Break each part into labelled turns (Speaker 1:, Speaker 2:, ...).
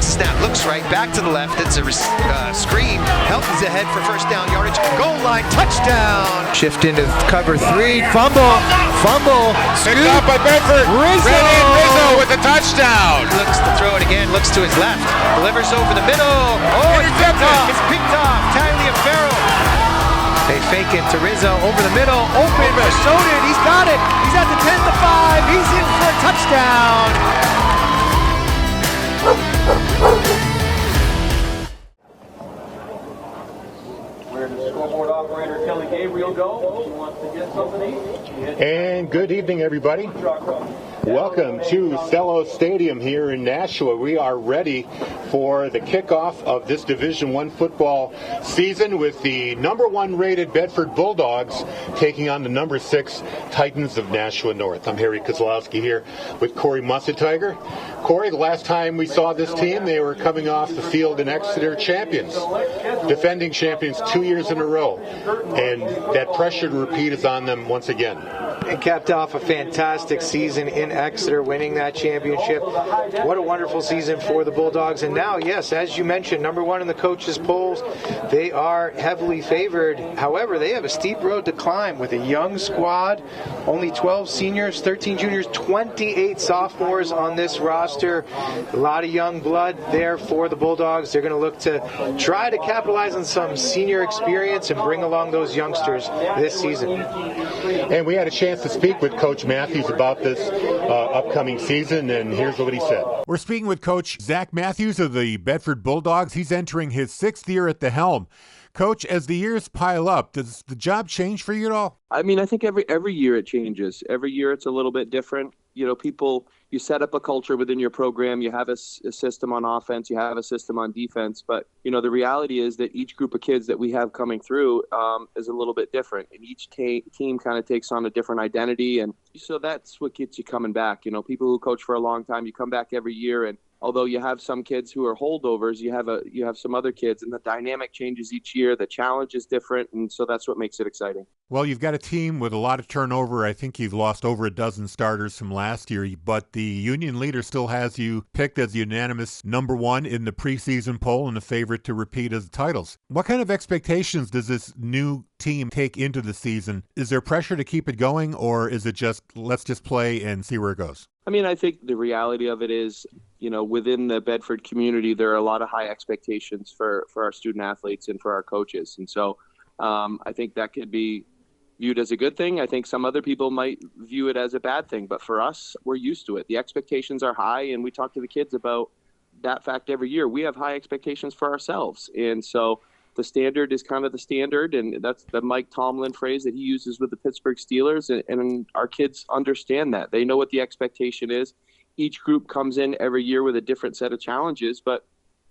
Speaker 1: takes a snap, looks right, back to the left. It's a screen. Help is ahead for first down yardage. Goal line, touchdown. Shift into cover 3. Fumble.
Speaker 2: Picked up by Bedford. Rizzo with the touchdown.
Speaker 1: Looks to throw it again. Looks to his left. Delivers over the middle. Oh, it's picked off. Tyler Farrell. They fake it to Rizzo over the middle. Open. Soden. He's got it. He's at the 10 to 5. He's in for a touchdown.
Speaker 3: Where does scoreboard operator Kelly Gabriel go? She wants to get something to eat.
Speaker 4: And good evening, everybody. Welcome to Stello Stadium here in Nashua. We are ready for the kickoff of this Division I football season with the number 1 rated Bedford Bulldogs taking on the number 6 Titans of Nashua North. I'm Harry Kozlowski here with Corey Mussetiger. Corey, the last time we saw this team, they were coming off the field in Exeter champions, defending champions 2 years in a row, and that pressure to repeat is on them once again.
Speaker 1: And capped off a fantastic season in Exeter, winning that championship. What a wonderful season for the Bulldogs. And now, yes, as you mentioned, number 1 in the coaches' polls. They are heavily favored. However, they have a steep road to climb with a young squad. Only 12 seniors, 13 juniors, 28 sophomores on this roster. A lot of young blood there for the Bulldogs. They're going to look to try to capitalize on some senior experience and bring along those youngsters this season.
Speaker 4: And we had a chance to speak with Coach Matthews about this upcoming season, and here's what he said.
Speaker 5: We're speaking with Coach Zach Matthews of the Bedford Bulldogs. He's entering his 6th year at the helm. Coach, as the years pile up, does the job change for you at all?
Speaker 6: I mean, I think every year it changes. Every year it's a little bit different. You know, you set up a culture within your program. You have a system on offense. You have a system on defense. But, you know, the reality is that each group of kids that we have coming through is a little bit different. And each team kind of takes on a different identity. And so that's what gets you coming back. You know, people who coach for a long time, you come back every year, and although you have some kids who are holdovers, you have some other kids, and the dynamic changes each year. The challenge is different, and so that's what makes it exciting.
Speaker 5: Well, you've got a team with a lot of turnover. I think you've lost over a dozen starters from last year, but the union leader still has you picked as the unanimous number 1 in the preseason poll and a favorite to repeat as the titles. What kind of expectations does this new team take into the season? Is there pressure to keep it going, or is it just let's just play and see where it goes?
Speaker 6: I mean, I think the reality of it is, you know, within the Bedford community, there are a lot of high expectations for our student athletes and for our coaches. And so I think that could be viewed as a good thing. I think some other people might view it as a bad thing. But for us, we're used to it. The expectations are high, and we talk to the kids about that fact every year. We have high expectations for ourselves. And so the standard is kind of the standard, and that's the Mike Tomlin phrase that he uses with the Pittsburgh Steelers, and our kids understand that. They know what the expectation is. Each group comes in every year with a different set of challenges, but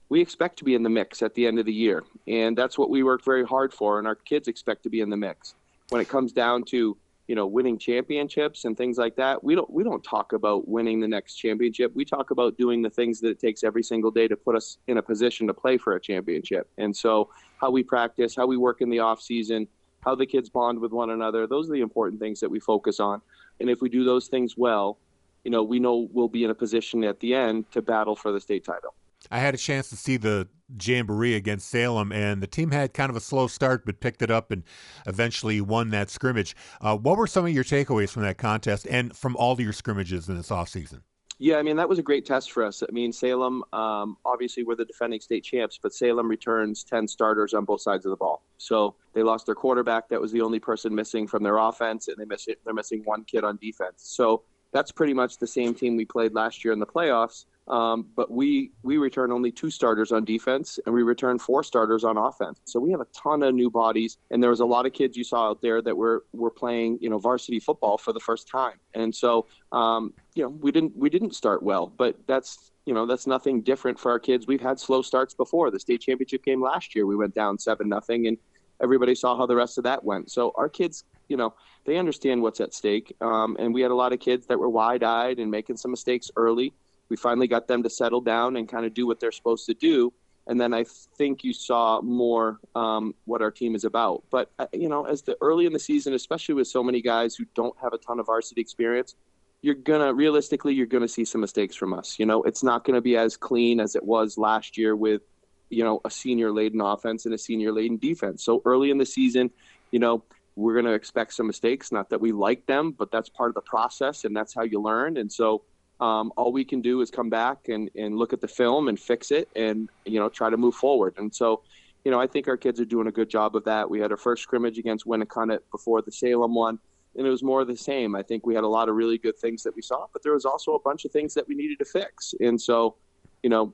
Speaker 6: we expect to be in the mix at the end of the year, and that's what we work very hard for, and our kids expect to be in the mix. When it comes down to, you know, winning championships and things like that, we don't talk about winning the next championship. We talk about doing the things that it takes every single day to put us in a position to play for a championship. And so how we practice, how we work in the off season, how the kids bond with one another, those are the important things that we focus on. And if we do those things well, you know, we know we'll be in a position at the end to battle for the state title.
Speaker 5: I had a chance to see the Jamboree against Salem, and the team had kind of a slow start but picked it up and eventually won that scrimmage. What were some of your takeaways from that contest and from all your scrimmages in this offseason?
Speaker 6: Yeah, I mean, that was a great test for us. I mean, Salem, obviously we're the defending state champs, but Salem returns 10 starters on both sides of the ball. So they lost their quarterback. That was the only person missing from their offense, and they're missing one kid on defense. So that's pretty much the same team we played last year in the playoffs. But we return only 2 starters on defense, and we return 4 starters on offense. So we have a ton of new bodies, and there was a lot of kids you saw out there that were playing, you know, varsity football for the first time. And so, you know, we didn't start well, but that's nothing different for our kids. We've had slow starts before. The state championship game last year, we went down 7-0, and everybody saw how the rest of that went. So our kids, you know, they understand what's at stake. And we had a lot of kids that were wide-eyed and making some mistakes early. We finally got them to settle down and kind of do what they're supposed to do. And then I think you saw more what our team is about. But, you know, early in the season, especially with so many guys who don't have a ton of varsity experience, you're gonna see some mistakes from us. It's not gonna be as clean as it was last year with, a senior-laden offense and a senior-laden defense. So early in the season, we're going to expect some mistakes. Not that we like them, but that's part of the process, and that's how you learn. And so all we can do is come back and look at the film and fix it and, try to move forward. And so, I think our kids are doing a good job of that. We had our first scrimmage against Winnicott before the Salem one, and it was more of the same. I think we had a lot of really good things that we saw, but there was also a bunch of things that we needed to fix. And so,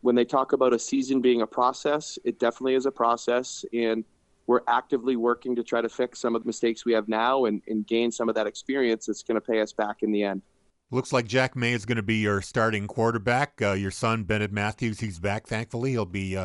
Speaker 6: when they talk about a season being a process, it definitely is a process. And we're actively working to try to fix some of the mistakes we have now and gain some of that experience that's going to pay us back in the end.
Speaker 5: Looks like Jack May is going to be your starting quarterback. Your son, Bennett Matthews, he's back, thankfully. He'll be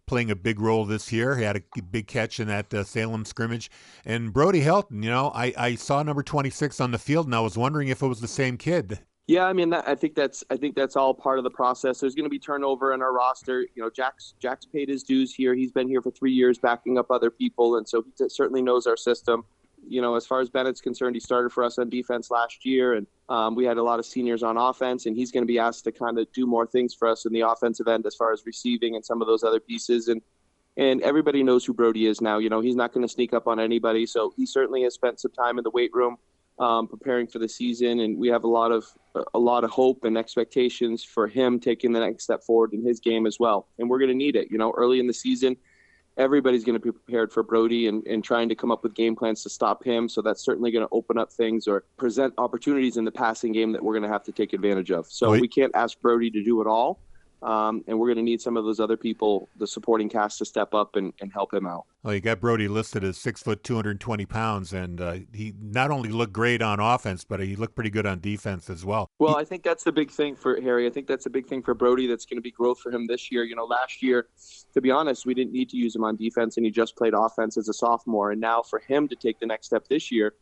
Speaker 5: playing a big role this year. He had a big catch in that Salem scrimmage. And Brody Helton, I saw number 26 on the field, and I was wondering if it was the same kid.
Speaker 6: Yeah, I mean, I think that's all part of the process. There's going to be turnover in our roster. Jack's paid his dues here. He's been here for 3 years, backing up other people, and so he certainly knows our system. As far as Bennett's concerned, he started for us on defense last year, and we had a lot of seniors on offense, and he's going to be asked to kind of do more things for us in the offensive end as far as receiving and some of those other pieces. And everybody knows who Brody is now. He's not going to sneak up on anybody, so he certainly has spent some time in the weight room preparing for the season, and we have a lot of hope and expectations for him taking the next step forward in his game as well. And we're going to need it. Early in the season, everybody's going to be prepared for Brody and trying to come up with game plans to stop him. So that's certainly going to open up things or present opportunities in the passing game that we're going to have to take advantage of. So we can't ask Brody to do it all. And we're going to need some of those other people, the supporting cast, to step up and help him out.
Speaker 5: Well, you got Brody listed as 6 foot, 220 pounds, and he not only looked great on offense, but he looked pretty good on defense as well.
Speaker 6: Well, I think that's the big thing for Harry. I think that's a big thing for Brody. That's going to be growth for him this year. Last year, to be honest, we didn't need to use him on defense, and he just played offense as a sophomore. And now for him to take the next step this year,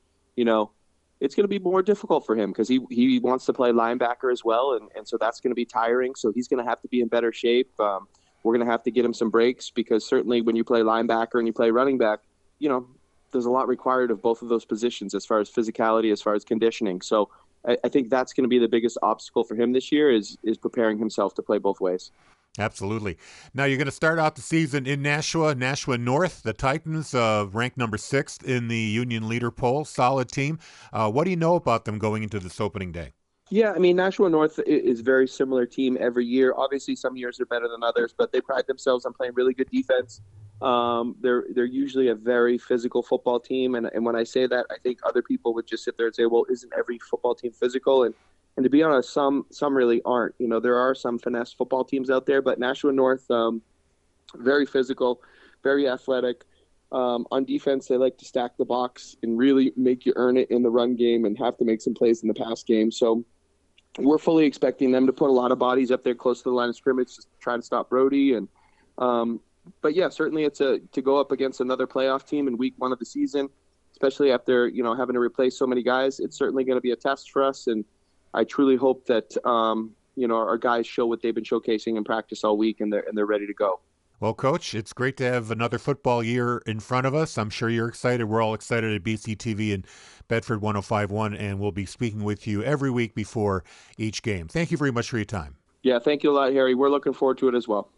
Speaker 6: it's going to be more difficult for him because he wants to play linebacker as well, and so that's going to be tiring. So he's going to have to be in better shape. We're going to have to get him some breaks because certainly when you play linebacker and you play running back, there's a lot required of both of those positions as far as physicality, as far as conditioning. So I think that's going to be the biggest obstacle for him this year is preparing himself to play both ways.
Speaker 5: Absolutely. Now you're going to start out the season in Nashua North. The Titans ranked number 6th in the Union Leader poll. Solid team. What do you know about them going into this opening day?
Speaker 6: Yeah, I mean, Nashua North is a very similar team every year. Obviously, some years are better than others, but they pride themselves on playing really good defense. They're usually a very physical football team, and when I say that, I think other people would just sit there and say, well, isn't every football team physical? And to be honest, some really aren't. There are some finesse football teams out there, but Nashua North, very physical, very athletic. On defense, they like to stack the box and really make you earn it in the run game and have to make some plays in the pass game. So we're fully expecting them to put a lot of bodies up there close to the line of scrimmage to try to stop Brody. And but yeah, certainly it's to go up against another playoff team in week 1 of the season, especially after having to replace so many guys. It's certainly going to be a test for us, and I truly hope that our guys show what they've been showcasing in practice all week, and they're ready to go.
Speaker 5: Well, Coach, it's great to have another football year in front of us. I'm sure you're excited. We're all excited at BCTV and Bedford 105.1, and we'll be speaking with you every week before each game. Thank you very much for your time.
Speaker 6: Yeah, thank you a lot, Harry. We're looking forward to it as well.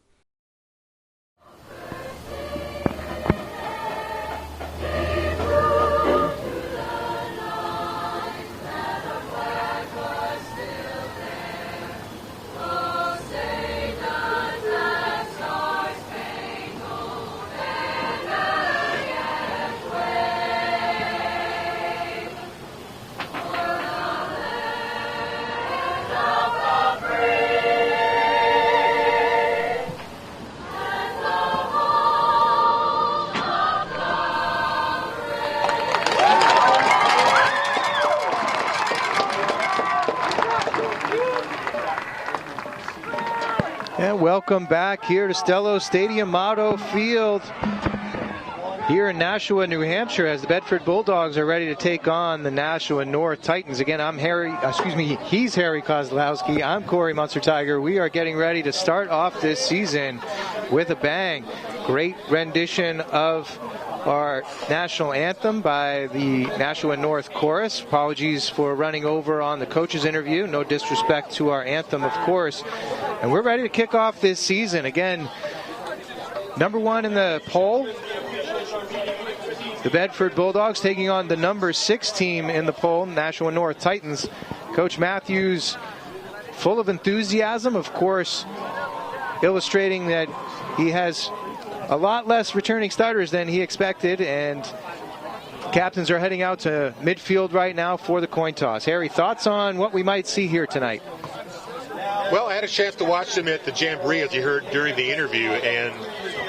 Speaker 1: And welcome back here to Stello Stadium, Motto Field, here in Nashua, New Hampshire, as the Bedford Bulldogs are ready to take on the Nashua North Titans. Again, he's Harry Kozlowski. I'm Corey Munster-Tiger. We are getting ready to start off this season with a bang. Great rendition of our national anthem by the Nashua North Chorus. Apologies for running over on the coach's interview. No disrespect to our anthem, of course. And we're ready to kick off this season. Again, number 1 in the poll, the Bedford Bulldogs, taking on the number 6 team in the poll, Nashua North Titans. Coach Matthews, full of enthusiasm, of course, illustrating that he has a lot less returning starters than he expected, and captains are heading out to midfield right now for the coin toss. Harry, thoughts on what we might see here tonight?
Speaker 4: Well, I had a chance to watch them at the Jamboree, as you heard during the interview, and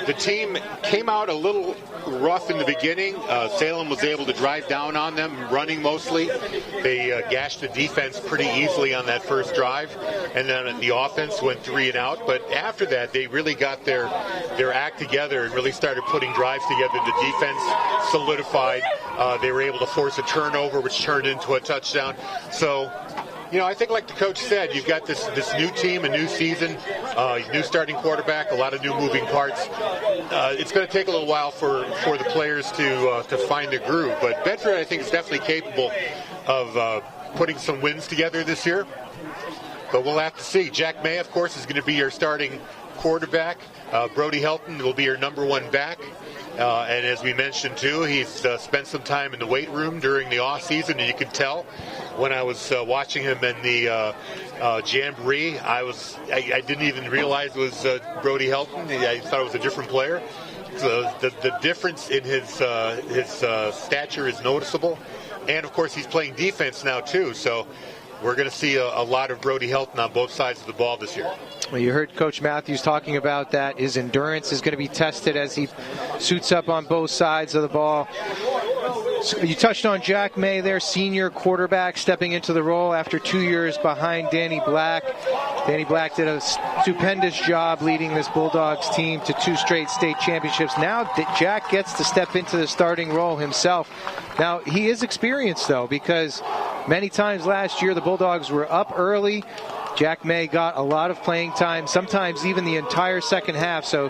Speaker 4: the team came out a little rough in the beginning. Salem was able to drive down on them, running mostly. They gashed the defense pretty easily on that first drive, and then the offense went 3 and out. But after that, they really got their act together and really started putting drives together. The defense solidified. They were able to force a turnover, which turned into a touchdown. So, I think like the coach said, you've got this new team, a new season, new starting quarterback, a lot of new moving parts. It's going to take a little while for the players to find their groove. But Bedford, I think, is definitely capable of putting some wins together this year. But we'll have to see. Jack May, of course, is going to be your starting quarterback. Brody Helton will be your number 1 back. And as we mentioned, too, he's spent some time in the weight room during the off-season, and you could tell when I was watching him in the Jamboree, I didn't even realize it was Brody Helton. I thought it was a different player. So the difference in his stature is noticeable. And, of course, he's playing defense now, too. So we're going to see a lot of Brody Helton on both sides of the ball this year.
Speaker 1: Well, you heard Coach Matthews talking about that. His endurance is going to be tested as he suits up on both sides of the ball. So you touched on Jack May there, senior quarterback, stepping into the role after 2 years behind Danny Black. Danny Black did a stupendous job leading this Bulldogs team to 2 straight state championships. Now Jack gets to step into the starting role himself. Now, he is experienced, though, because many times last year the Bulldogs were up early. Jack May got a lot of playing time, sometimes even the entire second half. So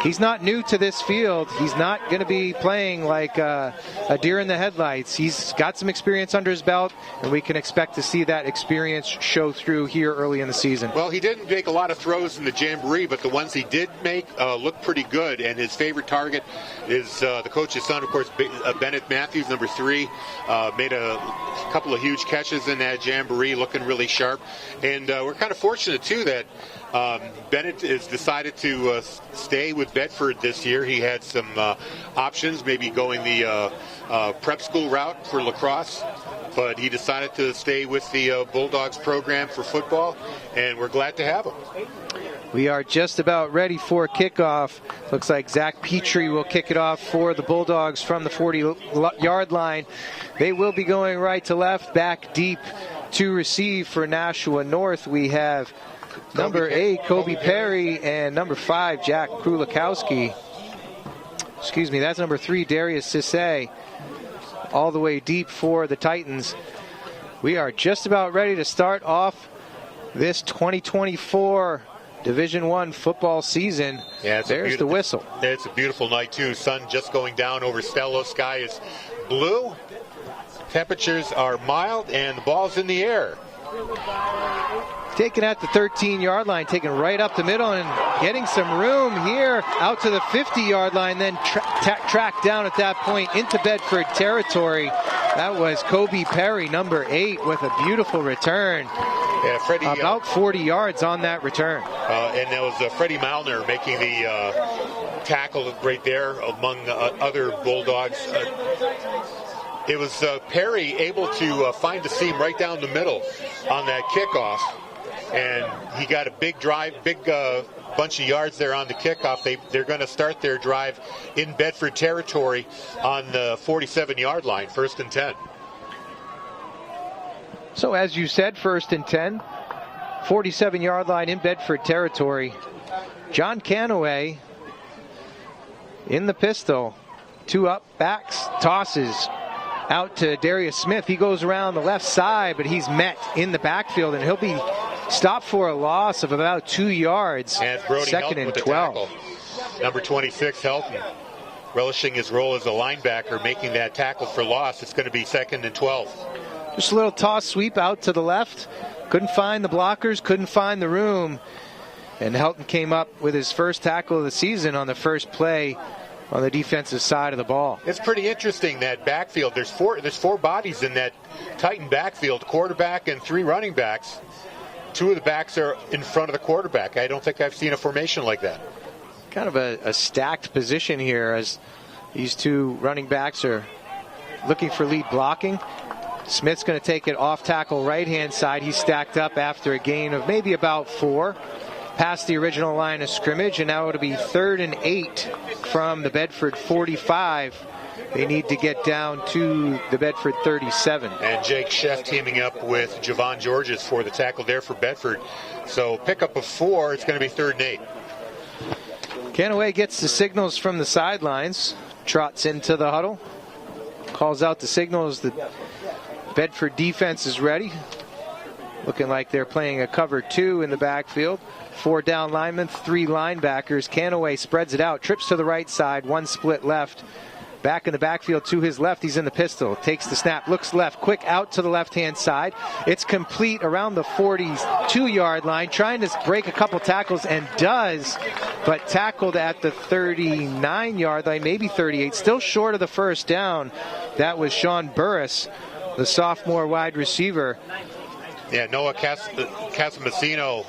Speaker 1: he's not new to this field. He's not going to be playing like a deer in the headlights. He's got some experience under his belt, and we can expect to see that experience show through here early in the season.
Speaker 4: Well, he didn't make a lot of throws in the Jamboree, but the ones he did make looked pretty good. And his favorite target is the coach's son, of course, Bennett Matthews, number 3. Made a couple of huge catches in that Jamboree, looking really sharp. And we're kind of fortunate, too, that Bennett has decided to stay with Bedford this year. He had some options, maybe going the prep school route for lacrosse, but he decided to stay with the Bulldogs program for football, and we're glad to have him.
Speaker 1: We are just about ready for kickoff. Looks like Zach Petrie will kick it off for the Bulldogs from the 40-yard line. They will be going right to left, back deep to receive for Nashua North. We have number 8, Kobe Perry, and number 5, Jack Krulikowski. Excuse me, that's number 3, Darius Sisse, all the way deep for the Titans. We are just about ready to start off this 2024 Division I football season.
Speaker 4: Yeah,
Speaker 1: there's the whistle.
Speaker 4: It's a beautiful night, too. Sun just going down over Stello. Sky is blue. Temperatures are mild, and the ball's in the air.
Speaker 1: Taken at the 13-yard line, taken right up the middle and getting some room here out to the 50-yard line, then tracked down at that point into Bedford territory. That was Kobe Perry, number 8, with a beautiful return.
Speaker 4: Yeah, Freddie,
Speaker 1: about 40 yards on that return.
Speaker 4: And that was Freddie Malner making the tackle right there among other Bulldogs. It was Perry able to find the seam right down the middle on that kickoff, and he got a big drive, bunch of yards there on the kickoff. They're going to start their drive in Bedford territory on the 47-yard line, 1st and 10.
Speaker 1: So as you said, 1st and 10, 47-yard line in Bedford territory. John Canaway in the pistol, 2 up backs, tosses out to Darius Smith. He goes around the left side, but he's met in the backfield, and he'll be stopped for a loss of about 2 yards.
Speaker 4: And Brody
Speaker 1: 2nd and 12.
Speaker 4: Number 26, Helton. relishing his role as a linebacker, making that tackle for loss. It's going to be 2nd and 12.
Speaker 1: Just a little toss sweep out to the left. Couldn't find the blockers, couldn't find the room. And Helton came up with his first tackle of the season on the first play on the defensive side of the ball.
Speaker 4: It's pretty interesting, that backfield. There's four bodies in that Titan backfield, quarterback and 3 running backs. 2 of the backs are in front of the quarterback. I don't think I've seen a formation like that.
Speaker 1: Kind of a stacked position here as these 2 running backs are looking for lead blocking. Smith's going to take it off tackle right-hand side. He's stacked up after a gain of maybe about 4. Past the original line of scrimmage, and now it'll be 3rd and 8 from the Bedford 45. They need to get down to the Bedford 37.
Speaker 4: And Jake Sheff teaming up with Javon Georges for the tackle there for Bedford. So pickup of 4, it's going to be 3rd and 8.
Speaker 1: Canaway gets the signals from the sidelines, trots into the huddle, calls out the signals. The Bedford defense is ready. Looking like they're playing a cover 2 in the backfield. 4 down linemen, 3 linebackers. Canaway spreads it out, trips to the right side, 1 split left. Back in the backfield to his left, he's in the pistol. Takes the snap, looks left, quick out to the left-hand side. It's complete around the 42-yard line, trying to break a couple tackles, and does, but tackled at the 39-yard line, maybe 38, still short of the first down. That was Sean Burris, the sophomore wide receiver.
Speaker 4: Yeah, Noah Casamasino,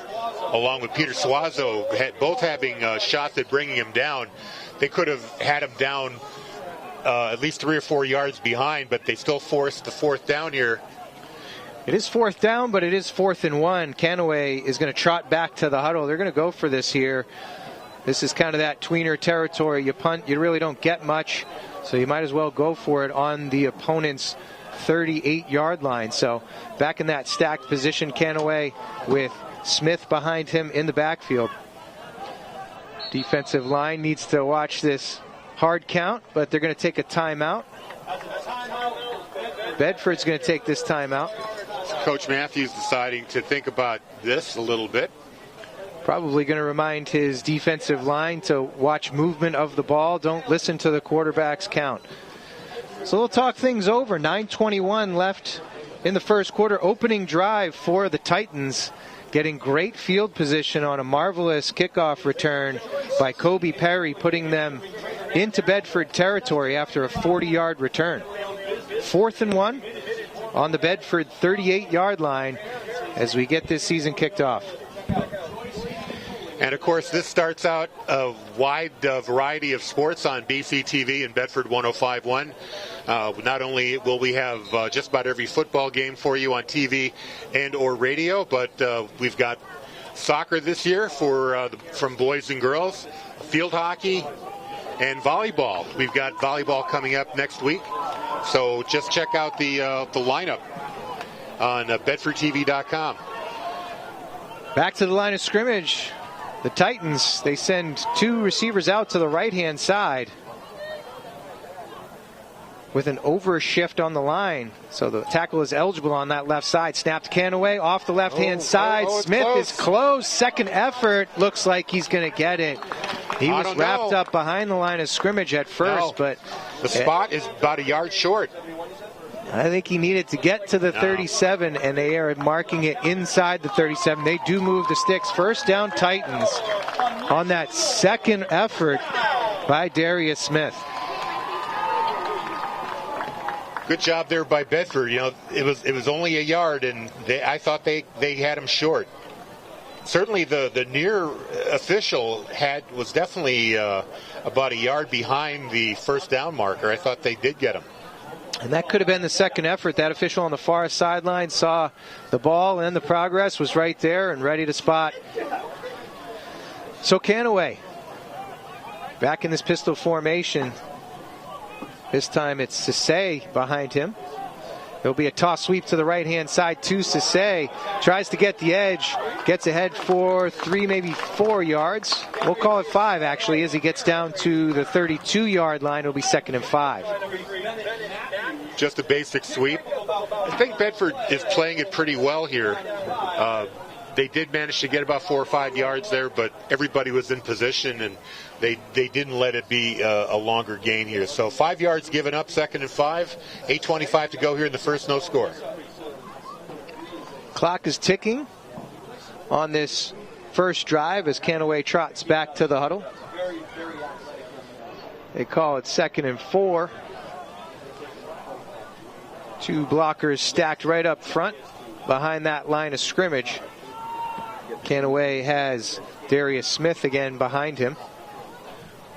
Speaker 4: along with Peter Suazo, both having shots at bringing him down. They could have had him down at least 3 or 4 yards behind, but they still forced the 4th down here.
Speaker 1: It is 4th down, but it is 4th and 1. Canaway is going to trot back to the huddle. They're going to go for this here. This is kind of that tweener territory. You punt, you really don't get much, so you might as well go for it on the opponent's 38-yard line. So back in that stacked position, Canaway with Smith behind him in the backfield. Defensive line needs to watch this hard count, but they're going to take a timeout. Bedford's going to take this timeout.
Speaker 4: Coach Matthews deciding to think about this a little bit.
Speaker 1: Probably going to remind his defensive line to watch movement of the ball. Don't listen to the quarterback's count. So we'll talk things over. 9:21 left in the first quarter. Opening drive for the Titans. Getting great field position on a marvelous kickoff return by Kobe Perry, putting them into Bedford territory after a 40-yard return. 4th and 1 on the Bedford 38-yard line as we get this season kicked off.
Speaker 4: And of course, this starts out a wide variety of sports on BCTV and Bedford 105.1. Not only will we have just about every football game for you on TV and or radio, but we've got soccer this year from boys and girls, field hockey, and volleyball. We've got volleyball coming up next week. So just check out the lineup on BedfordTV.com.
Speaker 1: Back to the line of scrimmage. The Titans, they send 2 receivers out to the right-hand side with an overshift on the line. So the tackle is eligible on that left side. Snapped Canaway off the left-hand side. Smith is close. Second effort. Looks like he's going to get it. He was wrapped up behind the line of scrimmage at first, but
Speaker 4: the spot is about a yard short.
Speaker 1: I think he needed to get to the 37, and they are marking it inside the 37. They do move the sticks. First down, Titans on that second effort by Darius Smith.
Speaker 4: Good job there by Bedford. You know, it was only a yard, and I thought they had him short. Certainly the near official was definitely about a yard behind the first down marker. I thought they did get him.
Speaker 1: And that could have been the second effort. That official on the far sideline saw the ball and the progress, was right there and ready to spot. So Canaway back in this pistol formation. This time it's Sisse behind him. There'll be a toss sweep to the right-hand side to Sisse. Tries to get the edge. Gets ahead for 3, maybe 4 yards. We'll call it 5, actually, as he gets down to the 32-yard line. It'll be 2nd and 5.
Speaker 4: Just a basic sweep. I think Bedford is playing it pretty well here. They did manage to get about 4 or 5 yards there, but everybody was in position, and they didn't let it be a longer gain here. So 5 yards given up, 2nd and 5, 8:25 to go here in the first, no score.
Speaker 1: Clock is ticking on this first drive as Canaway trots back to the huddle. They call it 2nd and 4. 2 blockers stacked right up front behind that line of scrimmage. Canaway has Darius Smith again behind him.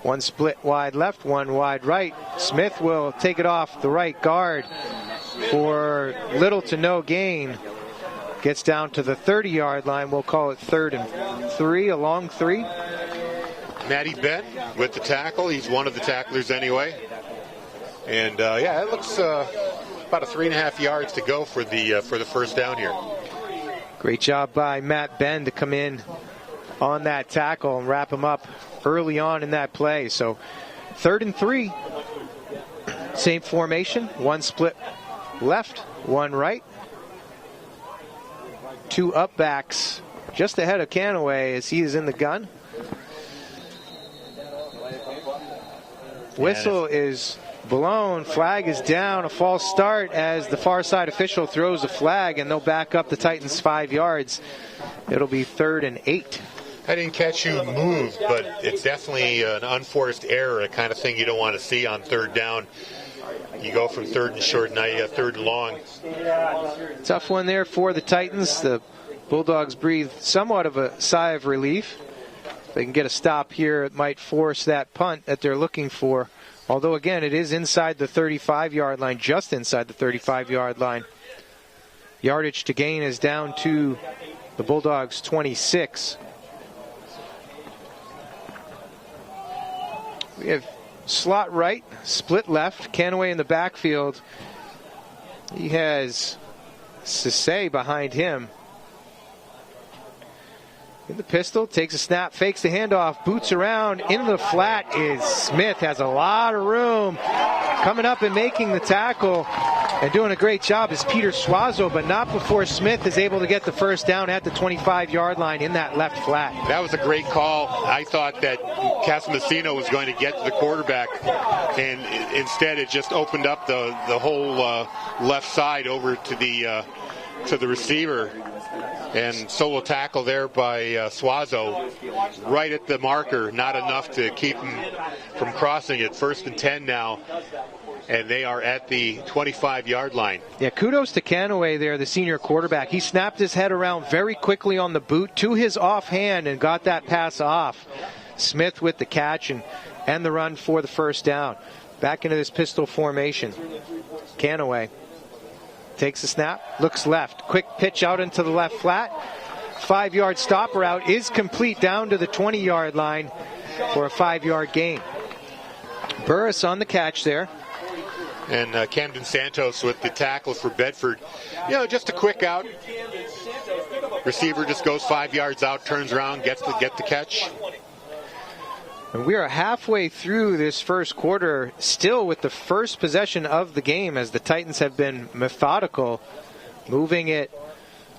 Speaker 1: 1 split wide left, 1 wide right. Smith will take it off the right guard for little to no gain. Gets down to the 30-yard line. We'll call it 3rd and 3, a long 3.
Speaker 4: Matty Ben with the tackle. He's one of the tacklers anyway. And yeah, it looks about a 3.5 yards to go for the first down here.
Speaker 1: Great job by Matt Ben to come in on that tackle and wrap him up early on in that play. So 3rd and 3. Same formation. 1 split left, 1 right. 2 up backs just ahead of Canaway as he is in the gun. Whistle is blown. Flag is down. A false start as the far side official throws a flag, and they'll back up the Titans 5 yards. It'll be 3rd and 8.
Speaker 4: I didn't catch you move, but it's definitely an unforced error, a kind of thing you don't want to see on 3rd down. You go from 3rd and short, now you got 3rd and long.
Speaker 1: Tough one there for the Titans. The Bulldogs breathe somewhat of a sigh of relief. If they can get a stop here, it might force that punt that they're looking for. Although, again, it is inside the 35-yard line, just inside the 35-yard line. Yardage to gain is down to the Bulldogs' 26. We have slot right, split left, Canaway in the backfield. He has Sisse behind him. In the pistol, takes a snap, fakes the handoff, boots around. In the flat is Smith, has a lot of room. Coming up and making the tackle and doing a great job is Peter Suazo, but not before Smith is able to get the first down at the 25-yard line in that left flat.
Speaker 4: That was a great call. I thought that Casamassino was going to get to the quarterback, and instead it just opened up the whole left side over to the receiver. And solo tackle there by Suazo, right at the marker, not enough to keep him from crossing it. 1st and 10 now, and they are at the 25-yard line.
Speaker 1: Yeah, kudos to Canaway there, the senior quarterback. He snapped his head around very quickly on the boot to his offhand and got that pass off. Smith with the catch and the run for the first down. Back into this pistol formation. Canaway takes the snap, looks left. Quick pitch out into the left flat. 5-yard stopper out is complete down to the 20-yard line for a 5-yard gain. Burris on the catch there.
Speaker 4: And Camden Santos with the tackle for Bedford. You know, just a quick out. Receiver just goes 5 yards out, turns around, gets the catch.
Speaker 1: And we are halfway through this first quarter, still with the first possession of the game, as the Titans have been methodical, moving it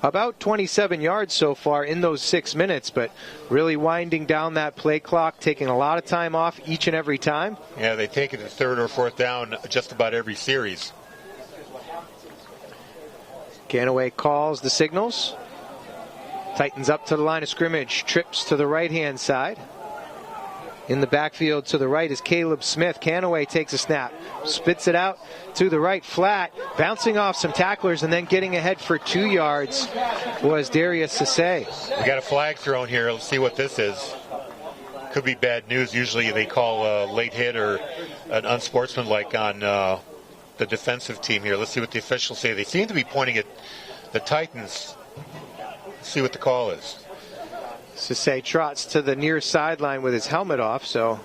Speaker 1: about 27 yards so far in those 6 minutes, but really winding down that play clock, taking a lot of time off each and every time.
Speaker 4: Yeah, they take it to 3rd or 4th down just about every series.
Speaker 1: Canaway calls the signals. Titans up to the line of scrimmage, trips to the right-hand side. In the backfield to the right is Caleb Smith. Canaway takes a snap, spits it out to the right flat, bouncing off some tacklers and then getting ahead for 2 yards was Darius Sisse.
Speaker 4: We got a flag thrown here. Let's see what this is. Could be bad news. Usually they call a late hit or an unsportsmanlike on the defensive team here. Let's see what the officials say. They seem to be pointing at the Titans. Let's see what the call is.
Speaker 1: Sisse trots to the near sideline with his helmet off, so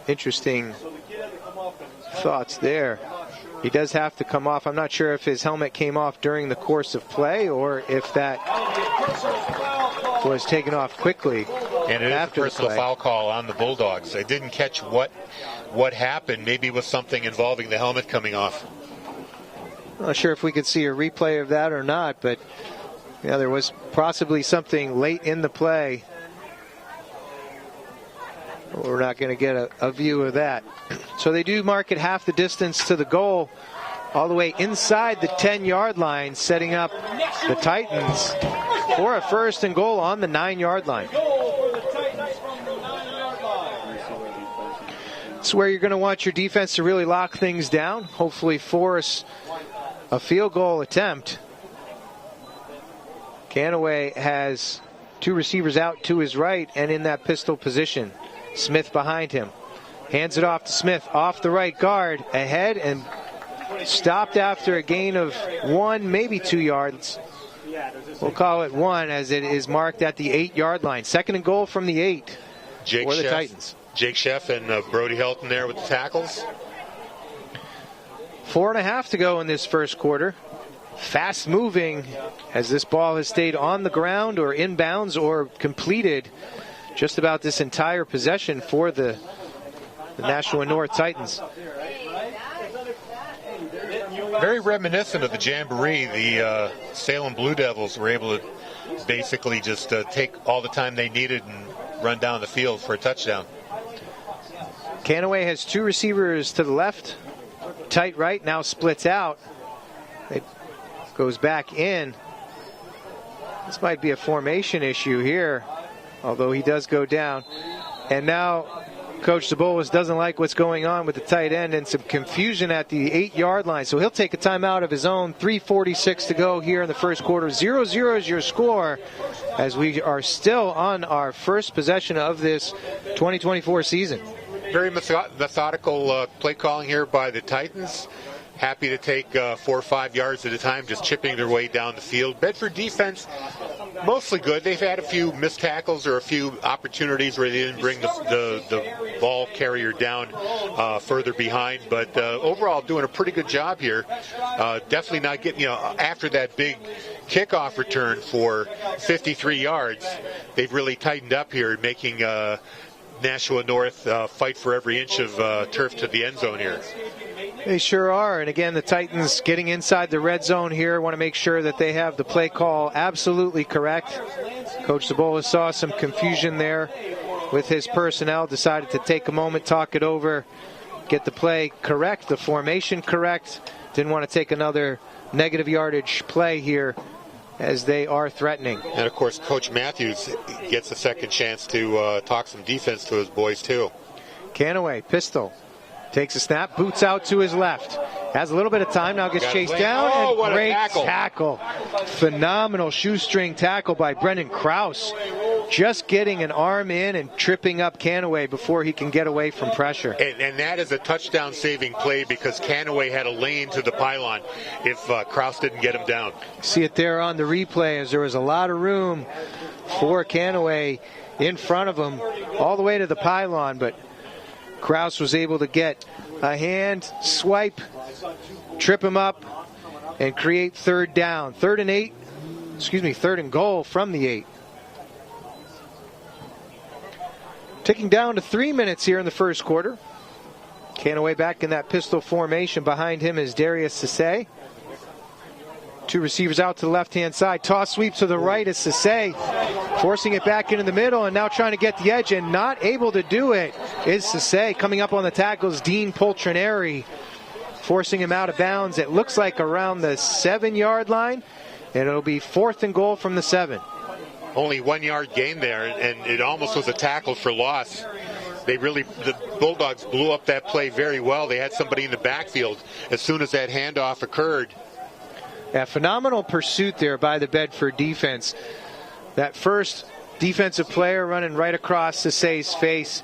Speaker 1: interesting thoughts there. He does have to come off. I'm not sure if his helmet came off during the course of play or if that was taken off quickly.
Speaker 4: And it is a personal foul call on the Bulldogs. I didn't catch what happened. Maybe it was something involving the helmet coming off.
Speaker 1: I'm not sure if we could see a replay of that or not, but Yeah, there was possibly something late in the play. We're not going to get a view of that. So they do mark it half the distance to the goal, all the way inside the 10-yard line, setting up the Titans for a first and goal on the 9-yard line. It's where you're going to want your defense to really lock things down, hopefully force a field goal attempt. Canaway has two receivers out to his right and in that pistol position. Smith behind him. Hands it off to Smith, off the right guard, ahead and stopped after a gain of 1, maybe 2 yards. We'll call it 1 as it is marked at the 8-yard line. Second and goal from the 8 for the Titans.
Speaker 4: Jake Sheff and Brody Helton there with the tackles.
Speaker 1: 4.5 to go in this first quarter. Fast moving as this ball has stayed on the ground or inbounds or completed just about this entire possession for the Nashua North Titans.
Speaker 4: Very reminiscent of the Jamboree. The Salem Blue Devils were able to basically just take all the time they needed and run down the field for a touchdown.
Speaker 1: Canaway has two receivers to the left. Tight right now splits out. It goes back in. This might be a formation issue here, although he does go down. And now Coach Zabolis doesn't like what's going on with the tight end and some confusion at the 8-yard line. So he'll take a timeout of his own. 3:46 to go here in the first quarter. 0-0 is your score as we are still on our first possession of this 2024 season.
Speaker 4: Very methodical play calling here by the Titans. Happy to take 4 or 5 yards at a time, just chipping their way down the field. Bedford defense, mostly good. They've had a few missed tackles or a few opportunities where they didn't bring the ball carrier down further behind. But overall, doing a pretty good job here. Definitely not getting, after that big kickoff return for 53 yards, they've really tightened up here, making Nashua North fight for every inch of turf to the end zone here.
Speaker 1: They sure are. And again, the Titans getting inside the red zone here. Want to make sure that they have the play call absolutely correct. Coach Zabolis saw some confusion there with his personnel. Decided to take a moment, talk it over, get the play correct, the formation correct. Didn't want to take another negative yardage play here as they are threatening.
Speaker 4: And of course, Coach Matthews gets a second chance to talk some defense to his boys too.
Speaker 1: Canaway, pistol. Takes a snap, boots out to his left. Has a little bit of time, now gets chased down, and great tackle. Phenomenal shoestring tackle by Brendan Krause. Just getting an arm in and tripping up Canaway before he can get away from pressure.
Speaker 4: And that is a touchdown-saving play because Canaway had a lane to the pylon if Krause didn't get him down.
Speaker 1: See it there on the replay as there was a lot of room for Canaway in front of him all the way to the pylon, but Krause was able to get a hand, swipe, trip him up, and create third down. Third and goal from the 8. Ticking down to 3 minutes here in the first quarter. Canaway back in that pistol formation. Behind him is Darius Sisse. Two receivers out to the left-hand side. Toss sweep to the right is Sisse, forcing it back into the middle and now trying to get the edge and not able to do it is Sisse. Coming up on the tackles, Dean Poltrinari, forcing him out of bounds. It looks like around the 7-yard line, and it'll be 4th and goal from the 7.
Speaker 4: Only 1 yard gain there, and it almost was a tackle for loss. The Bulldogs blew up that play very well. They had somebody in the backfield as soon as that handoff occurred.
Speaker 1: Yeah, phenomenal pursuit there by the Bedford defense. That first defensive player running right across Sisse's face,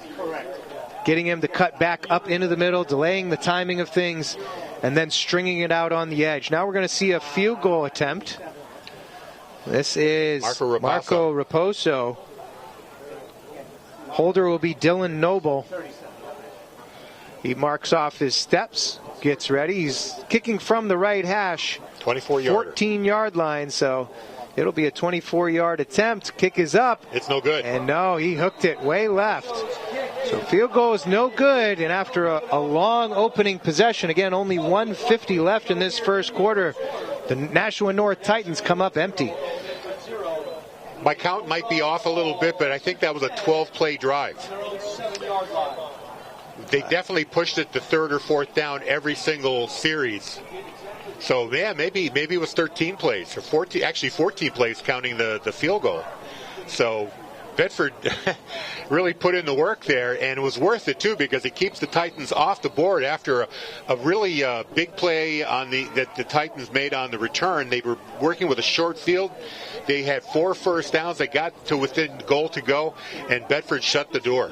Speaker 1: getting him to cut back up into the middle, delaying the timing of things, and then stringing it out on the edge. Now we're going to see a field goal attempt. This is Marco Raposo. Holder will be Dylan Noble. He marks off his steps, gets ready. He's kicking from the right hash. 14-yard line, so it'll be a 24-yard attempt. Kick is up.
Speaker 4: It's no good.
Speaker 1: And no, he hooked it way left. So field goal is no good, and after a long opening possession, again, only 1:50 left in this first quarter, the Nashua North Titans come up empty.
Speaker 4: my count might be off a little bit, but I think that was a 12-play drive. They definitely pushed it to third or fourth down every single series. So, yeah, maybe it was 13 plays, or 14 plays counting the field goal. So Bedford really put in the work there, and it was worth it, too, because it keeps the Titans off the board after a really big play that the Titans made on the return. They were working with a short field. They had 4 first downs. They got to within goal to go, and Bedford shut the door.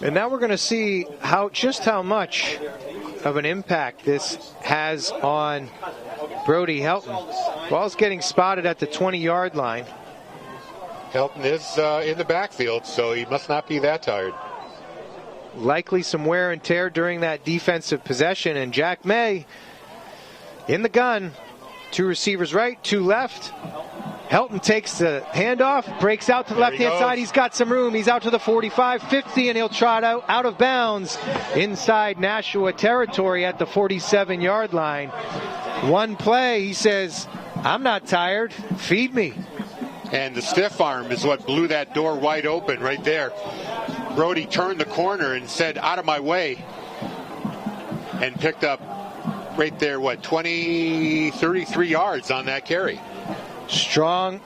Speaker 1: And now we're going to see just how much of an impact this has on Brody Helton. Ball's getting spotted at the 20-yard line.
Speaker 4: Helton is in the backfield, so he must not be that tired.
Speaker 1: Likely some wear and tear during that defensive possession, and Jack May in the gun. 2 receivers right, 2 left. Helton takes the handoff, breaks out to the left-hand side. He's got some room. He's out to the 45, 50, and he'll trot out of bounds inside Nashua territory at the 47-yard line. One play, he says, I'm not tired. Feed me.
Speaker 4: And the stiff arm is what blew that door wide open right there. Brody turned the corner and said, out of my way, and picked up right there, 33 yards on that carry.
Speaker 1: Strong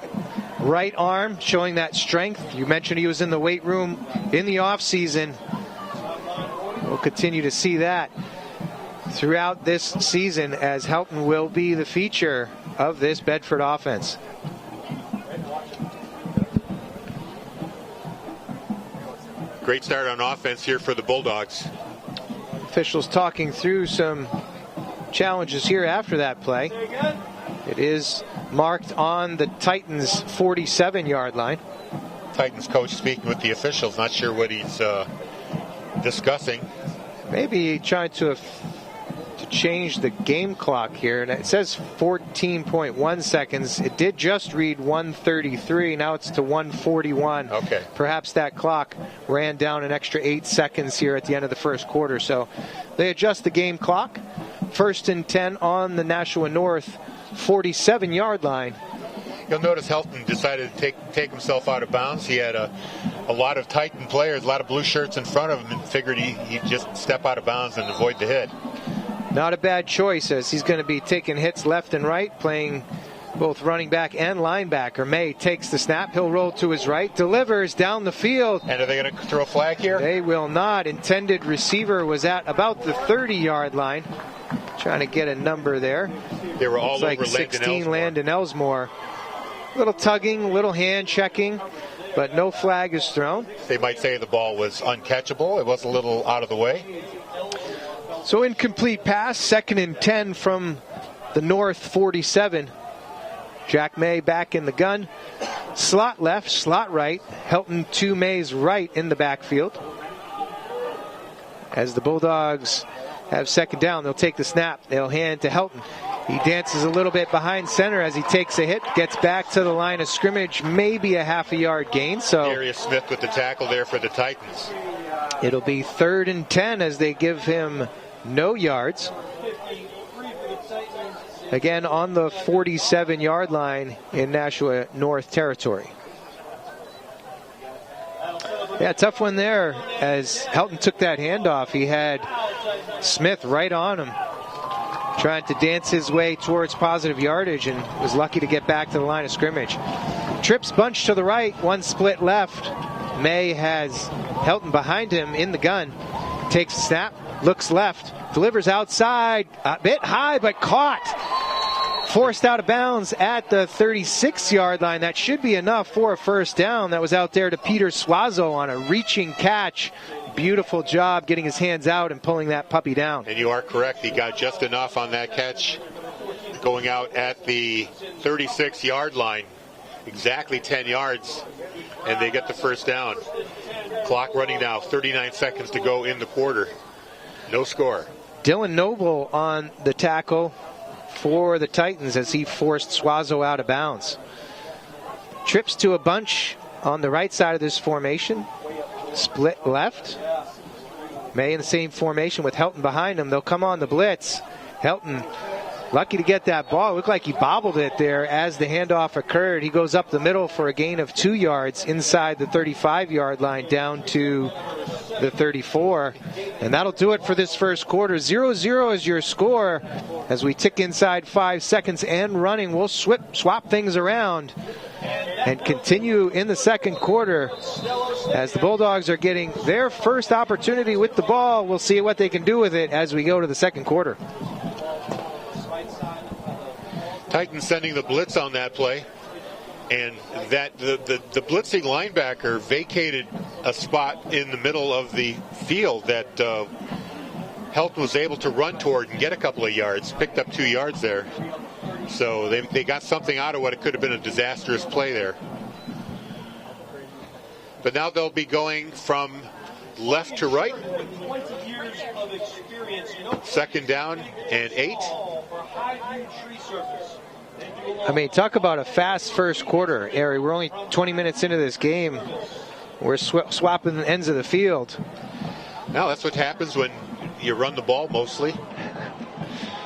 Speaker 1: right arm, showing that strength. You mentioned he was in the weight room in the offseason. We'll continue to see that throughout this season, as Helton will be the feature of this Bedford offense.
Speaker 4: Great start on offense here for the Bulldogs.
Speaker 1: Officials talking through some challenges here after that play. It is marked on the Titans' 47-yard line.
Speaker 4: Titans coach speaking with the officials, not sure what he's discussing.
Speaker 1: Maybe trying to change the game clock here, and it says 14.1 seconds. It did just read 1:33. Now it's to 1:41.
Speaker 4: Okay.
Speaker 1: Perhaps that clock ran down an extra 8 seconds here at the end of the first quarter. So they adjust the game clock. 1st and 10 on the Nashua North 47-yard line.
Speaker 4: You'll notice Helton decided to take himself out of bounds. He had a lot of Titan players, a lot of blue shirts in front of him, and figured he'd just step out of bounds and avoid the hit.
Speaker 1: Not a bad choice, as he's going to be taking hits left and right, playing both running back and linebacker. May takes the snap. He'll roll to his right, delivers down the field.
Speaker 4: And are they going to throw a flag here?
Speaker 1: They will not. Intended receiver was at about the 30-yard line. Trying to get a number there.
Speaker 4: They were all
Speaker 1: like
Speaker 4: over
Speaker 1: 16 Landon Elsmore. Little tugging, little hand checking, but no flag is thrown.
Speaker 4: They might say the ball was uncatchable. It was a little out of the way.
Speaker 1: So incomplete pass, 2nd and 10 from the North 47. Jack May back in the gun. Slot left, slot right. Helton to May's right in the backfield. As the Bulldogs have 2nd down, they'll take the snap. They'll hand to Helton. He dances a little bit behind center as he takes a hit, gets back to the line of scrimmage, maybe a half a yard gain. So
Speaker 4: Darius Smith with the tackle there for the Titans.
Speaker 1: It'll be 3rd and 10 as they give him no yards. Again, on the 47-yard line in Nashua North territory. Yeah, tough one there as Helton took that handoff. He had Smith right on him, trying to dance his way towards positive yardage, and was lucky to get back to the line of scrimmage. Trips bunch to the right, one split left. May has Helton behind him in the gun. Takes a snap, looks left, delivers outside, a bit high but caught. Forced out of bounds at the 36-yard line. That should be enough for a 1st down. That was out there to Peter Suazo on a reaching catch. Beautiful job getting his hands out and pulling that puppy down.
Speaker 4: And you are correct. He got just enough on that catch, going out at the 36-yard line. Exactly 10 yards, and they get the 1st down. Clock running now, 39 seconds to go in the quarter. No score.
Speaker 1: Dylan Noble on the tackle for the Titans as he forced Suazo out of bounds. Trips to a bunch on the right side of this formation. Split left. May in the same formation with Helton behind him. They'll come on the blitz. Helton lucky to get that ball. It looked like he bobbled it there as the handoff occurred. He goes up the middle for a gain of 2 yards inside the 35-yard line down to the 34. And that'll do it for this first quarter. 0-0 is your score. As we tick inside 5 seconds and running, we'll swap things around and continue in the second quarter as the Bulldogs are getting their first opportunity with the ball. We'll see what they can do with it as we go to the second quarter.
Speaker 4: Titans sending the blitz on that play, and that the blitzing linebacker vacated a spot in the middle of the field that Helton was able to run toward and get a couple of yards, picked up 2 yards there. So they got something out of what it could have been a disastrous play there. But now they'll be going from left to right. Second down and 8.
Speaker 1: I mean, talk about a fast first quarter, Ari. We're only 20 minutes into this game. We're swapping the ends of the field.
Speaker 4: Now that's what happens when you run the ball mostly.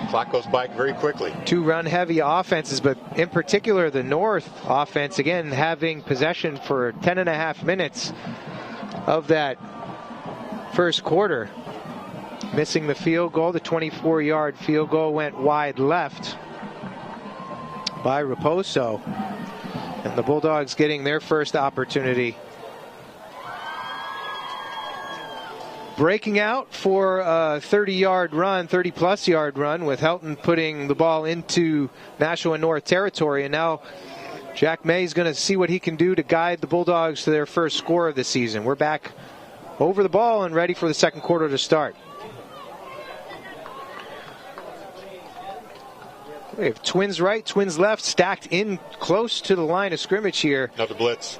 Speaker 4: Clock goes by very quickly.
Speaker 1: 2 run-heavy offenses, but in particular the North offense, again, having possession for 10.5 minutes of that first quarter. Missing the field goal. The 24-yard field goal went wide left by Raposo. And the Bulldogs getting their first opportunity. Breaking out for a 30-yard run, 30-plus yard run, with Helton putting the ball into Nashua North territory. And now Jack May's going to see what he can do to guide the Bulldogs to their first score of the season. We're back over the ball and ready for the second quarter to start. We have twins right, twins left, stacked in close to the line of scrimmage here.
Speaker 4: Another blitz.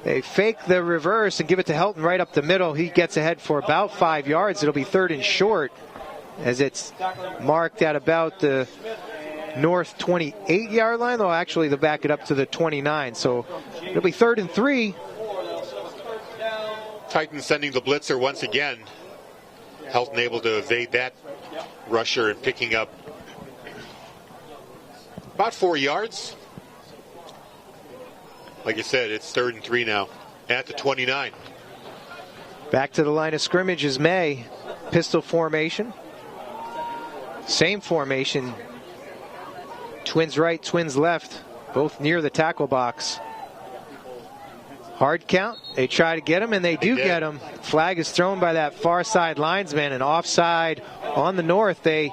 Speaker 1: They fake the reverse and give it to Helton right up the middle. He gets ahead for about 5 yards. It'll be 3rd and short as it's marked at about the North 28-yard line. Though actually they'll back it up to the 29. So it'll be 3rd and 3.
Speaker 4: Titans sending the blitzer once again. Helton able to evade that rusher and picking up about 4 yards. Like you said, it's 3rd and 3 now at the 29.
Speaker 1: Back to the line of scrimmage is May. Pistol formation. Same formation. Twins right, twins left. Both near the tackle box. Hard count. They try to get him, and they do get him. Flag is thrown by that far side linesman, and offside on the North. They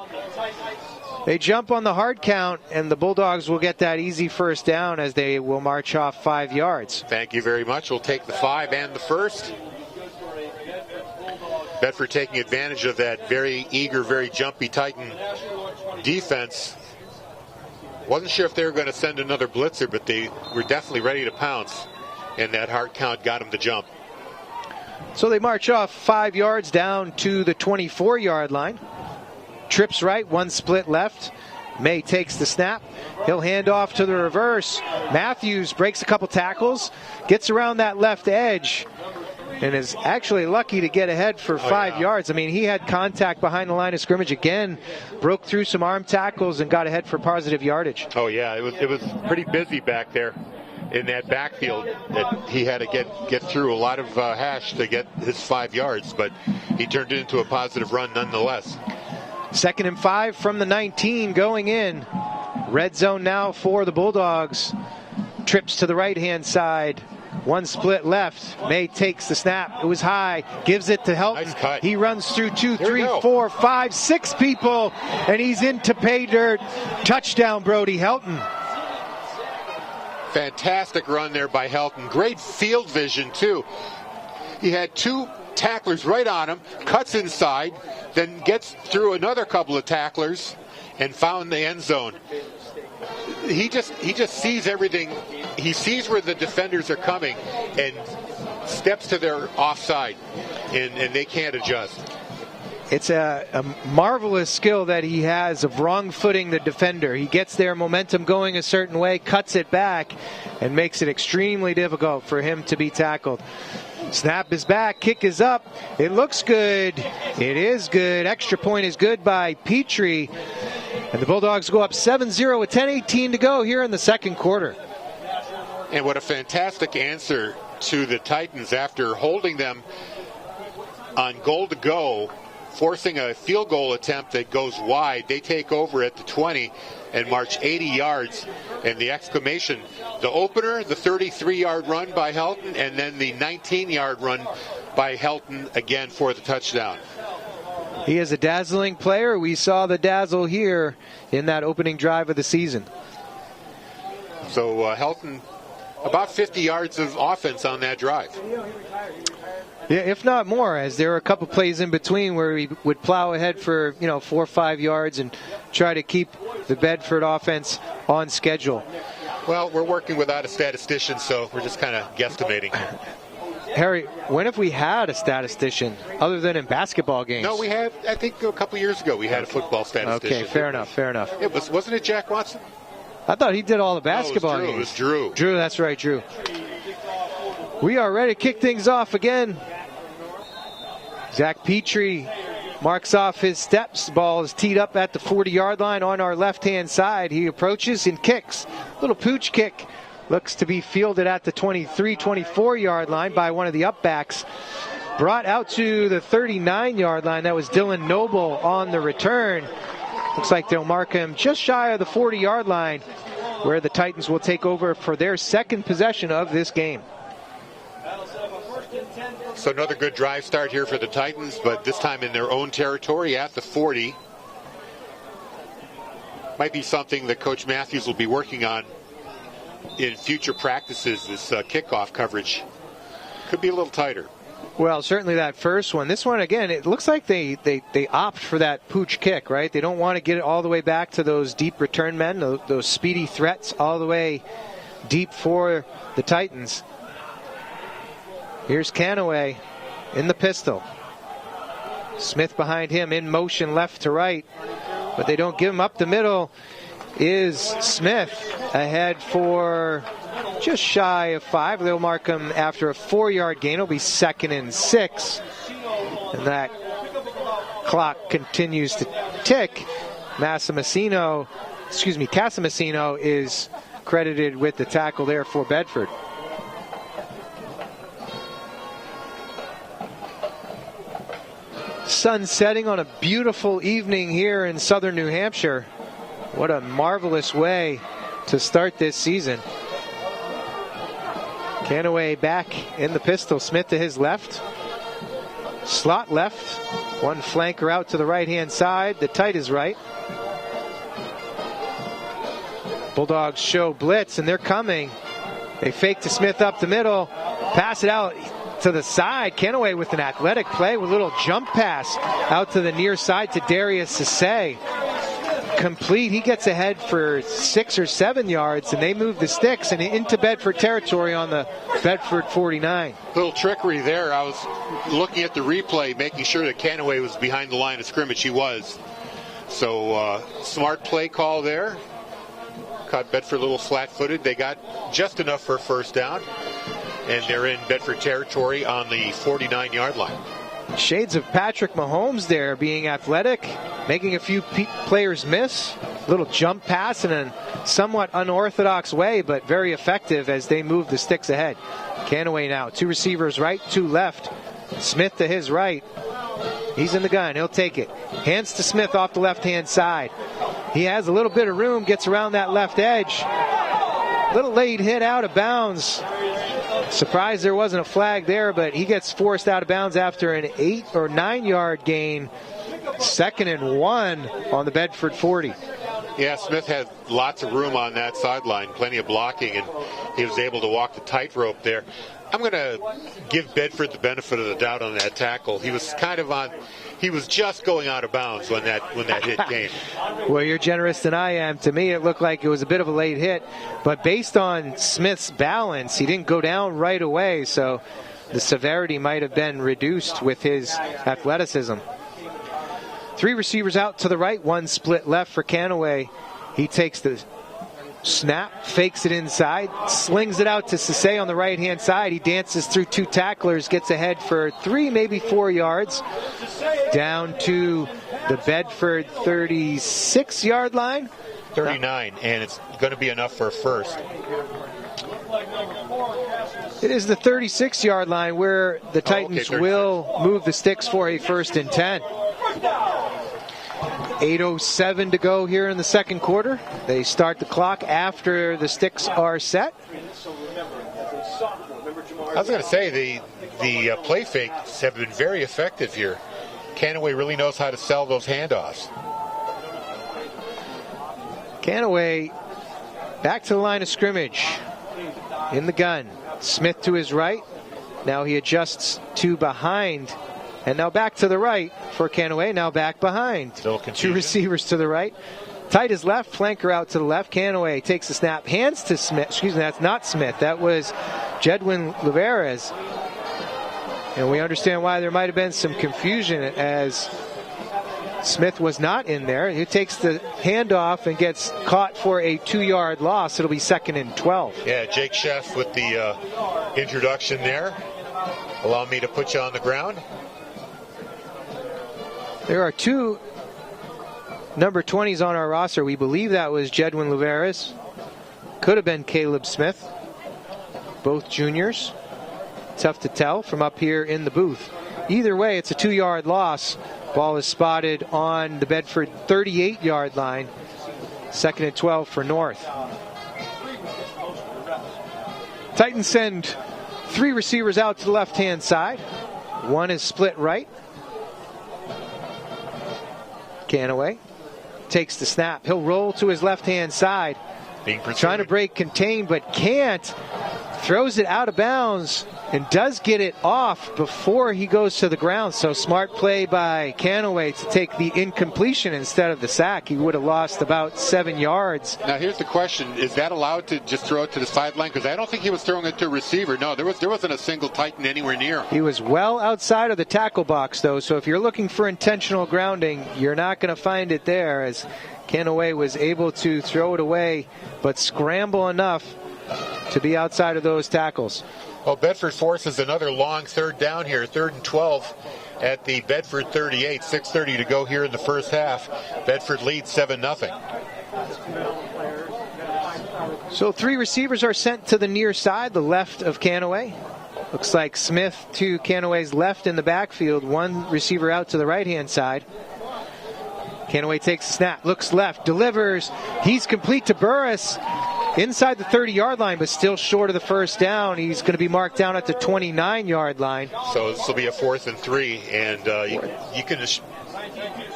Speaker 1: jump on the hard count, and the Bulldogs will get that easy first down as they will march off 5 yards.
Speaker 4: Thank you very much. We'll take the 5 and the first. Bedford taking advantage of that very eager, very jumpy Titan defense. Wasn't sure if they were going to send another blitzer, but they were definitely ready to pounce, and that hard count got them to jump.
Speaker 1: So they march off 5 yards down to the 24-yard line. Trips right, 1 split left. May takes the snap. He'll hand off to the reverse. Matthews breaks a couple tackles, gets around that left edge, and is actually lucky to get ahead for 5 yards. I mean, he had contact behind the line of scrimmage again, broke through some arm tackles, and got ahead for positive yardage.
Speaker 4: Oh, yeah, it was pretty busy back there in that backfield that he had to get through a lot of hash to get his 5 yards, but he turned it into a positive run nonetheless.
Speaker 1: 2nd and 5 from the 19 going in. Red zone now for the Bulldogs. Trips to the right-hand side. 1 split left. May takes the snap. It was high. Gives it to Helton.
Speaker 4: Nice cut.
Speaker 1: He runs through 2, 3, 4, 5, 6 people, and he's into pay dirt. Touchdown, Brody Helton.
Speaker 4: Fantastic run there by Helton. Great field vision, too. He had 2 tacklers right on him, cuts inside, then gets through another couple of tacklers and found the end zone. He just sees everything. He sees where the defenders are coming and steps to their offside, and they can't adjust.
Speaker 1: It's a marvelous skill that he has of wrong-footing the defender. He gets their momentum going a certain way, cuts it back, and makes it extremely difficult for him to be tackled. Snap is back, kick is up. It looks good. It is good. Extra point is good by Petrie. And the Bulldogs go up 7-0 with 10:18 to go here in the second quarter.
Speaker 4: And what a fantastic answer to the Titans after holding them on goal to go, forcing a field goal attempt that goes wide. They take over at the 20 and march 80 yards. And the exclamation, the opener, the 33-yard run by Helton, and then the 19-yard run by Helton again for the touchdown.
Speaker 1: He is a dazzling player. We saw the dazzle here in that opening drive of the season.
Speaker 4: So Helton, about 50 yards of offense on that drive.
Speaker 1: Yeah, if not more, as there were a couple plays in between where he would plow ahead for 4 or 5 yards and try to keep the Bedford offense on schedule.
Speaker 4: Well, we're working without a statistician, so we're just kind of guesstimating.
Speaker 1: Harry, when have we had a statistician other than in basketball games?
Speaker 4: No, we had, I think a couple years ago we had a football statistician.
Speaker 1: Okay, fair enough.
Speaker 4: Wasn't it Jack Watson?
Speaker 1: I thought he did all the basketball games.
Speaker 4: It was Drew.
Speaker 1: Drew, that's right, Drew. We are ready to kick things off again. Zach Petrie marks off his steps. Ball is teed up at the 40-yard line on our left-hand side. He approaches and kicks. Little pooch kick. Looks to be fielded at the 23, 24-yard line by one of the upbacks. Brought out to the 39-yard line. That was Dylan Noble on the return. Looks like they'll mark him just shy of the 40-yard line, where the Titans will take over for their second possession of this game.
Speaker 4: So another good drive start here for the Titans, but this time in their own territory at the 40. Might be something that Coach Matthews will be working on in future practices, this kickoff coverage. Could be a little tighter.
Speaker 1: Well, certainly that first one. This one, again, it looks like they opt for that pooch kick, right? They don't want to get it all the way back to those deep return men, those speedy threats all the way deep for the Titans. Here's Canaway in the pistol. Smith behind him in motion left to right, but they don't give him up the middle. Is Smith ahead for just shy of 5. They'll mark him after a 4-yard gain. It'll be 2nd and 6. And that clock continues to tick. Casamassino is credited with the tackle there for Bedford. Sun setting on a beautiful evening here in southern New Hampshire. What a marvelous way to start this season. Canaway back in the pistol. Smith to his left. Slot left. One flanker out to the right-hand side. The tight is right. Bulldogs show blitz, and they're coming. They fake to Smith up the middle. Pass it out to the side. Canaway with an athletic play with a little jump pass out to the near side to Darius Sasay. Complete. He gets ahead for 6 or 7 yards, and they move the sticks and into Bedford territory on the Bedford 49.
Speaker 4: Little trickery there. I was looking at the replay, making sure that Canaway was behind the line of scrimmage. He was. So smart play call there. Caught Bedford a little flat-footed. They got just enough for a first down, and they're in Bedford territory on the 49-yard line.
Speaker 1: Shades of Patrick Mahomes there, being athletic, making a few players miss. Little jump pass in a somewhat unorthodox way, but very effective as they move the sticks ahead. Canaway now, 2 receivers right, 2 left. Smith to his right. He's in the gun. He'll take it. Hands to Smith off the left-hand side. He has a little bit of room, gets around that left edge. Little late hit out of bounds. Surprised there wasn't a flag there, but he gets forced out of bounds after an 8 or 9 yard gain. 2nd and 1 on the Bedford 40.
Speaker 4: Yeah, Smith had lots of room on that sideline, plenty of blocking, and he was able to walk the tightrope there. I'm going to give Bedford the benefit of the doubt on that tackle. He was he was just going out of bounds when that hit came.
Speaker 1: Well, you're generous than I am. To me, it looked like it was a bit of a late hit, but based on Smith's balance, he didn't go down right away, so the severity might have been reduced with his athleticism. 3 receivers out to the right, 1 split left for Canaway. He takes the Snap, fakes it inside, slings it out to Sisse on the right-hand side. He dances through 2 tacklers, gets ahead for 3, maybe 4 yards. Down to the Bedford 36-yard line.
Speaker 4: 39, and it's going to be enough for a first.
Speaker 1: It is the 36-yard line where the Titans will move the sticks for a 1st and 10. 8:07 to go here in the second quarter. They start the clock after the sticks are set.
Speaker 4: I was going to say the play fakes have been very effective here. Canaway really knows how to sell those handoffs.
Speaker 1: Canaway back to the line of scrimmage in the gun. Smith to his right. Now he adjusts to behind. And now back to the right for Canaway. Now back behind. 2 receivers to the right. Tight is left. Flanker out to the left. Canaway takes the snap. Hands to Smith. Excuse me, that's not Smith. That was Jedwin Liveras. And we understand why there might have been some confusion as Smith was not in there. He takes the handoff and gets caught for a 2-yard loss. It'll be 2nd and 12.
Speaker 4: Yeah, Jake Sheff with the introduction there. Allow me to put you on the ground.
Speaker 1: There are 2 number 20s on our roster. We believe that was Jedwin Liveras. Could have been Caleb Smith. Both juniors. Tough to tell from up here in the booth. Either way, it's a 2-yard loss. Ball is spotted on the Bedford 38-yard line. 2nd and 12 for North. Titans send 3 receivers out to the left-hand side. 1 is split right. Canaway takes the snap. He'll roll to his left-hand side. Trying to break contain, but can't. Throws it out of bounds and does get it off before he goes to the ground. So smart play by Canaway to take the incompletion instead of the sack. He would have lost about 7 yards.
Speaker 4: Now here's the question. Is that allowed to just throw it to the sideline? Because I don't think he was throwing it to a receiver. No, there wasn't a single Titan anywhere near.
Speaker 1: He was well outside of the tackle box, though. So if you're looking for intentional grounding, you're not going to find it there, as Canaway was able to throw it away, but scramble enough to be outside of those tackles.
Speaker 4: Well, Bedford forces another long 3rd down here, 3rd and 12 at the Bedford 38. 6:30 to go here in the first half. Bedford leads 7-0.
Speaker 1: So 3 receivers are sent to the near side, the left of Canaway. Looks like Smith to Canaway's left in the backfield. 1 receiver out to the right-hand side. Canaway takes the snap, looks left, delivers. He's complete to Burris. Inside the 30-yard line, but still short of the first down. He's going to be marked down at the 29-yard line.
Speaker 4: So this will be a 4th and 3, and you can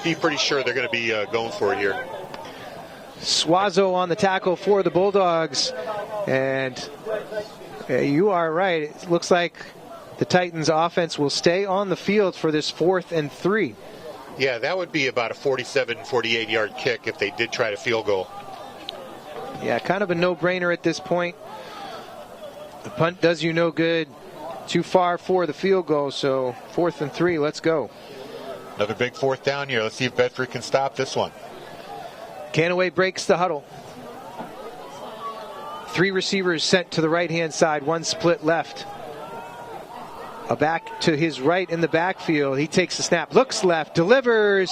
Speaker 4: be pretty sure they're going to be going for it here.
Speaker 1: Suazo on the tackle for the Bulldogs. And you are right. It looks like the Titans offense will stay on the field for this 4th and 3.
Speaker 4: Yeah, that would be about a 47, 48-yard kick if they did try to field goal.
Speaker 1: Yeah, kind of a no-brainer at this point. The punt does you no good. Too far for the field goal, so 4th and 3, let's go.
Speaker 4: Another big 4th down here. Let's see if Bedford can stop this one.
Speaker 1: Canaway breaks the huddle. 3 receivers sent to the right-hand side, 1 split left. A back to his right in the backfield. He takes the snap, looks left, delivers.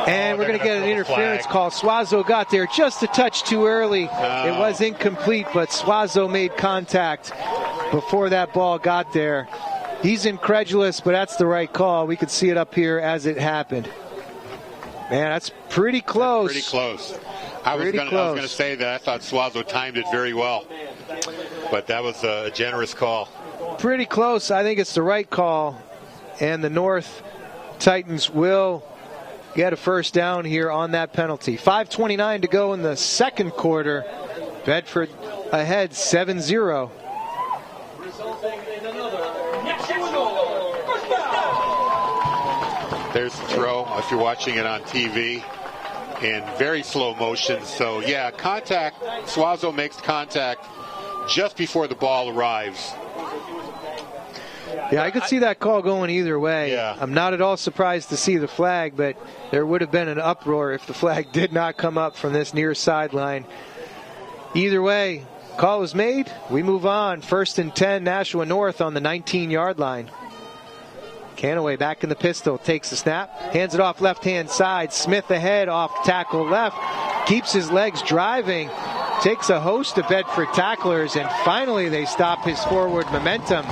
Speaker 1: And we're going to get an interference call. Suazo got there just a touch too early. It was incomplete, but Suazo made contact before that ball got there. He's incredulous, but that's the right call. We could see it up here as it happened. Man, that's pretty close.
Speaker 4: Pretty close. I was going to say that I thought Suazo timed it very well, but that was a generous call.
Speaker 1: Pretty close. I think it's the right call, and the North Titans will get a first down here on that penalty. 5:29 to go in the second quarter. Bedford ahead 7-0.
Speaker 4: There's the throw if you're watching it on TV in very slow motion. So yeah, contact. Suazo makes contact just before the ball arrives.
Speaker 1: Yeah, I could see that call going either way.
Speaker 4: Yeah.
Speaker 1: I'm not at all surprised to see the flag, but there would have been an uproar if the flag did not come up from this near sideline. Either way, call is made. We move on. 1st and 10, Nashua North on the 19-yard line. Canaway back in the pistol, takes the snap, hands it off left-hand side. Smith ahead, off tackle left, keeps his legs driving, takes a host of Bedford tacklers, and finally they stop his forward momentum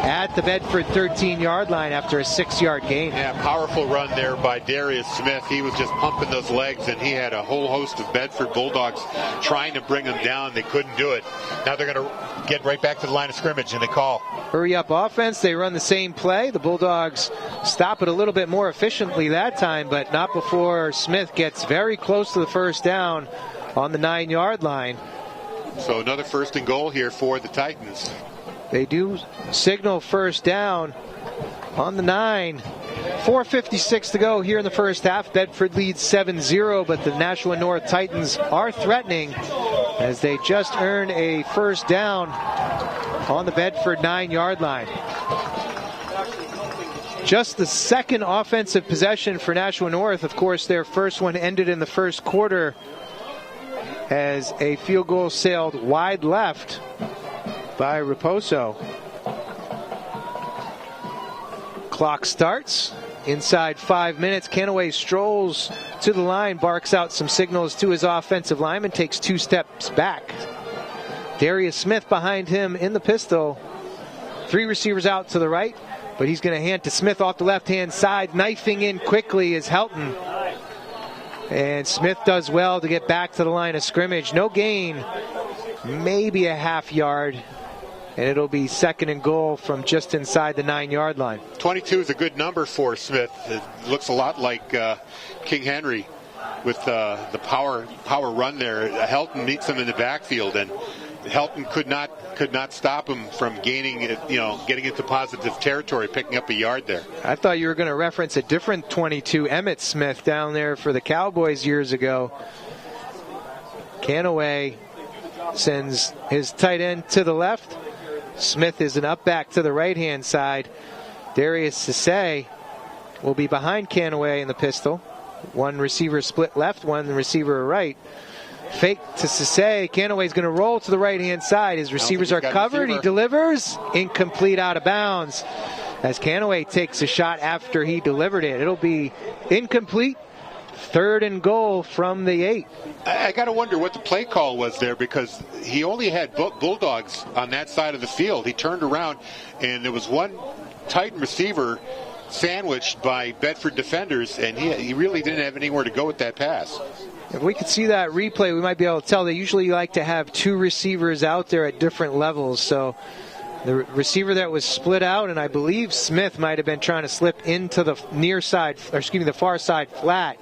Speaker 1: at the Bedford 13-yard line after a 6-yard gain.
Speaker 4: Yeah, powerful run there by Darius Smith. He was just pumping those legs, and he had a whole host of Bedford Bulldogs trying to bring him down. They couldn't do it. Now they're going to get right back to the line of scrimmage, and they call.
Speaker 1: Hurry up offense. They run the same play. The Bulldogs stop it a little bit more efficiently that time, but not before Smith gets very close to the first down on the 9-yard line.
Speaker 4: So another 1st and goal here for the Titans.
Speaker 1: They do signal first down on the 9. 4:56 to go here in the first half. Bedford leads 7-0, but the Nashua North Titans are threatening as they just earned a first down on the Bedford 9-yard line. Just the second offensive possession for Nashua North. Of course, their first one ended in the first quarter as a field goal sailed wide left by Raposo. Clock starts. Inside 5 minutes, Canaway strolls to the line, barks out some signals to his offensive lineman, takes 2 steps back. Darius Smith behind him in the pistol. 3 receivers out to the right, but he's going to hand to Smith off the left-hand side. Knifing in quickly is Helton. And Smith does well to get back to the line of scrimmage. No gain, maybe a half yard. And it'll be 2nd and goal from just inside the 9-yard line.
Speaker 4: 22 is a good number for Smith. It looks a lot like King Henry with the power run there. Helton meets him in the backfield, and Helton could not stop him from getting into positive territory, picking up a yard there.
Speaker 1: I thought you were going to reference a different 22, Emmett Smith, down there for the Cowboys years ago. Canaway sends his tight end to the left. Smith is an up back to the right-hand side. Darius Sisse will be behind Canaway in the pistol. 1 receiver split left, 1 receiver right. Fake to Sisse. Canaway's going to roll to the right-hand side. His receivers are covered. He delivers. Incomplete, out of bounds. As Canaway takes a shot after he delivered it. It'll be incomplete. 3rd and goal from the 8.
Speaker 4: I got to wonder what the play call was there, because he only had Bulldogs on that side of the field. He turned around, and there was 1 Titan receiver sandwiched by Bedford defenders, and he really didn't have anywhere to go with that pass.
Speaker 1: If we could see that replay, we might be able to tell. They usually like to have 2 receivers out there at different levels. So the receiver that was split out, and I believe Smith might have been trying to slip into the the far side flat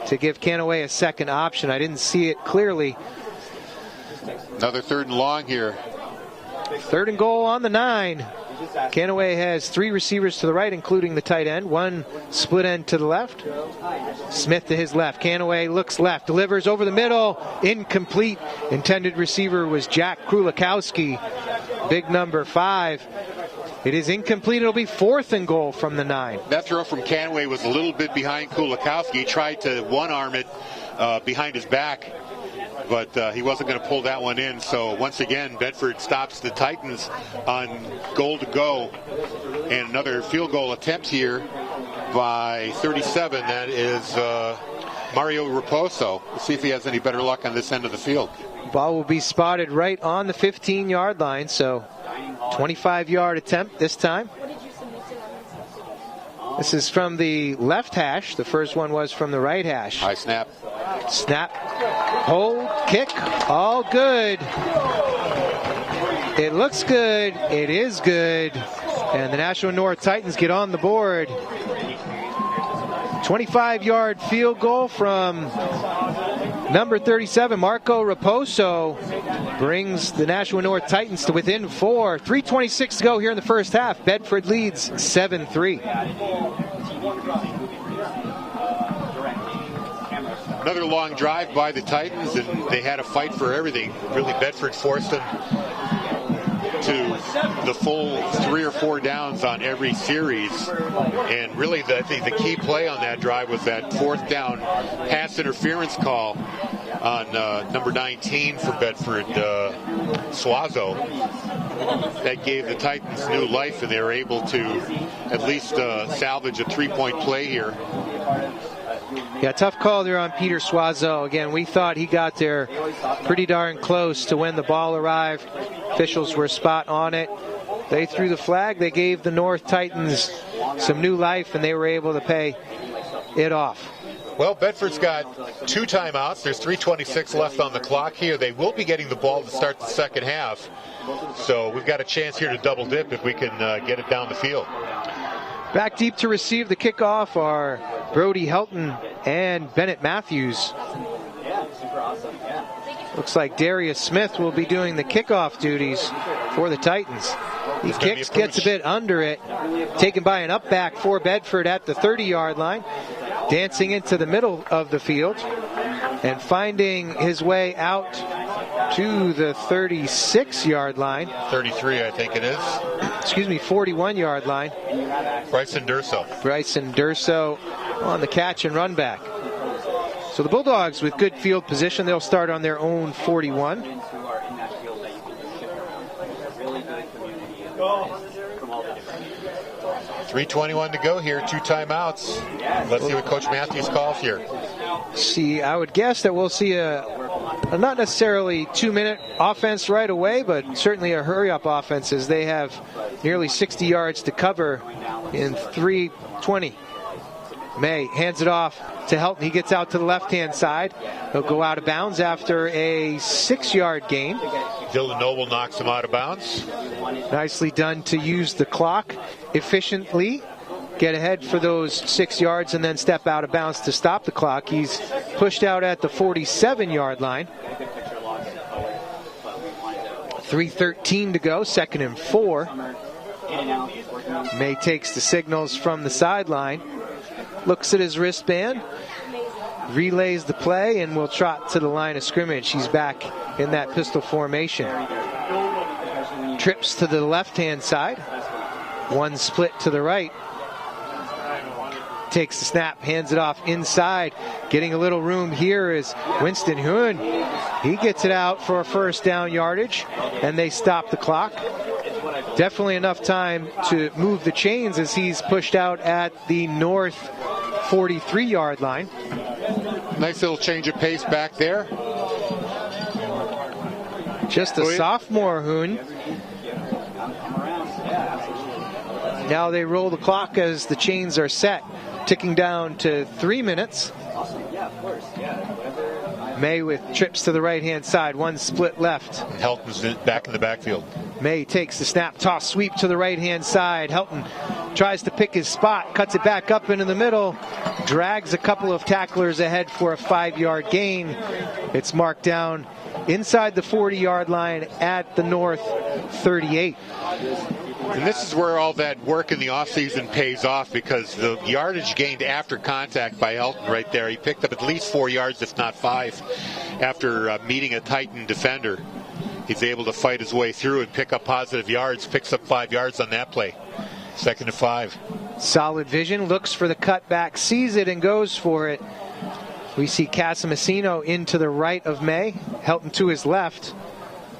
Speaker 1: to give Canaway a second option. I didn't see it clearly.
Speaker 4: Another 3rd and long here.
Speaker 1: 3rd and goal on the 9. Canaway has 3 receivers to the right, including the tight end. 1 split end to the left. Smith to his left. Canaway looks left, delivers over the middle. Incomplete. Intended receiver was Jack Krulikowski, big number 5. It is incomplete. It'll be 4th and goal from the 9.
Speaker 4: That throw from Canaway was a little bit behind Kulikowski. He tried to one-arm it behind his back, but he wasn't going to pull that one in. So once again, Bedford stops the Titans on goal to go. And another field goal attempt here by 37. That is Mario Raposo. We'll see if he has any better luck on this end of the field.
Speaker 1: Ball will be spotted right on the 15-yard line, so 25-yard attempt this time. This is from the left hash. The first one was from the right hash.
Speaker 4: High snap.
Speaker 1: Snap, hold, kick, all good. It looks good. It is good. And the Nashua North Titans get on the board. 25-yard field goal from number 37, Marco Raposo, brings the Nashua North Titans to within 4. 3:26 to go here in the first half. Bedford leads 7-3.
Speaker 4: Another long drive by the Titans, and they had a fight for everything. Really, Bedford forced them to the full 3 or 4 downs on every series. And really, I think the key play on that drive was that 4th down pass interference call on number 19 for Bedford, Suazo. That gave the Titans new life, and they were able to at least salvage a 3-point play here.
Speaker 1: Yeah, tough call there on Peter Suazo. Again, we thought he got there pretty darn close to when the ball arrived. Officials were spot on it. They threw the flag. They gave the North Titans some new life, and they were able to pay it off.
Speaker 4: Well, Bedford's got 2 timeouts. There's 3:26 left on the clock here. They will be getting the ball to start the second half. So we've got a chance here to double dip if we can get it down the field.
Speaker 1: Back deep to receive the kickoff are Brody Helton and Bennett Matthews. Looks like Darius Smith will be doing the kickoff duties for the Titans. He kicks, gets a bit under it, taken by an up back for Bedford at the 30-yard line, dancing into the middle of the field, and finding his way out to the 36-yard line.
Speaker 4: 33, I think it is.
Speaker 1: Excuse me, 41-yard line.
Speaker 4: Bryson
Speaker 1: Durso on the catch and run back. So the Bulldogs with good field position. They'll start on their own 41.
Speaker 4: $3:21 to go here, 2 timeouts. Let's see what Coach Matthews calls here.
Speaker 1: I would guess that we'll see a not necessarily 2-minute offense right away, but certainly a hurry-up offense as they have nearly 60 yards to cover in 3:20. May hands it off to Helton. He gets out to the left-hand side. He'll go out of bounds after a 6-yard gain.
Speaker 4: Dylan Noble knocks him out of bounds.
Speaker 1: Nicely done to use the clock efficiently. Get ahead for those 6 yards and then step out of bounds to stop the clock. He's pushed out at the 47-yard line. 3:13 to go, 2nd and 4. May takes the signals from the sideline. Looks at his wristband, relays the play, and will trot to the line of scrimmage. He's back in that pistol formation. Trips to the left-hand side. One split to the right. Takes the snap, hands it off inside. Getting a little room here is Winston Hoon. He gets it out for a 1st down yardage, and they stop the clock. Definitely enough time to move the chains as he's pushed out at the north 43-yard line.
Speaker 4: Nice little change of pace back there.
Speaker 1: Just a sophomore, Hoon. Now they roll the clock as the chains are set, ticking down to 3 minutes. May with trips to the right-hand side, one split left.
Speaker 4: Helton's back in the backfield.
Speaker 1: May takes the snap, toss, sweep to the right-hand side. Helton tries to pick his spot, cuts it back up into the middle, drags a couple of tacklers ahead for a 5-yard gain. It's marked down inside the 40-yard line at the north 38.
Speaker 4: And this is where all that work in the offseason pays off, because the yardage gained after contact by Helton right there. He picked up at least 4 yards, if not 5, after meeting a Titan defender. He's able to fight his way through and pick up positive yards. Picks up 5 yards on that play. 2nd and 5.
Speaker 1: Solid vision, looks for the cutback, sees it and goes for it. We see Casamassino into the right of May. Helton to his left.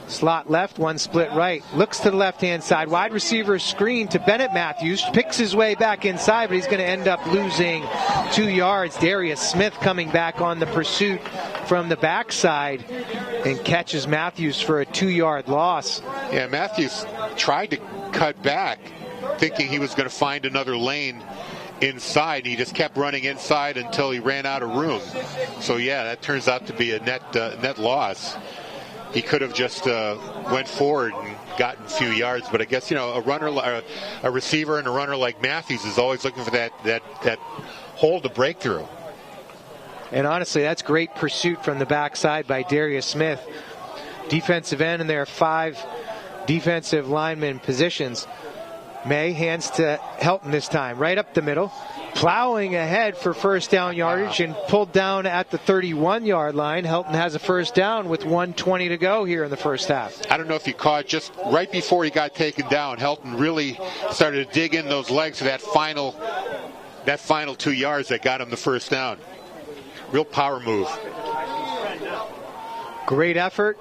Speaker 1: Slot left, one split right. Looks to the left-hand side. Wide receiver screen to Bennett Matthews. Picks his way back inside, but he's going to end up losing 2 yards. Darius Smith coming back on the pursuit from the backside and catches Matthews for a 2-yard loss.
Speaker 4: Yeah, Matthews tried to cut back, thinking he was going to find another lane inside. He just kept running inside until he ran out of room. So, yeah, that turns out to be a net loss. He could have just went forward and gotten a few yards, but I guess, you know, a receiver and a runner like Matthews is always looking for that hole to break through.
Speaker 1: And honestly, that's great pursuit from the backside by Darius Smith. Defensive end, and there are 5 defensive lineman positions. May hands to Helton this time, right up the middle. Plowing ahead for 1st down yardage and pulled down at the 31-yard line. Helton has a 1st down with 1:20 to go here in the 1st half.
Speaker 4: I don't know if you caught, just right before he got taken down, Helton really started to dig in those legs for that final 2 yards that got him the 1st down. Real power move.
Speaker 1: Great effort,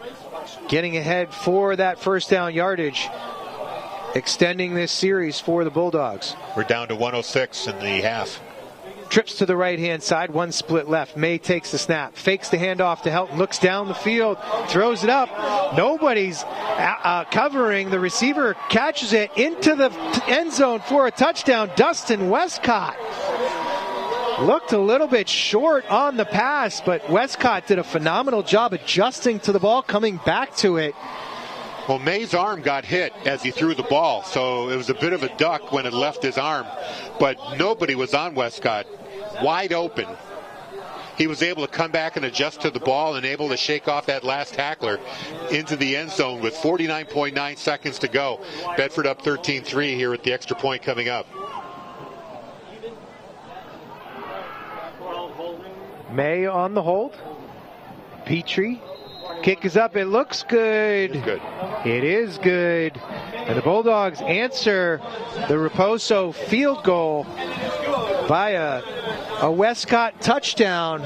Speaker 1: getting ahead for that first down yardage, extending this series for the Bulldogs.
Speaker 4: We're down to 106 in the half.
Speaker 1: Trips to the right-hand side, one split left. May takes the snap, fakes the handoff to Helton, looks down the field, throws it up. Nobody's covering. The receiver catches it into the end zone for a touchdown. Dustin Westcott looked a little bit short on the pass, but Westcott did a phenomenal job adjusting to the ball, coming back to it.
Speaker 4: Well, May's arm got hit as he threw the ball, so it was a bit of a duck when it left his arm, but nobody was on Westcott. Wide open. He was able to come back and adjust to the ball and able to shake off that last tackler into the end zone with 49.9 seconds to go. Bedford up 13-3 here with the extra point coming up.
Speaker 1: May on the hold. Petrie. Kick is up. It looks good.
Speaker 4: It's good.
Speaker 1: It is good. And the Bulldogs answer the Raposo field goal by a Westcott touchdown.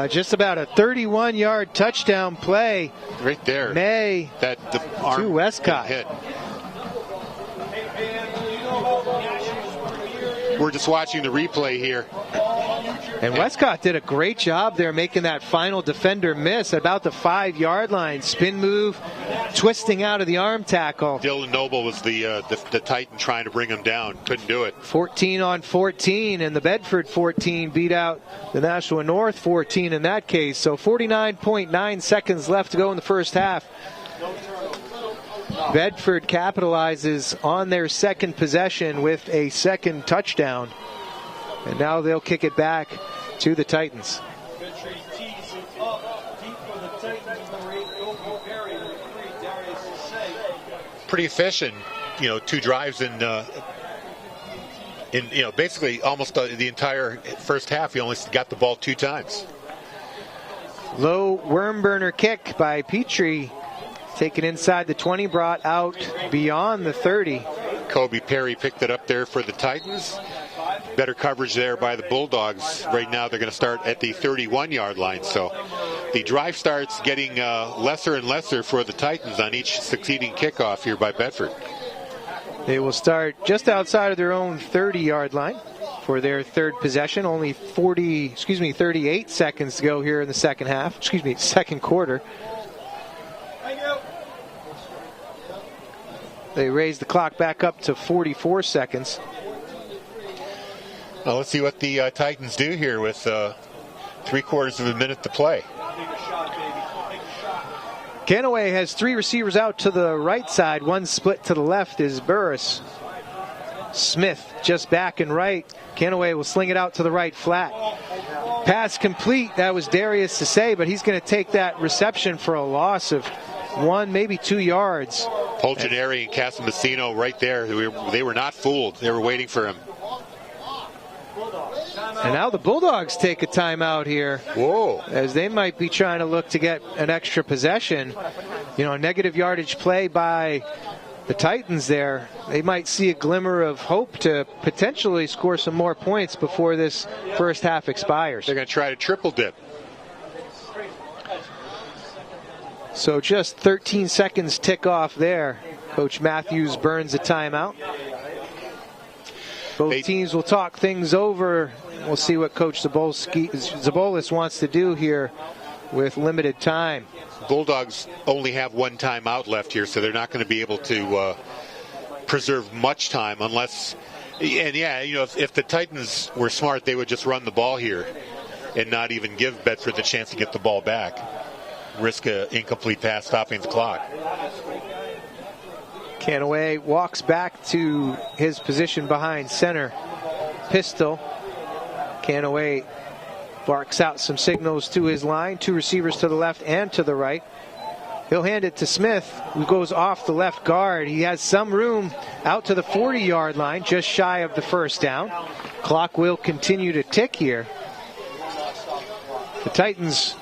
Speaker 1: Just about a 31-yard touchdown play.
Speaker 4: Right there.
Speaker 1: May
Speaker 4: that the arm
Speaker 1: to Westcott.
Speaker 4: Hit. We're just watching the replay here.
Speaker 1: And Westcott did a great job there making that final defender miss at about the 5-yard line. Spin move, twisting out of the arm tackle.
Speaker 4: Dylan Noble was the Titan trying to bring him down. Couldn't do it.
Speaker 1: 14 on 14, and the Bedford 14 beat out the Nashua North 14 in that case. So 49.9 seconds left to go in the first half. Bedford capitalizes on their second possession with a second touchdown. And now they'll kick it back to the Titans.
Speaker 4: Pretty efficient, 2 drives in basically almost the entire first half. He only got the ball 2 times.
Speaker 1: Low worm burner kick by Petrie. Taken inside the 20, brought out beyond the 30.
Speaker 4: Kobe Perry picked it up there for the Titans. Better coverage there by the Bulldogs. Right now they're going to start at the 31-yard line. So the drive starts getting lesser and lesser for the Titans on each succeeding kickoff here by Bedford.
Speaker 1: They will start just outside of their own 30-yard line for their third possession. Only 38 seconds to go here in the second quarter. They raise the clock back up to 44 seconds.
Speaker 4: Well, let's see what the Titans do here with 3/4 of a minute to play.
Speaker 1: Canaway has 3 receivers out to the right side. 1 split to the left is Burris. Smith just back and right. Canaway will sling it out to the right flat. Pass complete. That was Darius Sase, but he's going to take that reception for a loss of 1, maybe 2 yards.
Speaker 4: Polginari and Casamasino right there. They were not fooled. They were waiting for him.
Speaker 1: And now the Bulldogs take a timeout here.
Speaker 4: Whoa.
Speaker 1: As they might be trying to look to get an extra possession. A negative yardage play by the Titans there. They might see a glimmer of hope to potentially score some more points before this first half expires.
Speaker 4: They're going to try to triple dip.
Speaker 1: So just 13 seconds tick off there. Coach Matthews burns a timeout. Both teams will talk things over. We'll see what Coach Zabolis wants to do here with limited time.
Speaker 4: Bulldogs only have 1 timeout left here, so they're not going to be able to preserve much time unless... And if the Titans were smart, they would just run the ball here and not even give Bedford the chance to get the ball back. Risk an incomplete pass, stopping the clock.
Speaker 1: Canaway walks back to his position behind center. Pistol. Canaway barks out some signals to his line. 2 receivers to the left and to the right. He'll hand it to Smith, who goes off the left guard. He has some room out to the 40-yard line, just shy of the first down. Clock will continue to tick here. The Titans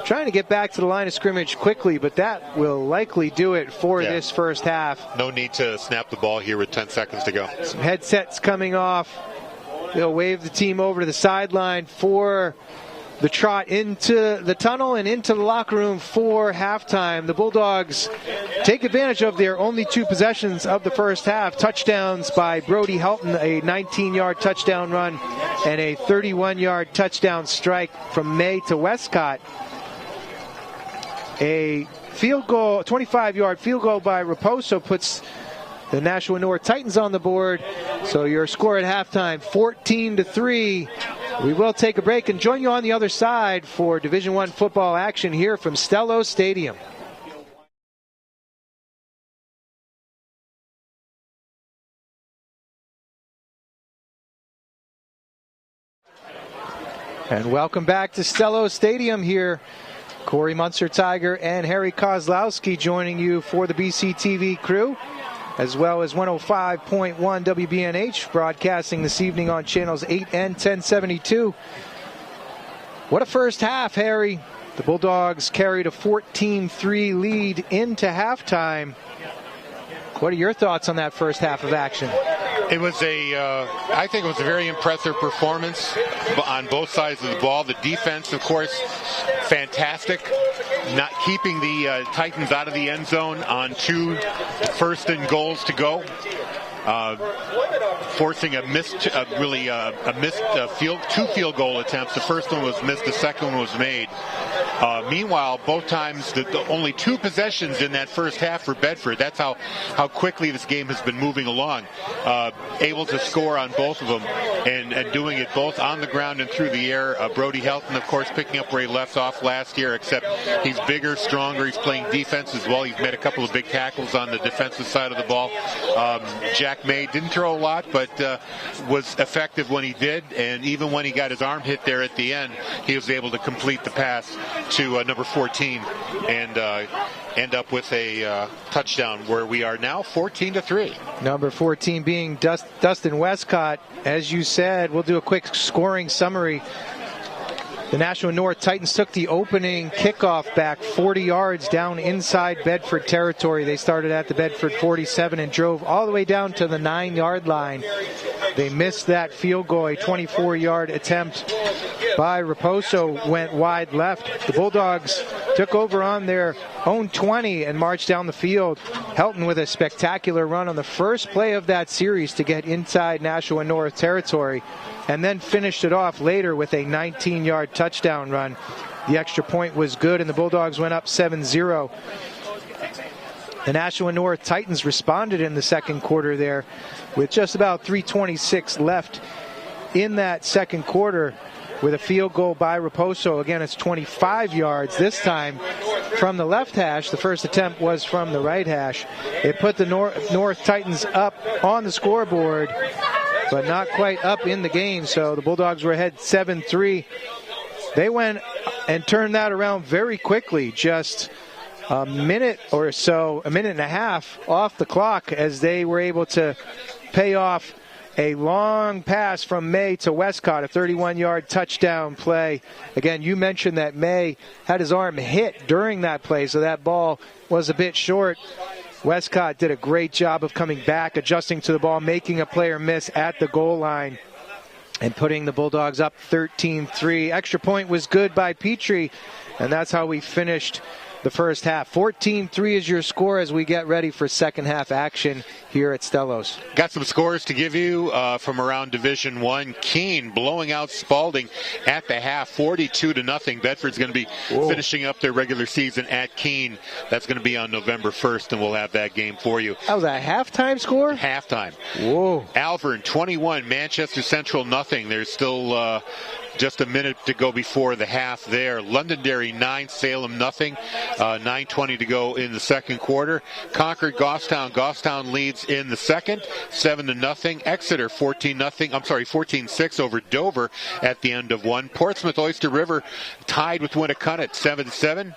Speaker 1: trying to get back to the line of scrimmage quickly, but that will likely do it for this first half.
Speaker 4: No need to snap the ball here with 10 seconds to go.
Speaker 1: Some headsets coming off. They'll wave the team over to the sideline for the trot into the tunnel and into the locker room for halftime. The Bulldogs take advantage of their only 2 possessions of the first half. Touchdowns by Brody Helton, a 19-yard touchdown run, and a 31-yard touchdown strike from May to Westcott. A field goal, 25-yard field goal by Raposo puts the Nashua North Titans on the board. So your score at halftime, 14-3. We will take a break and join you on the other side for Division I football action here from Stello Stadium. And welcome back to Stello Stadium here. Corey Munster-Tiger and Harry Kozlowski joining you for the BCTV crew, as well as 105.1 WBNH broadcasting this evening on channels 8 and 1072. What a first half, Harry. The Bulldogs carried a 14-3 lead into halftime. What are your thoughts on that first half of action?
Speaker 4: It was I think it was a very impressive performance on both sides of the ball. The defense, of course, fantastic. Not keeping the Titans out of the end zone on 2 first and goals to go. Forcing a missed 2 field goal attempts. The first one was missed, the second one was made. Meanwhile, both times, the only 2 possessions in that first half for Bedford. That's how quickly this game has been moving along. Able to score on both of them and doing it both on the ground and through the air. Brody Helton, of course, picking up where he left off last year, except he's bigger, stronger. He's playing defense as well. He's made a couple of big tackles on the defensive side of the ball. Jack May didn't throw a lot, but was effective when he did. And even when he got his arm hit there at the end, he was able to complete the pass to number 14 and end up with a touchdown where we are now 14-3.
Speaker 1: Number 14 being Dustin Westcott. As you said, we'll do a quick scoring summary. The Nashua North Titans took the opening kickoff back 40 yards down inside Bedford territory. They started at the Bedford 47 and drove all the way down to the 9-yard line. They missed that field goal. A 24-yard attempt by Raposo went wide left. The Bulldogs took over on their own 20 and marched down the field. Helton with a spectacular run on the first play of that series to get inside Nashua North territory, and then finished it off later with a 19-yard touchdown run. The extra point was good, and the Bulldogs went up 7-0. The Nashua North Titans responded in the second quarter there with just about 3:26 left in that second quarter with a field goal by Raposo. Again, it's 25 yards, this time from the left hash. The first attempt was from the right hash. It put the North Titans up on the scoreboard, but not quite up in the game, so the Bulldogs were ahead 7-3. They went and turned that around very quickly, just a minute or so, a minute and a half off the clock, as they were able to pay off a long pass from May to Westcott, a 31-yard touchdown play. Again, you mentioned that May had his arm hit during that play, so that ball was a bit short. Westcott did a great job of coming back, adjusting to the ball, making a player miss at the goal line, and putting the Bulldogs up 13-3. Extra point was good by Petrie, and that's how we finished the first half. 14-3 is your score as we get ready for second half action here at Stellos.
Speaker 4: Got some scores to give you from around Division I. Keene blowing out Spalding at the half, 42-0. Bedford's going to be finishing up their regular season at Keene. That's going to be on November 1st, and we'll have that game for you.
Speaker 1: That was a halftime score?
Speaker 4: Halftime.
Speaker 1: Whoa.
Speaker 4: Alvern 21, Manchester Central nothing. There's still just a minute to go before the half there. Londonderry 9, Salem nothing. 9:20 to go in the second quarter. Concord Goffstown. Goffstown leads in the second, 7-0. Exeter 14-6 over Dover at the end of one. Portsmouth Oyster River tied with Winnacunnet 7-7.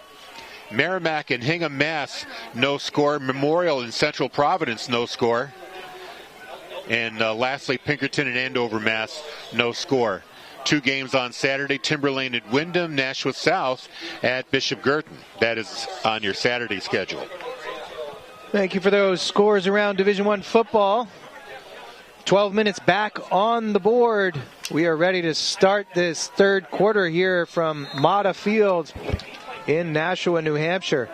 Speaker 4: Merrimack and Hingham Mass no score. Memorial and Central Providence no score. And lastly, Pinkerton and Andover Mass no score. Two games on Saturday, Timberlane at Wyndham, Nashua South at Bishop Girton. That is on your Saturday schedule.
Speaker 1: Thank you for those scores around Division I football. 12 minutes back on the board. We are ready to start this third quarter here from Mata Field in Nashua, New Hampshire.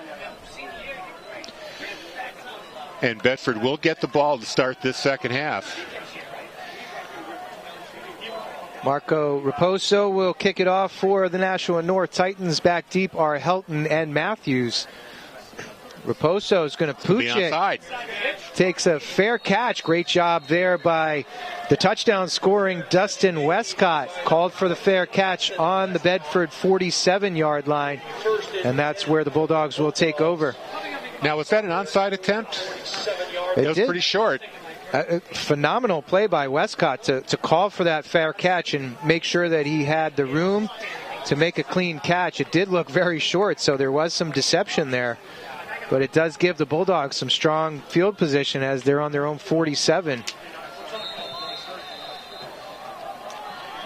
Speaker 4: And Bedford will get the ball to start this second half.
Speaker 1: Marco Raposo will kick it off for the Nashua North Titans. Back deep are Helton and Matthews. Raposo is going to pooch it. Takes a fair catch. Great job there by the touchdown scoring Dustin Westcott. Called for the fair catch on the Bedford 47-yard line. And that's where the Bulldogs will take over.
Speaker 4: Now, was that an onside attempt? It was pretty short.
Speaker 1: A phenomenal play by Westcott to call for that fair catch and make sure that he had the room to make a clean catch. It did look very short, so there was some deception there. But it does give the Bulldogs some strong field position as they're on their own 47.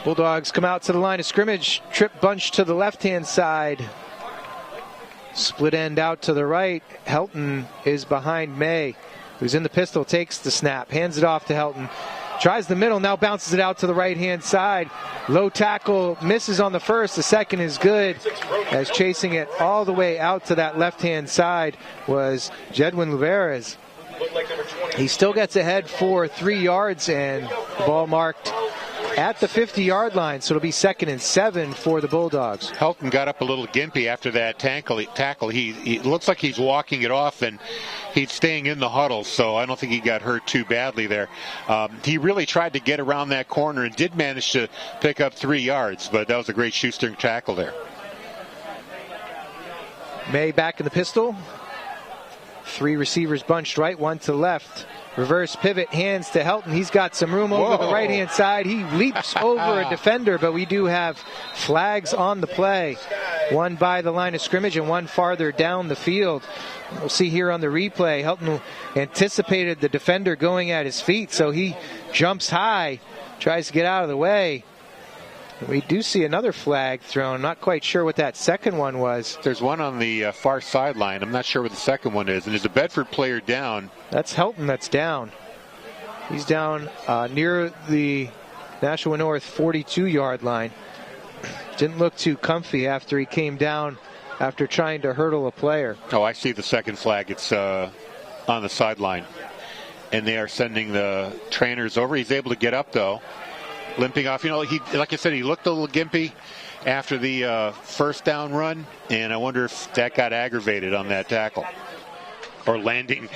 Speaker 1: Bulldogs come out to the line of scrimmage. Trip bunch to the left-hand side. Split end out to the right. Helton is behind May, who's in the pistol, takes the snap, hands it off to Helton. Tries the middle, now bounces it out to the right-hand side. Low tackle, misses on the first. The second is good, as chasing it all the way out to that left-hand side was Jedwin Luveres. He still gets ahead for 3 yards, and the ball marked at the 50-yard line, so it'll be 2nd and 7 for the Bulldogs.
Speaker 4: Helton got up a little gimpy after that tackle. He looks like he's walking it off, and he's staying in the huddle, so I don't think he got hurt too badly there. He really tried to get around that corner and did manage to pick up 3 yards, but that was a great shoestring tackle there.
Speaker 1: May back in the pistol. 3 receivers bunched right, 1 to the left. Reverse pivot, hands to Helton. He's got some room over the right-hand side. He leaps over a defender, but we do have flags on the play. One by the line of scrimmage and one farther down the field. We'll see here on the replay, Helton anticipated the defender going at his feet, so he jumps high, tries to get out of the way. We do see another flag thrown. Not quite sure what that second one was.
Speaker 4: There's one on the far sideline. I'm not sure what the second one is. And there's a Bedford player down.
Speaker 1: That's Helton that's down. He's down near the Nashua North 42-yard line. Didn't look too comfy after he came down after trying to hurdle a player.
Speaker 4: Oh, I see the second flag. It's on the sideline. And they are sending the trainers over. He's able to get up, though. Limping off. You know, like I said, he looked a little gimpy after the first down run, and I wonder if that got aggravated on that tackle. Or landing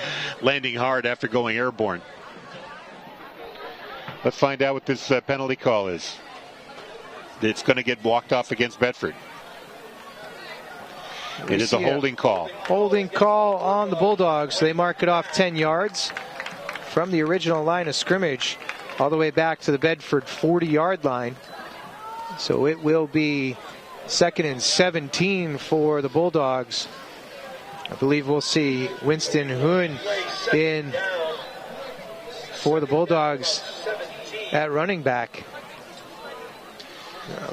Speaker 4: hard after going airborne. Let's find out what this penalty call is. It's going to get walked off against Bedford. It is a holding call.
Speaker 1: Holding call on the Bulldogs. They mark it off 10 yards from the original line of scrimmage all the way back to the Bedford 40-yard line. So it will be 2nd and 17 for the Bulldogs. I believe we'll see Winston Hoon in for the Bulldogs at running back.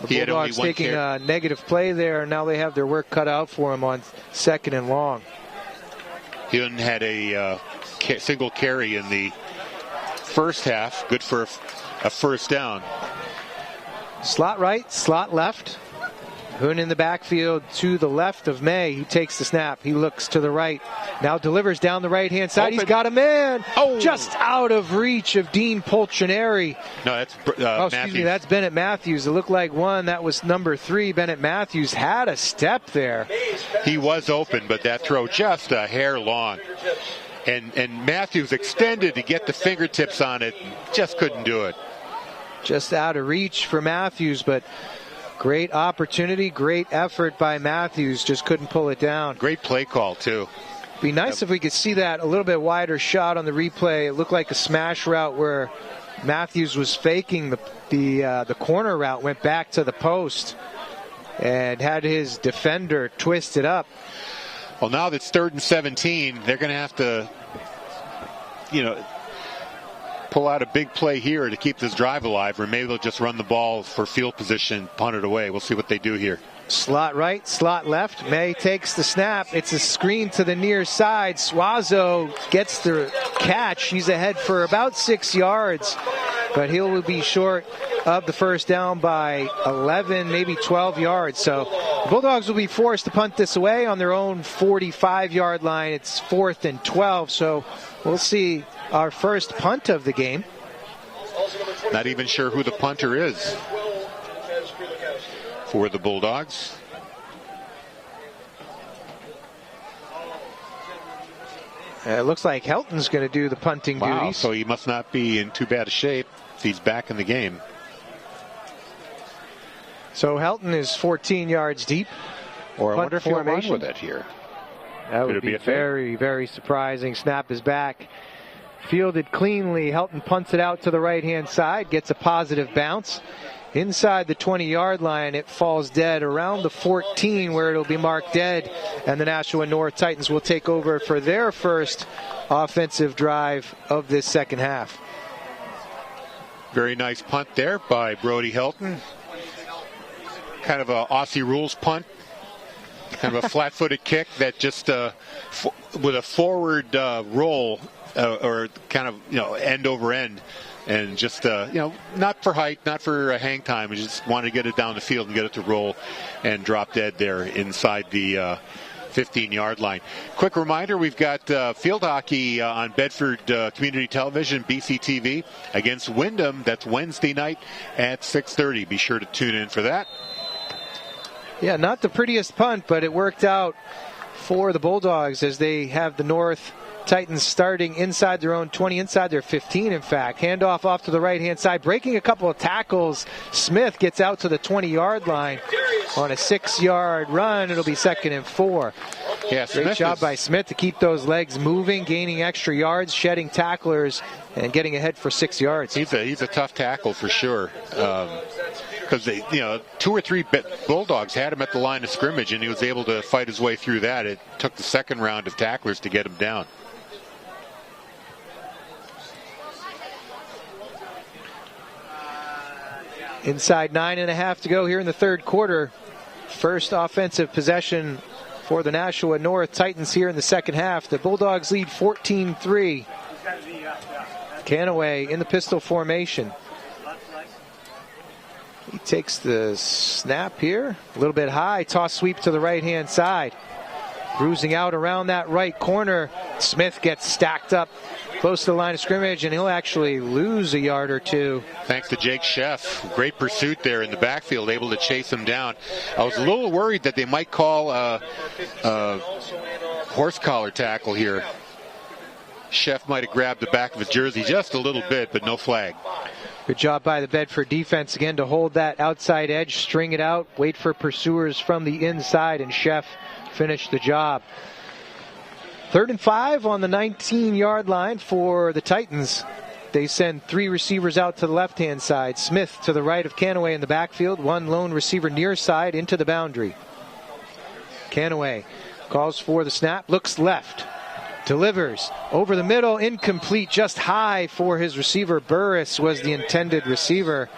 Speaker 1: The Bulldogs taking a negative play there. Now they have their work cut out for him on 2nd and long.
Speaker 4: Hoon had a single carry in the first half. Good for a first down.
Speaker 1: Slot right, slot left. Hoon in the backfield to the left of May. He takes the snap. He looks to the right. Now delivers down the right-hand side. He's got a man just out of reach of Dean Polchinari.
Speaker 4: No, that's Matthews.
Speaker 1: Excuse me, that's Bennett Matthews. It looked like one. That was number 3. Bennett Matthews had a step there.
Speaker 4: He was open, but that throw just a hair long. And Matthews extended to get the fingertips on it. Just couldn't do it.
Speaker 1: Just out of reach for Matthews, but great opportunity, great effort by Matthews. Just couldn't pull it down.
Speaker 4: Great play call, too.
Speaker 1: Be nice if we could see that a little bit wider shot on the replay. It looked like a smash route where Matthews was faking the corner route, went back to the post, and had his defender twist it up.
Speaker 4: Well, now that's 3rd and 17, they're going to have to, pull out a big play here to keep this drive alive, or maybe they'll just run the ball for field position, punt it away. We'll see what they do here.
Speaker 1: Slot right, slot left. May takes the snap. It's a screen to the near side. Suazo gets the catch. He's ahead for about 6 yards. but he will be short of the first down by 11, maybe 12 yards. So the Bulldogs will be forced to punt this away on their own 45-yard line. It's 4th and 12, so we'll see our first punt of the game.
Speaker 4: Not even sure who the punter is for the Bulldogs.
Speaker 1: It looks like Helton's going to do the punting duties.
Speaker 4: So he must not be in too bad a shape if he's back in the game.
Speaker 1: So Helton is 14 yards deep.
Speaker 4: Or I
Speaker 1: Punt
Speaker 4: wonder if he'll run
Speaker 1: formation.
Speaker 4: with it here.
Speaker 1: That
Speaker 4: Could
Speaker 1: would
Speaker 4: it be
Speaker 1: be
Speaker 4: a fake?
Speaker 1: very, very surprising. Snap is back. Fielded cleanly. Helton punts it out to the right-hand side. Gets a positive bounce. Inside the 20-yard line, it falls dead around the 14 where it'll be marked dead. And the Nashua North Titans will take over for their first offensive drive of this second half.
Speaker 4: Very nice punt there by Brody Helton. Kind of a Aussie rules punt. Kind of a flat-footed kick that just with a forward roll or kind of, end over end. And just, not for height, not for hang time. We just wanted to get it down the field and get it to roll and drop dead there inside the 15-yard line. Quick reminder, we've got field hockey on Bedford Community Television, BCTV, against Wyndham. That's Wednesday night at 6:30. Be sure to tune in for that.
Speaker 1: Yeah, not the prettiest punt, but it worked out for the Bulldogs as they have the North Titans starting inside their own 20, inside their 15, in fact. Handoff off to the right-hand side, breaking a couple of tackles. Smith gets out to the 20-yard line on a 6-yard run. It'll be 2nd and 4.
Speaker 4: Yeah,
Speaker 1: Great job by Smith to keep those legs moving, gaining extra yards, shedding tacklers, and getting ahead for 6 yards.
Speaker 4: He's a tough tackle for sure. Because 2 or 3 Bulldogs had him at the line of scrimmage, and he was able to fight his way through that. It took the second round of tacklers to get him down.
Speaker 1: Inside 9.5 to go here in the third quarter. First offensive possession for the Nashua North Titans here in the second half. The Bulldogs lead 14-3. Canaway in the pistol formation. He takes the snap here. A little bit high. Toss sweep to the right-hand side. Bruising out around that right corner. Smith gets stacked up close to the line of scrimmage, and he'll actually lose a yard or two.
Speaker 4: Thanks to Jake Sheff. Great pursuit there in the backfield, able to chase him down. I was a little worried that they might call a horse collar tackle here. Sheff might have grabbed the back of his jersey just a little bit, but no flag.
Speaker 1: Good job by the Bedford defense again to hold that outside edge, string it out, wait for pursuers from the inside, and Sheff finished the job. 3rd and 5 on the 19-yard line for the Titans. They send 3 receivers out to the left-hand side. Smith to the right of Canaway in the backfield. 1 lone receiver near side into the boundary. Canaway calls for the snap, looks left. Delivers over the middle, incomplete, just high for his receiver. Burris was the intended receiver.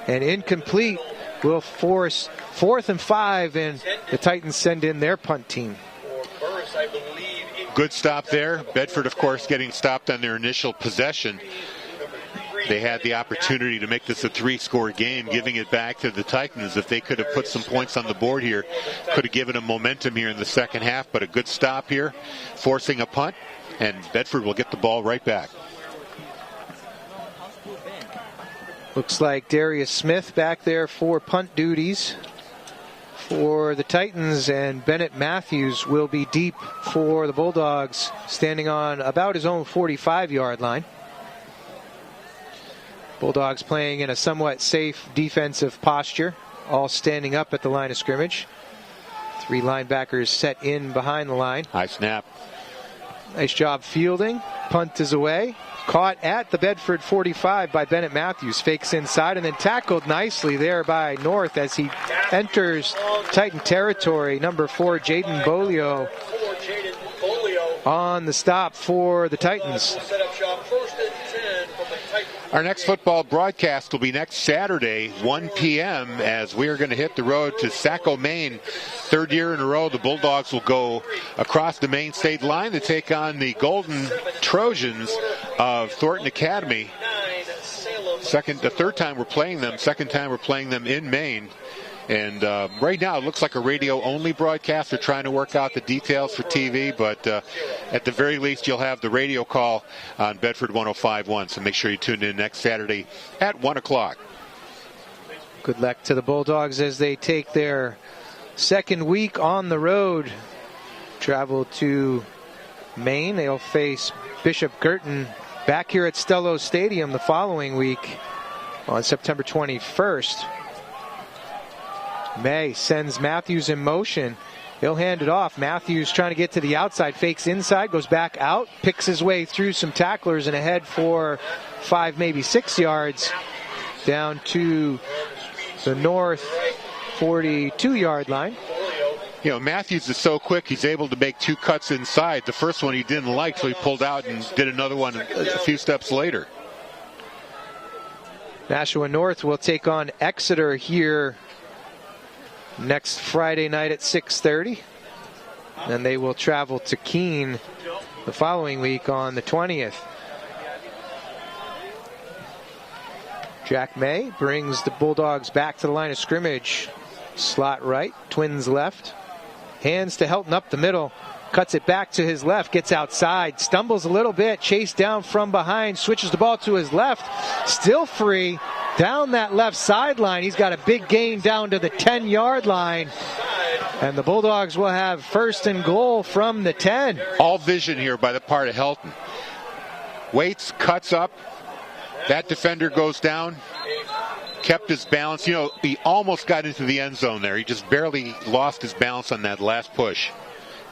Speaker 1: And incomplete will force 4th and 5, and the Titans send in their punt team.
Speaker 4: Good stop there. Bedford, of course, getting stopped on their initial possession. They had the opportunity to make this a 3-score game, giving it back to the Titans. If they could have put some points on the board here, could have given them momentum here in the second half. But a good stop here, forcing a punt, and Bedford will get the ball right back.
Speaker 1: Looks like Darius Smith back there for punt duties for the Titans, and Bennett Matthews will be deep for the Bulldogs, standing on about his own 45-yard line. Bulldogs playing in a somewhat safe defensive posture, all standing up at the line of scrimmage. 3 linebackers set in behind the line.
Speaker 4: High snap.
Speaker 1: Nice job fielding. Punt is away. Caught at the Bedford 45 by Bennett Matthews. Fakes inside and then tackled nicely there by North as he enters Titan territory. Number 4, Jaden Bolio on the stop for the Titans.
Speaker 4: Our next football broadcast will be next Saturday, 1 p.m., as we are going to hit the road to Saco, Maine. 3rd year in a row, the Bulldogs will go across the Maine state line to take on the Golden Trojans of Thornton Academy. The third time we're playing them. Second time we're playing them in Maine. And right now it looks like a radio-only broadcast. They're trying to work out the details for TV, but at the very least you'll have the radio call on Bedford 105.1. So make sure you tune in next Saturday at 1 o'clock.
Speaker 1: Good luck to the Bulldogs as they take their second week on the road. Travel to Maine. They'll face Bishop Girton back here at Stello Stadium the following week on September 21st. May sends Matthews in motion. He'll hand it off. Matthews trying to get to the outside, fakes inside, goes back out, picks his way through some tacklers and ahead for 5, maybe 6 yards down to the north 42-yard line.
Speaker 4: You know, Matthews is so quick, he's able to make 2 cuts inside. The first one he didn't like, so he pulled out and did another one a few steps later.
Speaker 1: Nashua North will take on Exeter here next Friday night at 6:30. And they will travel to Keene the following week on the 20th. Jack May brings the Bulldogs back to the line of scrimmage. Slot right, Twins left. Hands to Helton up the middle. Cuts it back to his left, gets outside, stumbles a little bit, chased down from behind, switches the ball to his left. Still free down that left sideline. He's got a big gain down to the 10-yard line. And the Bulldogs will have first and goal from the 10.
Speaker 4: All vision here by the part of Helton. Waits, cuts up. That defender goes down. Kept his balance. You know, he almost got into the end zone there. He just barely lost his balance on that last push.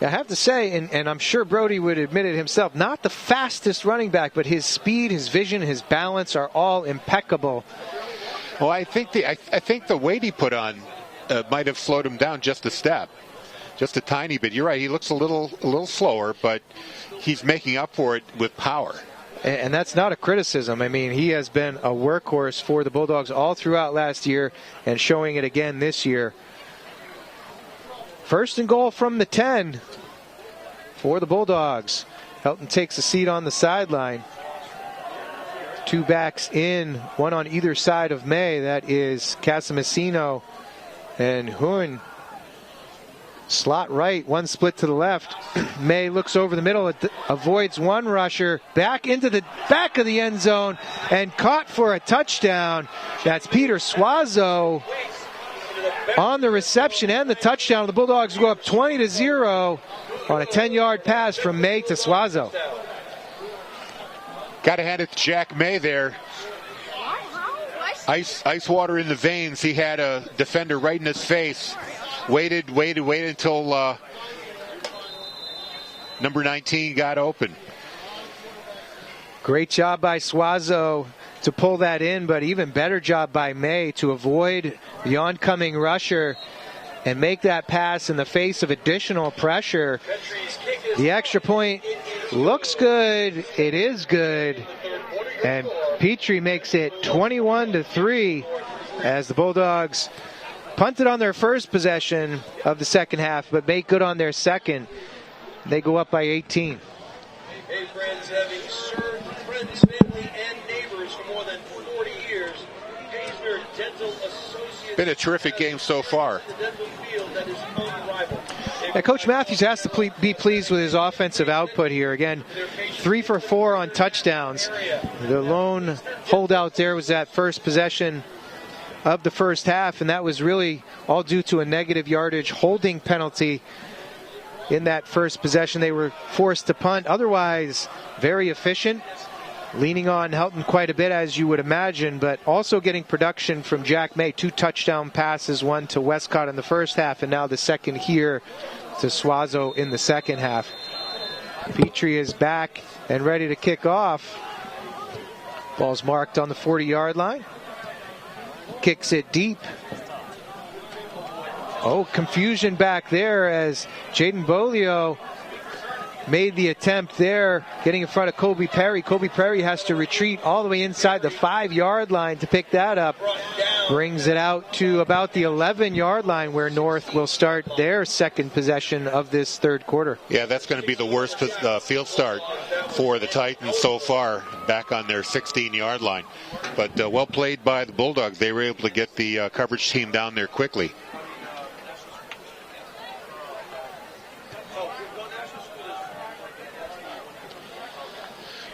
Speaker 1: I have to say, and I'm sure Brody would admit it himself, not the fastest running back, but his speed, his vision, his balance are all impeccable.
Speaker 4: Well, I think the weight he put on might have slowed him down just a step, just a tiny bit. You're right. He looks a little slower, but he's making up for it with power.
Speaker 1: And that's not a criticism. I mean, he has been a workhorse for the Bulldogs all throughout last year and showing it again this year. First and goal from the 10 for the Bulldogs. Helton takes a seat on the sideline. 2 backs in, one on either side of May. That is Casamasino and Hoon. Slot right, one split to the left. May looks over the middle, avoids one rusher, back into the back of the end zone, and caught for a touchdown. That's Peter Suazo on the reception and the touchdown. The Bulldogs go up 20-0 on a 10-yard pass from May to Suazo.
Speaker 4: Got to hand it to Jack May there. Ice water in the veins. He had a defender right in his face. Waited until number 19 got open.
Speaker 1: Great job by Suazo to pull that in, but even better job by May to avoid the oncoming rusher and make that pass in the face of additional pressure. The extra point looks good. It is good. And Petrie makes it 21-3 as the Bulldogs punted on their first possession of the second half, but make good on their second. They go up by 18.
Speaker 7: Hey friends, having served friends, family, and neighbors for more than 40 years, Paisner Dental Associates.
Speaker 4: Been a terrific game so far.
Speaker 7: The dental field that is unrivaled.
Speaker 1: Now, Coach Matthews has to be pleased with his offensive output here. Again, 3 for 4 on touchdowns. The lone holdout there was that first possession of the first half, and that was really all due to a negative yardage holding penalty in that first possession. They were forced to punt. Otherwise, very efficient, leaning on Helton quite a bit, as you would imagine, but also getting production from Jack May. 2 touchdown passes, one to Westcott in the first half, and now the second here to Suazo in the second half. Petrie is back and ready to kick off. Ball's marked on the 40-yard line. Kicks it deep. Oh, confusion back there as Jaden Bolio made the attempt there, getting in front of Kobe Perry. Kobe Perry has to retreat all the way inside the 5-yard line to pick that up. brings it out to about the 11-yard line where North will start their second possession of this third quarter.
Speaker 4: Yeah, that's going to be the worst field start for the Titans so far, back on their 16-yard line. But well played by the Bulldogs. They were able to get the coverage team down there quickly.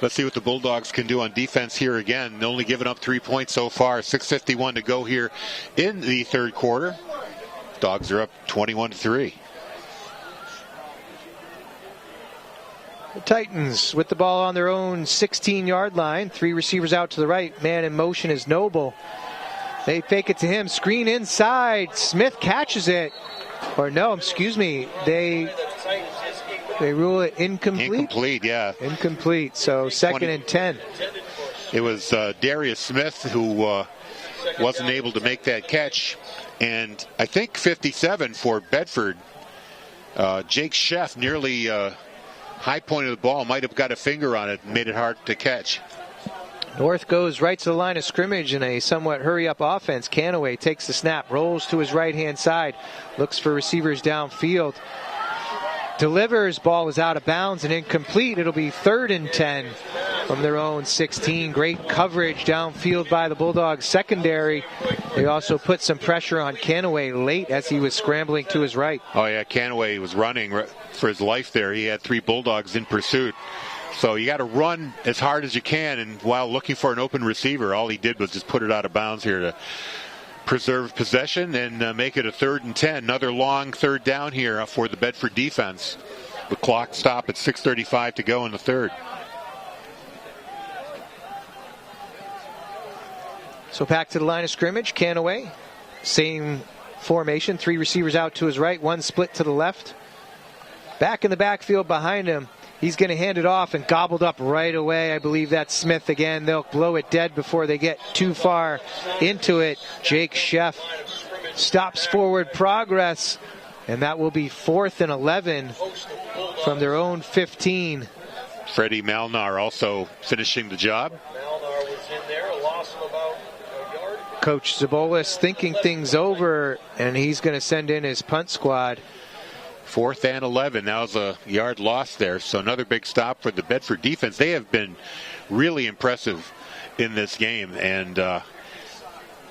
Speaker 4: Let's see what the Bulldogs can do on defense here again. Only giving up 3 points so far. 6:51 to go here in the third quarter. Dogs are up 21-3.
Speaker 1: The Titans with the ball on their own 16-yard line. 3 receivers out to the right. Man in motion is Noble. They fake it to him. Screen inside. Smith catches it. Or no, excuse me. They rule it incomplete?
Speaker 4: Incomplete, yeah.
Speaker 1: Incomplete. So second and 10.
Speaker 4: It was Darius Smith who wasn't able to make that catch. And I think 57 for Bedford. Jake Sheff nearly high point of the ball. Might have got a finger on it and made it hard to catch.
Speaker 1: North goes right to the line of scrimmage in a somewhat hurry-up offense. Canaway takes the snap, rolls to his right-hand side, looks for receivers downfield. Delivers, ball is out of bounds and incomplete. It'll be 3rd and 10 from their own 16. Great coverage downfield by the Bulldogs secondary. They also put some pressure on Canaway late as he was scrambling to his right.
Speaker 4: Oh yeah, Canaway was running for his life there. He had 3 Bulldogs in pursuit. So you got to run as hard as you can, and while looking for an open receiver, all he did was just put it out of bounds here to preserve possession and make it a 3rd and 10. Another long third down here for the Bedford defense. The clock stopped at 6:35 to go in the third.
Speaker 1: So back to the line of scrimmage. Canaway, same formation. 3 receivers out to his right, 1 split to the left. Back in the backfield behind him. He's going to hand it off and gobbled up right away. I believe that's Smith again. They'll blow it dead before they get too far into it. Jake Sheff stops forward progress, and that will be 4th and 11 from their own 15.
Speaker 4: Freddie Malnar also finishing the job.
Speaker 7: Malnar was in there, a loss of about a yard.
Speaker 1: Coach Zabolis thinking things over, and he's going to send in his punt squad.
Speaker 4: 4th and 11. That was a yard loss there. So another big stop for the Bedford defense. They have been really impressive in this game. And,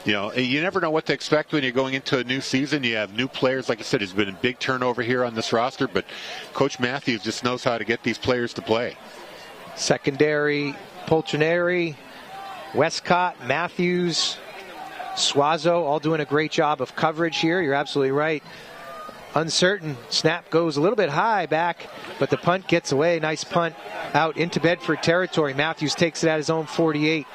Speaker 4: you never know what to expect when you're going into a new season. You have new players. Like I said, there's been a big turnover here on this roster. But Coach Matthews just knows how to get these players to play.
Speaker 1: Secondary, Poltrinari, Westcott, Matthews, Suazo, all doing a great job of coverage here. You're absolutely right. Uncertain. Snap goes a little bit high back, but the punt gets away. Nice punt out into Bedford territory. Matthews takes it at his own 48.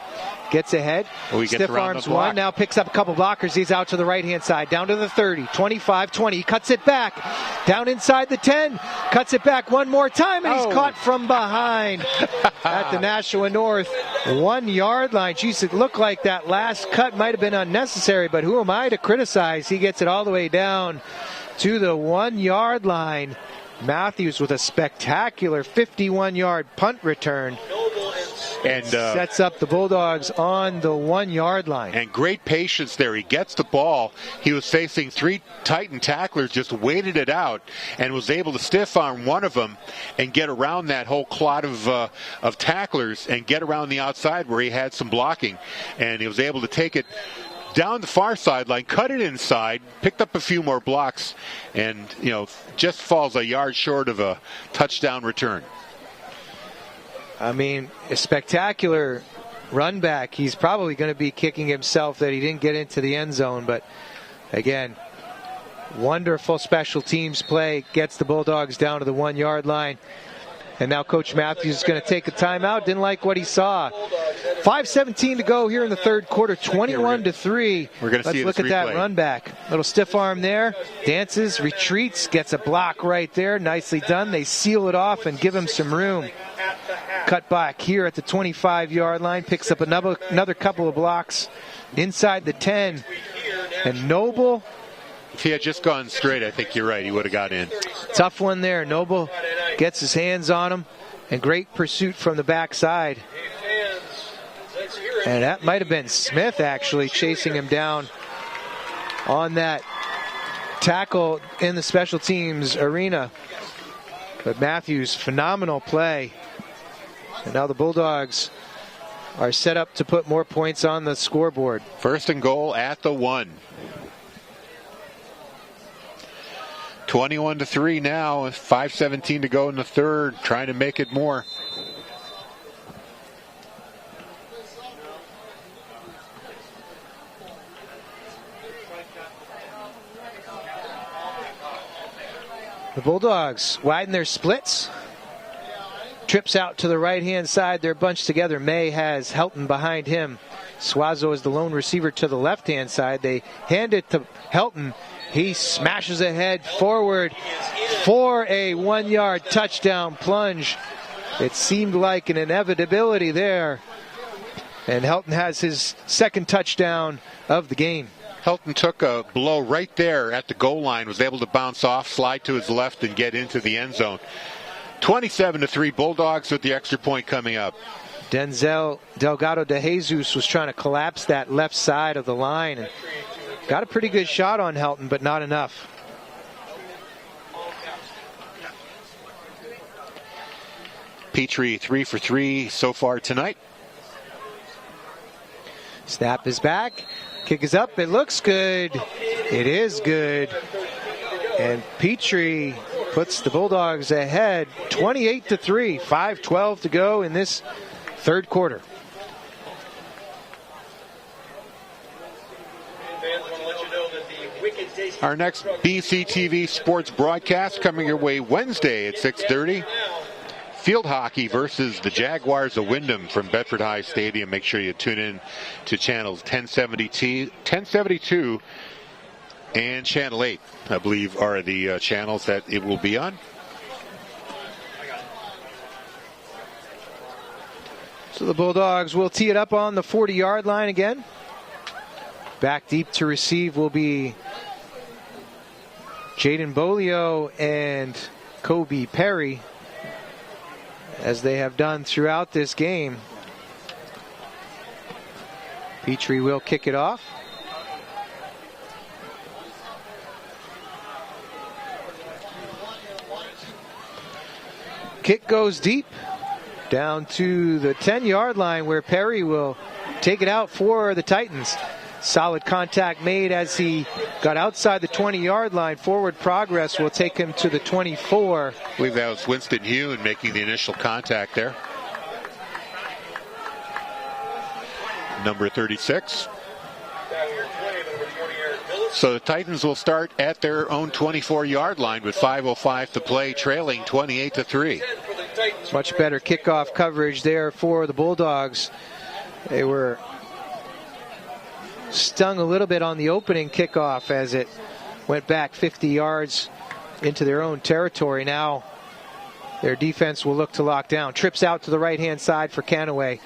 Speaker 1: Gets ahead. Stiff arms one. Now picks up a couple blockers. He's out to the right-hand side. Down to the 30. 25, 20. He cuts it back. Down inside the 10. Cuts it back one more time, and he's caught from behind at the Nashua North 1-yard line. Jeez, it looked like that last cut might have been unnecessary, but who am I to criticize? He gets it all the way down to the 1-yard line. Matthews with a spectacular 51-yard punt return.
Speaker 4: And
Speaker 1: sets up the Bulldogs on the 1-yard line.
Speaker 4: And great patience there. He gets the ball. He was facing 3 Titan tacklers, just waited it out, and was able to stiff arm one of them and get around that whole clot of tacklers and get around the outside where he had some blocking. And he was able to take it down the far sideline, cut it inside, picked up a few more blocks, and just falls a yard short of a touchdown return.
Speaker 1: I mean, a spectacular run back. He's probably going to be kicking himself that he didn't get into the end zone, but again, wonderful special teams play, gets the Bulldogs down to the 1-yard line. And now Coach Matthews is going to take a timeout. Didn't like what he saw. 5:17 to go here in the third quarter, 21-3.
Speaker 4: We're going to see
Speaker 1: Let's look at that run back. Little stiff arm there. Dances, retreats, gets a block right there. Nicely done. They seal it off and give him some room. Cut back here at the 25-yard line. Picks up another couple of blocks inside the 10. And Noble.
Speaker 4: If he had just gone straight, I think you're right. He would have got in.
Speaker 1: Tough one there. Noble gets his hands on him. And great pursuit from the backside.
Speaker 7: Hey fans, let's hear
Speaker 1: And that might have been Smith actually chasing him down on that tackle in the special teams arena. But Matthews, phenomenal play. And now the Bulldogs are set up to put more points on the scoreboard.
Speaker 4: First and goal at the 1. 21-3 now, 5:17 to go in the third, trying to make it more.
Speaker 1: The Bulldogs widen their splits. Trips out to the right-hand side. They're bunched together. May has Helton behind him. Suazo is the lone receiver to the left-hand side. They hand it to Helton. He smashes ahead forward for a 1-yard touchdown plunge. It seemed like an inevitability there. And Helton has his second touchdown of the game.
Speaker 4: Helton took a blow right there at the goal line, was able to bounce off, slide to his left, and get into the end zone. 27-3 Bulldogs with the extra point coming up.
Speaker 1: Denzel Delgado de Jesus was trying to collapse that left side of the line and got a pretty good shot on Helton, but not enough.
Speaker 4: Petrie 3 for 3 so far tonight.
Speaker 1: Snap is back. Kick is up. It looks good. It is good. And Petrie puts the Bulldogs ahead 28-3. 5:12 to go in this third quarter.
Speaker 4: Our next BCTV sports broadcast coming your way Wednesday at 6:30. Field hockey versus the Jaguars of Wyndham from Bedford High Stadium. Make sure you tune in to channels 1072 and Channel 8, I believe, are the channels that it will be on.
Speaker 1: So the Bulldogs will tee it up on the 40-yard line again. Back deep to receive will be Jaden Bolio and Kobe Perry, as they have done throughout this game. Petrie will kick it off. Kick goes deep down to the 10-yard line, where Perry will take it out for the Titans. Solid contact made as he got outside the 20-yard line. Forward progress will take him to the 24.
Speaker 4: I believe that was Winston Hune making the initial contact there. Number 36. So the Titans will start at their own 24-yard line with 5:05 to play, trailing 28-3.
Speaker 1: Much better kickoff coverage there for the Bulldogs. They were stung a little bit on the opening kickoff as it went back 50 yards into their own territory. Now their defense will look to lock down. Trips out to the right-hand side for Canaway.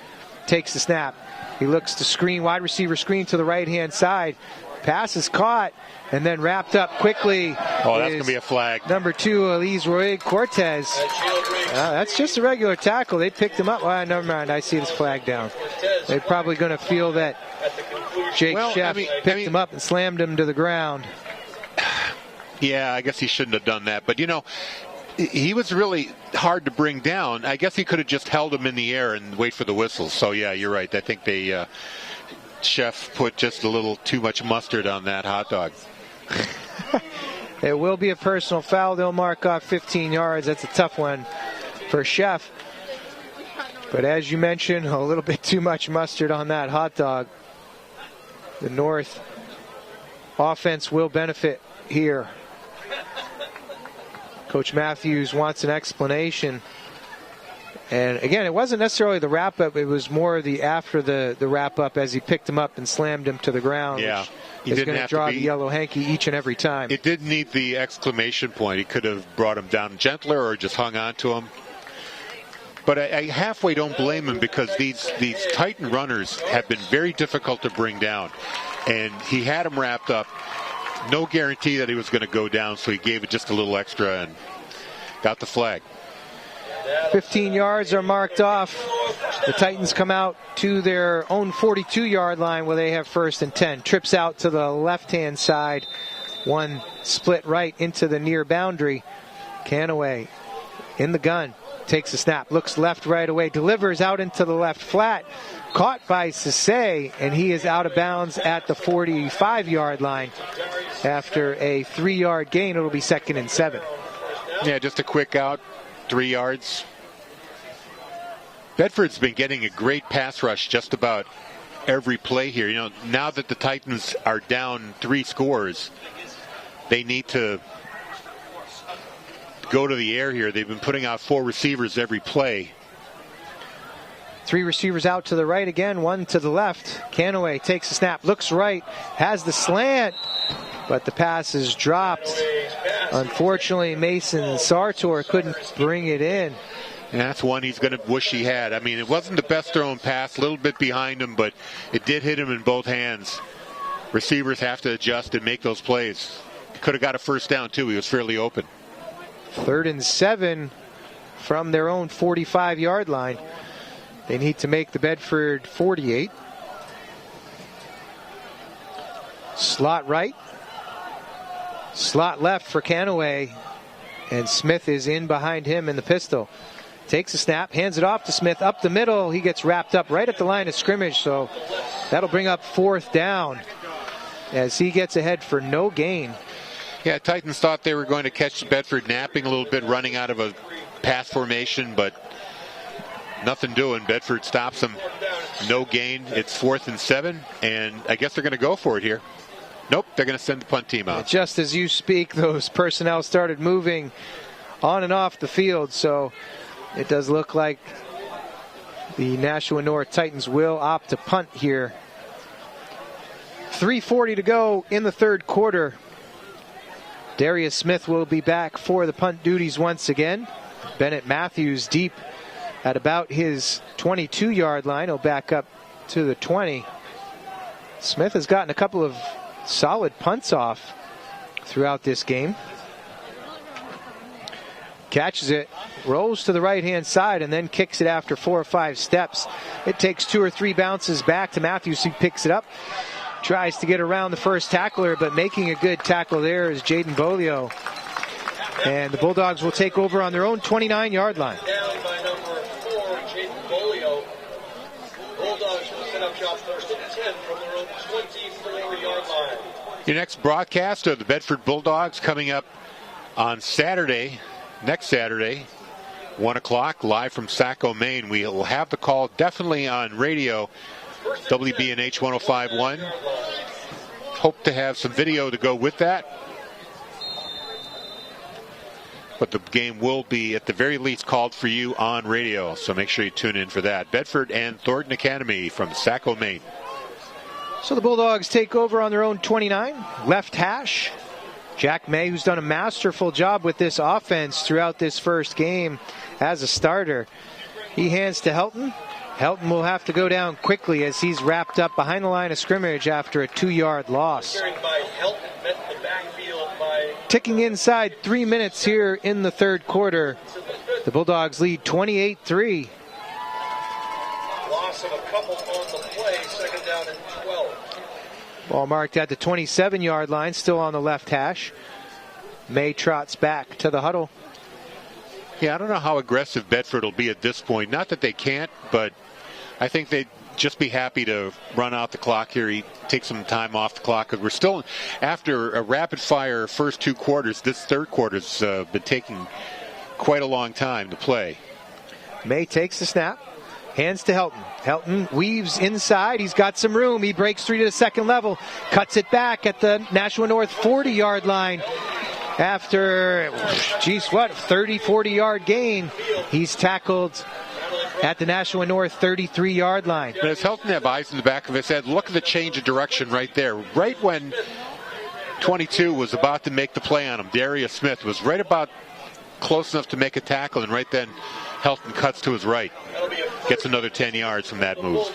Speaker 1: Takes the snap. He looks to screen, wide receiver screen to the right-hand side. Pass is caught and then wrapped up quickly.
Speaker 4: Oh, that's going to be a flag.
Speaker 1: Number 2, Elise Roy Cortez. That's just a regular tackle. They picked him up. Well, never mind. I see this flag down. They're probably going to feel that Jake Sheff picked him up and slammed him to the ground.
Speaker 4: Yeah, I guess he shouldn't have done that. But, you know, he was really hard to bring down. I guess he could have just held him in the air and wait for the whistle. So, yeah, you're right. I think they Sheff put just a little too much mustard on that hot dog.
Speaker 1: It will be a personal foul. They'll mark off 15 yards. That's a tough one for Sheff. But as you mentioned, a little bit too much mustard on that hot dog. The North offense will benefit here. Coach Matthews wants an explanation. And again, it wasn't necessarily the wrap-up. It was more the after the wrap-up as he picked him up and slammed him to the ground.
Speaker 4: Yeah.
Speaker 1: He's going to draw the yellow hanky each and every time.
Speaker 4: It didn't need the exclamation point. He could have brought him down gentler or just hung on to him. But I halfway don't blame him, because these Titan runners have been very difficult to bring down. And he had him wrapped up. No guarantee that he was going to go down, so he gave it just a little extra and got the flag.
Speaker 1: 15 yards are marked off. The Titans come out to their own 42-yard line where they have 1st and 10. Trips out to the left-hand side. One split right into the near boundary. Canaway in the gun. Takes a snap. Looks left right away. Delivers out into the left flat. Caught by Sisse, and he is out of bounds at the 45-yard line. After a 3-yard gain, it'll be 2nd and 7.
Speaker 4: Yeah, just a quick out, 3 yards. Bedford's been getting a great pass rush just about every play here. You know, now that the Titans are down 3 scores, they need to go to the air here. They've been putting out 4 receivers every play.
Speaker 1: 3 receivers out to the right again, 1 to the left. Canaway takes a snap, looks right, has the slant, but the pass is dropped. Unfortunately, Mason Sartor couldn't bring it in.
Speaker 4: And that's one he's going to wish he had. I mean, it wasn't the best thrown pass, a little bit behind him, but it did hit him in both hands. Receivers have to adjust and make those plays. Could have got a 1st down, too. He was fairly open.
Speaker 1: 3rd and 7 from their own 45-yard line. They need to make the Bedford 48. Slot right. Slot left for Canaway. And Smith is in behind him in the pistol. Takes a snap, hands it off to Smith up the middle. He gets wrapped up right at the line of scrimmage, so that'll bring up 4th down as he gets ahead for no gain.
Speaker 4: Yeah, Titans thought they were going to catch Bedford napping a little bit, running out of a pass formation, but nothing doing. Bedford stops them. No gain. It's 4th and 7, and I guess they're going to go for it here. Nope, they're going to send the punt team out.
Speaker 1: Just as you speak, those personnel started moving on and off the field, so it does look like the Nashua North Titans will opt to punt here. 3:40 to go in the 3rd quarter. Darius Smith will be back for the punt duties once again. Bennett Matthews deep at about his 22-yard line. He'll back up to the 20. Smith has gotten a couple of solid punts off throughout this game. Catches it, rolls to the right-hand side, and then kicks it after 4 or 5 steps. It takes 2 or 3 bounces back to Matthews, who picks it up. Tries to get around the first tackler, but making a good tackle there is Jaden Bolio. And the Bulldogs will take over on their own 29-yard line.
Speaker 7: Down by number 4, Jaden Bolio. Bulldogs will set up shop 1st and 10 from their own 24-yard line.
Speaker 4: Your next broadcast of the Bedford Bulldogs coming up on Saturday, next Saturday, 1 o'clock, live from Saco, Maine. We will have the call definitely on radio, WBNH 105.1. Hope to have some video to go with that. But the game will be, at the very least, called for you on radio, so make sure you tune in for that. Bedford and Thornton Academy from Saco, Maine.
Speaker 1: So the Bulldogs take over on their own 29. Left hash. Jack May, who's done a masterful job with this offense throughout this first game as a starter. He hands to Helton. Helton will have to go down quickly as he's wrapped up behind the line of scrimmage after a 2-yard loss. Ticking inside 3 minutes here in the 3rd quarter. The Bulldogs lead 28-3.
Speaker 7: Loss of a couple on the play, 2nd down and 12.
Speaker 1: Ball marked at the 27-yard line, still on the left hash. May trots back to the huddle.
Speaker 4: Yeah, I don't know how aggressive Bedford will be at this point. Not that they can't, but I think they'd just be happy to run out the clock here. Take some time off the clock, because we're still, after a rapid-fire first 2 quarters, this 3rd quarter's been taking quite a long time to play.
Speaker 1: May takes the snap. Hands to Helton. Helton weaves inside. He's got some room. He breaks through to the 2nd level. Cuts it back at the Nashua North 40-yard line. After, 30, 40-yard gain. He's tackled at the Nashua North 33-yard line.
Speaker 4: But as Helton have eyes in the back of his head, look at the change of direction right there. Right when 22 was about to make the play on him, Darius Smith was right about close enough to make a tackle, and right then Helton cuts to his right. Gets another 10 yards from that move.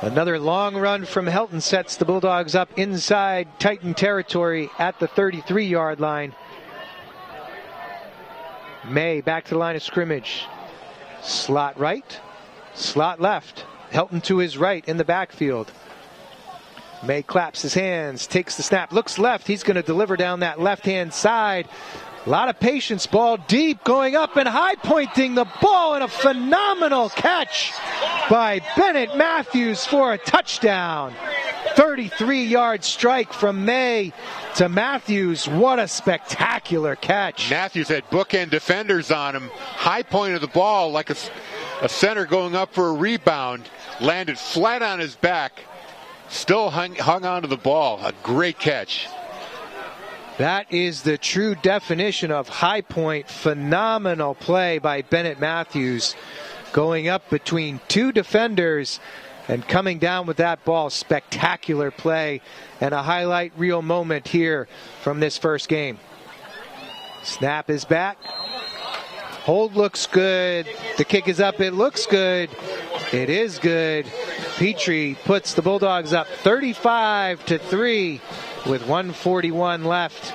Speaker 1: Another long run from Helton sets the Bulldogs up inside Titan territory at the 33-yard line. May back to the line of scrimmage. Slot right, slot left. Helton to his right in the backfield. May claps his hands, takes the snap, looks left. He's going to deliver down that left-hand side. A lot of patience. Ball deep, going up and high pointing the ball, and a phenomenal catch by Bennett Matthews for a touchdown. 33-yard strike from May to Matthews. What a spectacular catch.
Speaker 4: Matthews had bookend defenders on him. High point of the ball like a center going up for a rebound. Landed flat on his back. Still hung onto the ball. A great catch.
Speaker 1: That is the true definition of high point. Phenomenal play by Bennett Matthews. Going up between two defenders and coming down with that ball. Spectacular play and a highlight reel moment here from this first game. Snap is back. Hold looks good. The kick is up. It looks good. It is good. Petrie puts the Bulldogs up 35-3 with 1:41 left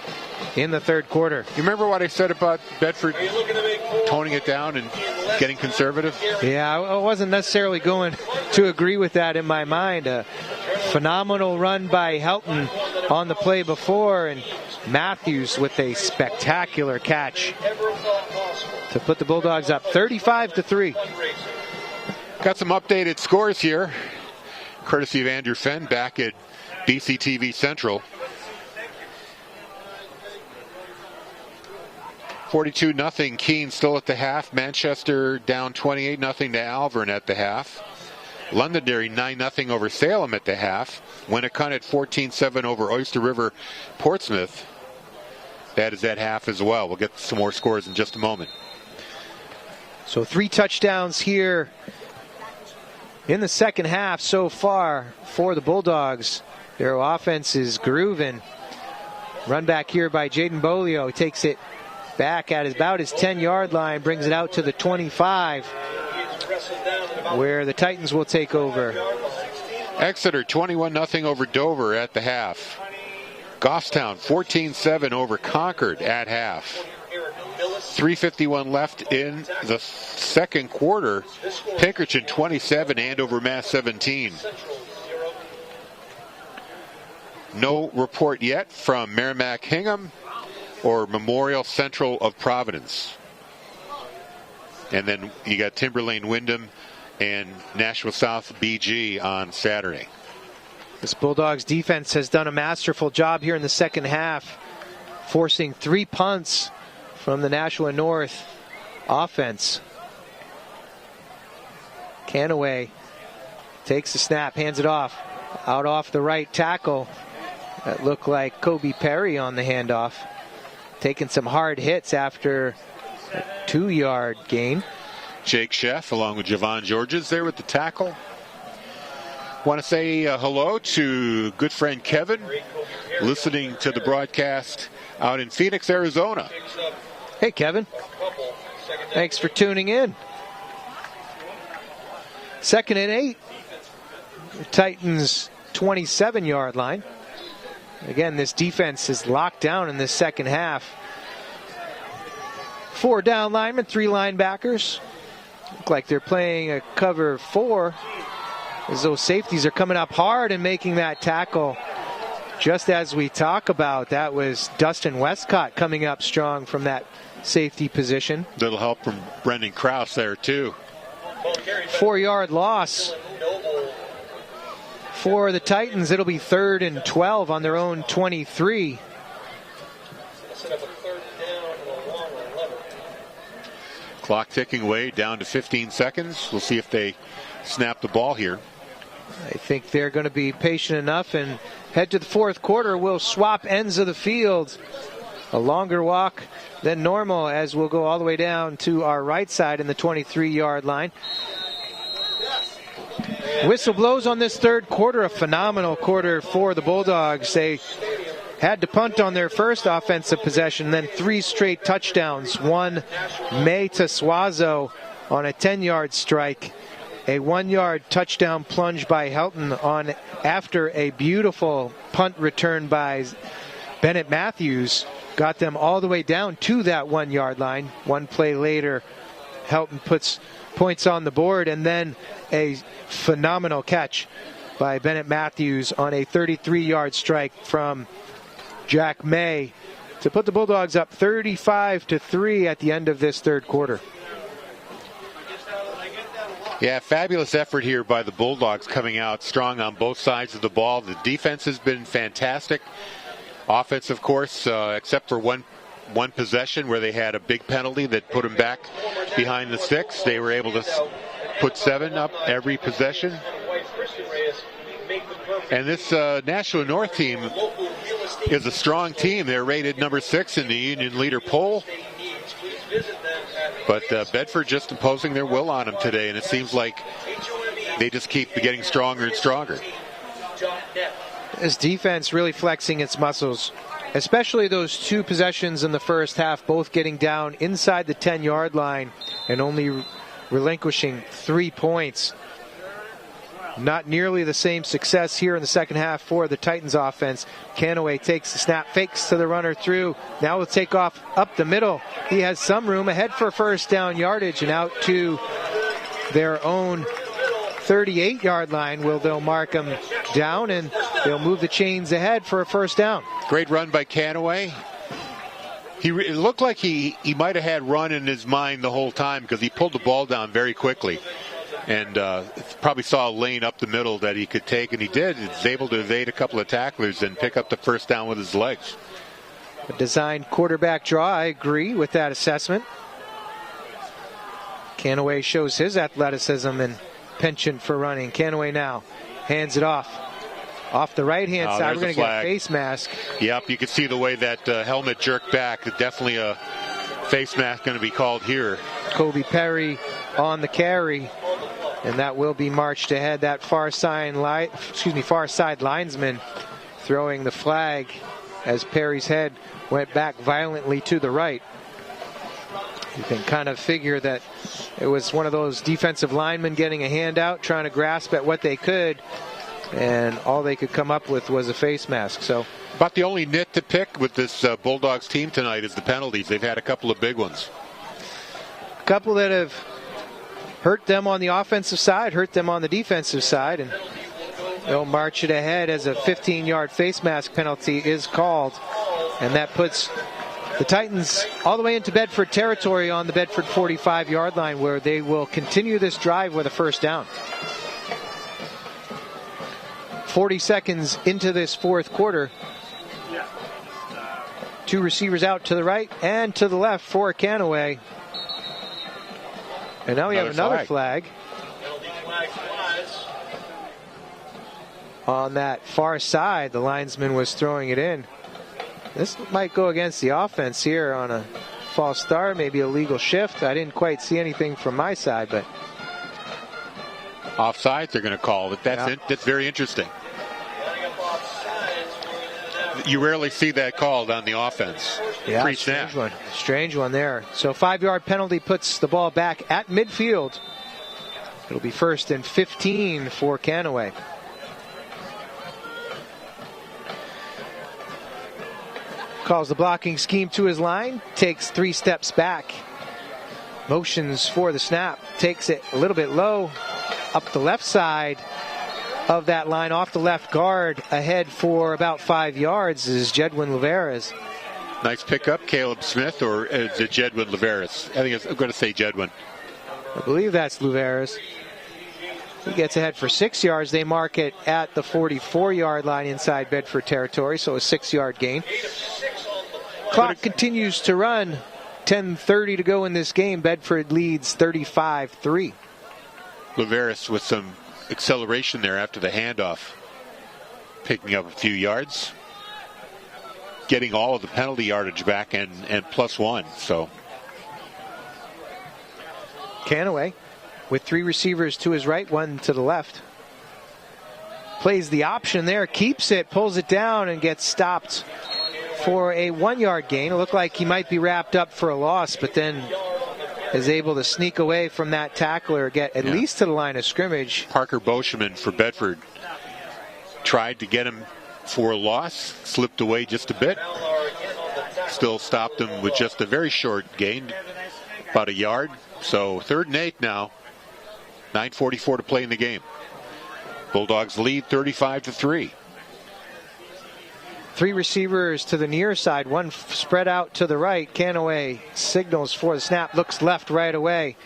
Speaker 1: in the third quarter.
Speaker 4: You remember what I said about Bedford toning it down and getting conservative?
Speaker 1: Yeah, I wasn't necessarily going to agree with that in my mind. A phenomenal run by Helton on the play before, and Matthews with a spectacular catch to put the Bulldogs up 35-3.
Speaker 4: Got some updated scores here, courtesy of Andrew Fenn back at BCTV Central. 42-0 Keene still at the half. Manchester down 28-0 to Alvern at the half. Londonderry 9-0 over Salem at the half. Winnacunnet 14-7 over Oyster River Portsmouth. That is at half as well. We'll get some more scores in just a moment.
Speaker 1: So 3 touchdowns here in the second half so far for the Bulldogs. Their offense is grooving. Run back here by Jaden Bolio. He takes it back at about his 10-yard line, brings it out to the 25, where the Titans will take over.
Speaker 4: Exeter 21-0 over Dover at the half. Goffstown 14-7 over Concord at half. 3:51 left in the second quarter. Pinkerton 27, Andover Mass 17. No report yet from Merrimack Hingham or Memorial Central of Providence. And then you got Timberlane Wyndham and Nashua South BG on Saturday.
Speaker 1: This Bulldogs defense has done a masterful job here in the second half, forcing 3 punts from the Nashua North offense. Canaway takes the snap, hands it off. Out off the right tackle. That looked like Kobe Perry on the handoff. Taking some hard hits after a 2-yard gain.
Speaker 4: Jake Sheff along with Javon Georges there with the tackle. Want to say hello to good friend Kevin, listening to the broadcast out in Phoenix, Arizona.
Speaker 1: Hey, Kevin. Thanks for tuning in. 2nd and 8. The Titans' 27-yard line. Again, this defense is locked down in this second half. 4 down linemen, 3 linebackers. Look like they're playing a cover 4, as those safeties are coming up hard and making that tackle. Just as we talk about, that was Dustin Westcott coming up strong from that safety position.
Speaker 4: Little help from Brendan Krause there too.
Speaker 1: 4-yard loss for the Titans. It'll be 3rd and 12 on their own 23.
Speaker 4: Clock ticking away down to 15 seconds. We'll see if they snap the ball here.
Speaker 1: I think they're going to be patient enough and head to the fourth quarter. We'll swap ends of the field. A longer walk than normal, as we'll go all the way down to our right side in the 23-yard line. Whistle blows on this third quarter. A phenomenal quarter for the Bulldogs. They had to punt on their first offensive possession, then 3 straight touchdowns. One, May to Suazo on a 10-yard strike. A 1-yard touchdown plunge by Helton on after a beautiful punt return by Bennett Matthews. Got them all the way down to that 1-yard line. One play later, Helton puts points on the board, and then a phenomenal catch by Bennett Matthews on a 33-yard strike from Jack May to put the Bulldogs up 35-3 at the end of this third quarter.
Speaker 4: Yeah, fabulous effort here by the Bulldogs, coming out strong on both sides of the ball. The defense has been fantastic. Offense, of course, except for one possession where they had a big penalty that put them back behind the sticks. They were able to put 7 up every possession. And this Nashua North team is a strong team. They're rated number 6 in the Union Leader poll. But Bedford just imposing their will on them today, and it seems like they just keep getting stronger and stronger.
Speaker 1: This defense really flexing its muscles, especially those 2 possessions in the first half, both getting down inside the 10-yard line and only relinquishing 3 points. Not nearly the same success here in the second half for the Titans offense. Canaway takes the snap, fakes to the runner through. Now will take off up the middle. He has some room ahead for first down yardage, and out to their own 38-yard line. They'll mark him down, and they'll move the chains ahead for a first down.
Speaker 4: Great run by Canaway. It looked like he might have had run in his mind the whole time, because he pulled the ball down very quickly. And probably saw a lane up the middle that he could take, and he did. He was able to evade a couple of tacklers and pick up the first down with his legs.
Speaker 1: A designed quarterback draw, I agree with that assessment. Canaway shows his athleticism and penchant for running. Canaway now hands it off. Off the right-hand side, we're going to get a face mask.
Speaker 4: Yep, you can see the way that helmet jerked back. Definitely a face mask going to be called here.
Speaker 1: Kobe Perry on the carry. And that will be marched ahead. That far side linesman throwing the flag as Perry's head went back violently to the right. You can kind of figure that it was one of those defensive linemen getting a handout, trying to grasp at what they could, and all they could come up with was a face mask. So
Speaker 4: about the only nit to pick with this Bulldogs team tonight is the penalties. They've had a couple of big ones.
Speaker 1: A couple that have hurt them on the offensive side, hurt them on the defensive side, and they'll march it ahead as a 15-yard face mask penalty is called. And that puts the Titans all the way into Bedford territory on the Bedford 45-yard line, where they will continue this drive with a first down. 40 seconds into this fourth quarter. 2 receivers out to the right and to the left for Canaway. And now we have another flag on that far side. The linesman was throwing it in. This might go against the offense here on a false start, maybe a legal shift. I didn't quite see anything from my side, but
Speaker 4: offsides they're going to call it. That's very interesting. You rarely see that called on the offense.
Speaker 1: Yeah, strange one there. So 5-yard penalty puts the ball back at midfield. It'll be 1st and 15 for Canaway. Calls the blocking scheme to his line, takes 3 steps back, motions for the snap, takes it a little bit low, up the left side of that line, off the left guard, ahead for about 5 yards is Jedwin Liveras.
Speaker 4: Nice pickup, Caleb Smith, or is it Jedwin Liveras? I think I'm going to say Jedwin.
Speaker 1: I believe that's Liveras. He gets ahead for 6 yards. They mark it at the 44-yard line inside Bedford territory, so a 6-yard gain. Clock continues to run. 10:30 to go in this game. Bedford leads 35-3.
Speaker 4: Liveras with some acceleration there after the handoff, picking up a few yards, getting all of the penalty yardage back and +1. So
Speaker 1: Canaway with 3 receivers to his right, 1 to the left, plays the option there, keeps it, pulls it down, and gets stopped for a 1-yard gain. It looked like he might be wrapped up for a loss, but then is able to sneak away from that tackler, get at least to the line of scrimmage.
Speaker 4: Parker Boschman for Bedford tried to get him for a loss, slipped away just a bit, still stopped him with just a very short gain, about a yard. So 3rd and 8 now. 9:44 to play in the game. Bulldogs lead 35-3.
Speaker 1: Three receivers to the near side, one spread out to the right. Canaway signals for the snap, looks left right away.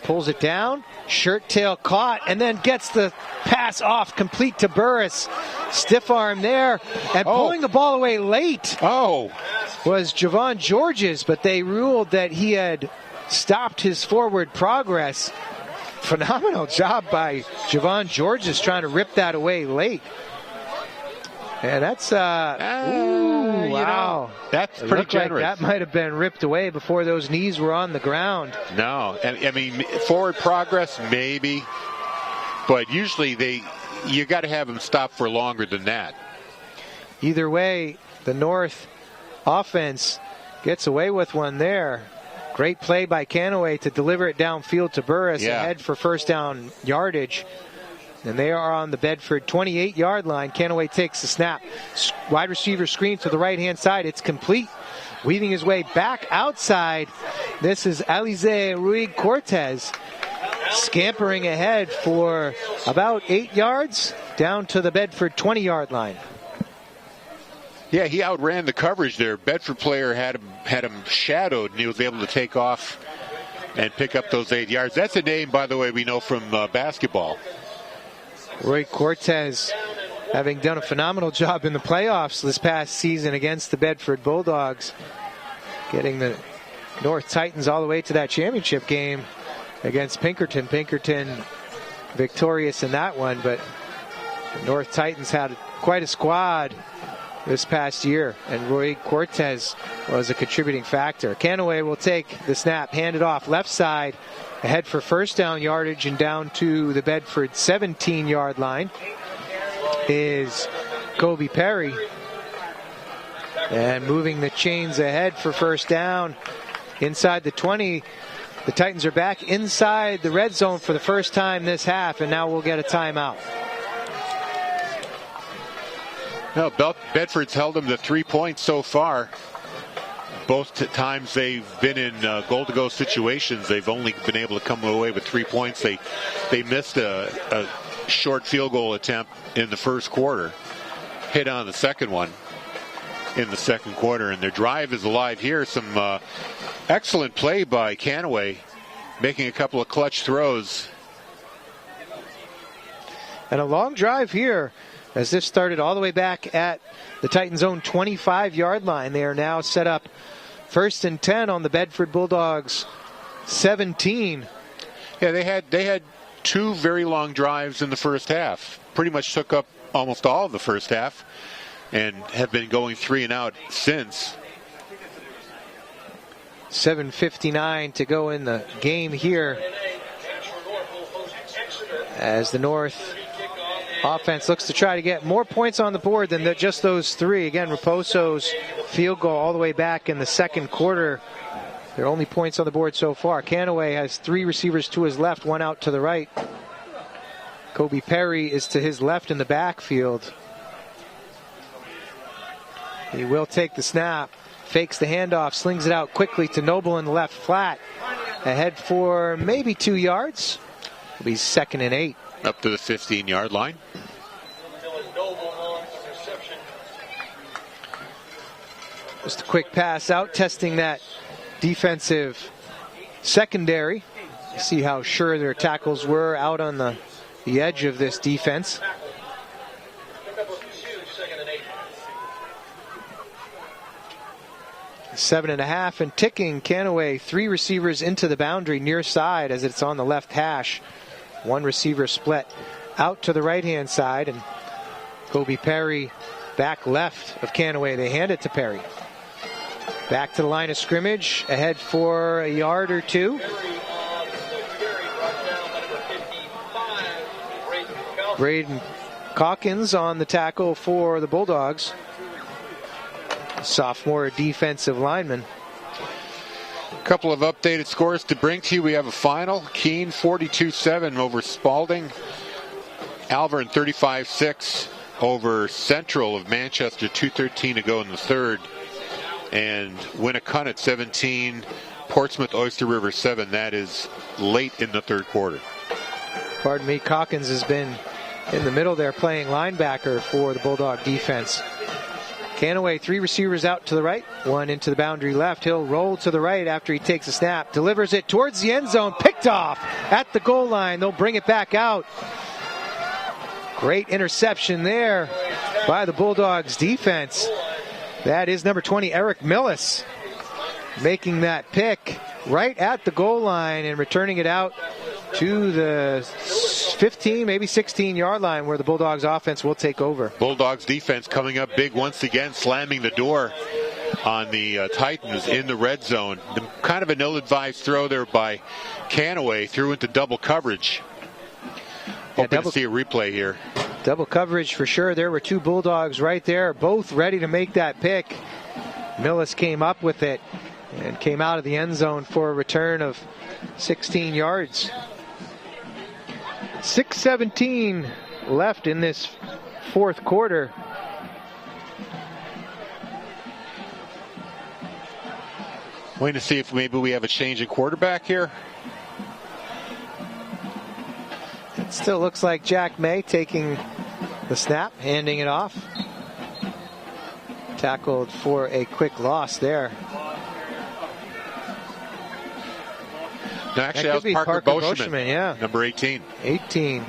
Speaker 1: Pulls it down, shirt tail caught, and then gets the pass off complete to Burris. Stiff arm there, and pulling the ball away late was Javon Georges, but they ruled that he had stopped his forward progress. Phenomenal job by Javon Georges trying to rip that away late. And that's, wow.
Speaker 4: That's pretty generous.
Speaker 1: Like that might have been ripped away before those knees were on the ground.
Speaker 4: No, I mean, forward progress, maybe. But usually you got to have them stop for longer than that.
Speaker 1: Either way, the North offense gets away with one there. Great play by Canaway to deliver it downfield to Burris ahead for first down yardage. And they are on the Bedford 28-yard line. Canaway takes the snap. Wide receiver screen to the right-hand side. It's complete. Weaving his way back outside. This is Alize Ruiz-Cortez scampering ahead for about 8 yards down to the Bedford 20-yard line.
Speaker 4: Yeah, he outran the coverage there. Bedford player had him shadowed, and he was able to take off and pick up those 8 yards. That's a name, by the way, we know from basketball.
Speaker 1: Roy Cortez having done a phenomenal job in the playoffs this past season against the Bedford Bulldogs, getting the North Titans all the way to that championship game against Pinkerton. Pinkerton victorious in that one, but the North Titans had quite a squad this past year, and Roy Cortez was a contributing factor. Canaway will take the snap, hand it off left side, ahead for first down yardage, and down to the Bedford 17-yard line is Kobe Perry. And moving the chains ahead for first down inside the 20. The Titans are back inside the red zone for the first time this half, and now we'll get a timeout.
Speaker 4: No, Bedford's held them to 3 points so far. Both times they've been in goal-to-go situations, they've only been able to come away with 3 points. They missed a short field goal attempt in the first quarter, hit on the second one in the second quarter, and their drive is alive here. Some excellent play by Canaway, making a couple of clutch throws.
Speaker 1: And a long drive here, as this started all the way back at the Titans' own 25-yard line. They are now set up 1st and 10 on the Bedford Bulldogs 17.
Speaker 4: Yeah, they had two very long drives in the first half. Pretty much took up almost all of the first half and have been going 3 and out since.
Speaker 1: 7:59 to go in the game here, as the North offense looks to try to get more points on the board than just those 3. Again, Raposo's field goal all the way back in the second quarter. Their only points on the board so far. Canaway has 3 receivers to his left, 1 out to the right. Kobe Perry is to his left in the backfield. He will take the snap, fakes the handoff, slings it out quickly to Noble in the left flat. Ahead for maybe 2 yards. It'll be 2nd and 8.
Speaker 4: Up to the 15-yard line.
Speaker 1: Just a quick pass out, testing that defensive secondary. See how sure their tackles were out on the edge of this defense. Seven and a half and ticking. Canaway, 3 receivers into the boundary near side as it's on the left hash. 1 receiver split out to the right-hand side, and Kobe Perry back left of Canaway. They hand it to Perry. Back to the line of scrimmage, ahead for a yard or 2. Braden Calkins on the tackle for the Bulldogs. Sophomore defensive lineman.
Speaker 4: A couple of updated scores to bring to you. We have a final. Keene 42-7 over Spalding. Alvern 35-6 over Central of Manchester. 2:13 to go in the third. And Winnicott 17. Portsmouth Oyster River 7. That is late in the third quarter.
Speaker 1: Pardon me, Calkins has been in the middle there playing linebacker for the Bulldog defense. Canaway, 3 receivers out to the right, 1 into the boundary left. He'll roll to the right after he takes a snap, delivers it towards the end zone, picked off at the goal line. They'll bring it back out. Great interception there by the Bulldogs defense. That is number 20, Eric Millis, making that pick right at the goal line and returning it out to the 15, maybe 16-yard line where the Bulldogs offense will take over.
Speaker 4: Bulldogs defense coming up big once again, slamming the door on the Titans in the red zone. Kind of an ill-advised throw there by Canaway, threw into double coverage. Hoping to see a replay here.
Speaker 1: Double coverage for sure. There were 2 Bulldogs right there, both ready to make that pick. Millis came up with it and came out of the end zone for a return of 16 yards. 6:17 left in this fourth quarter.
Speaker 4: Waiting to see if maybe we have a change in quarterback here.
Speaker 1: It still looks like Jack May taking the snap, handing it off. Tackled for a quick loss there.
Speaker 4: No, actually, that was Parker Boschman,
Speaker 1: yeah.
Speaker 4: Number 18.
Speaker 1: 18,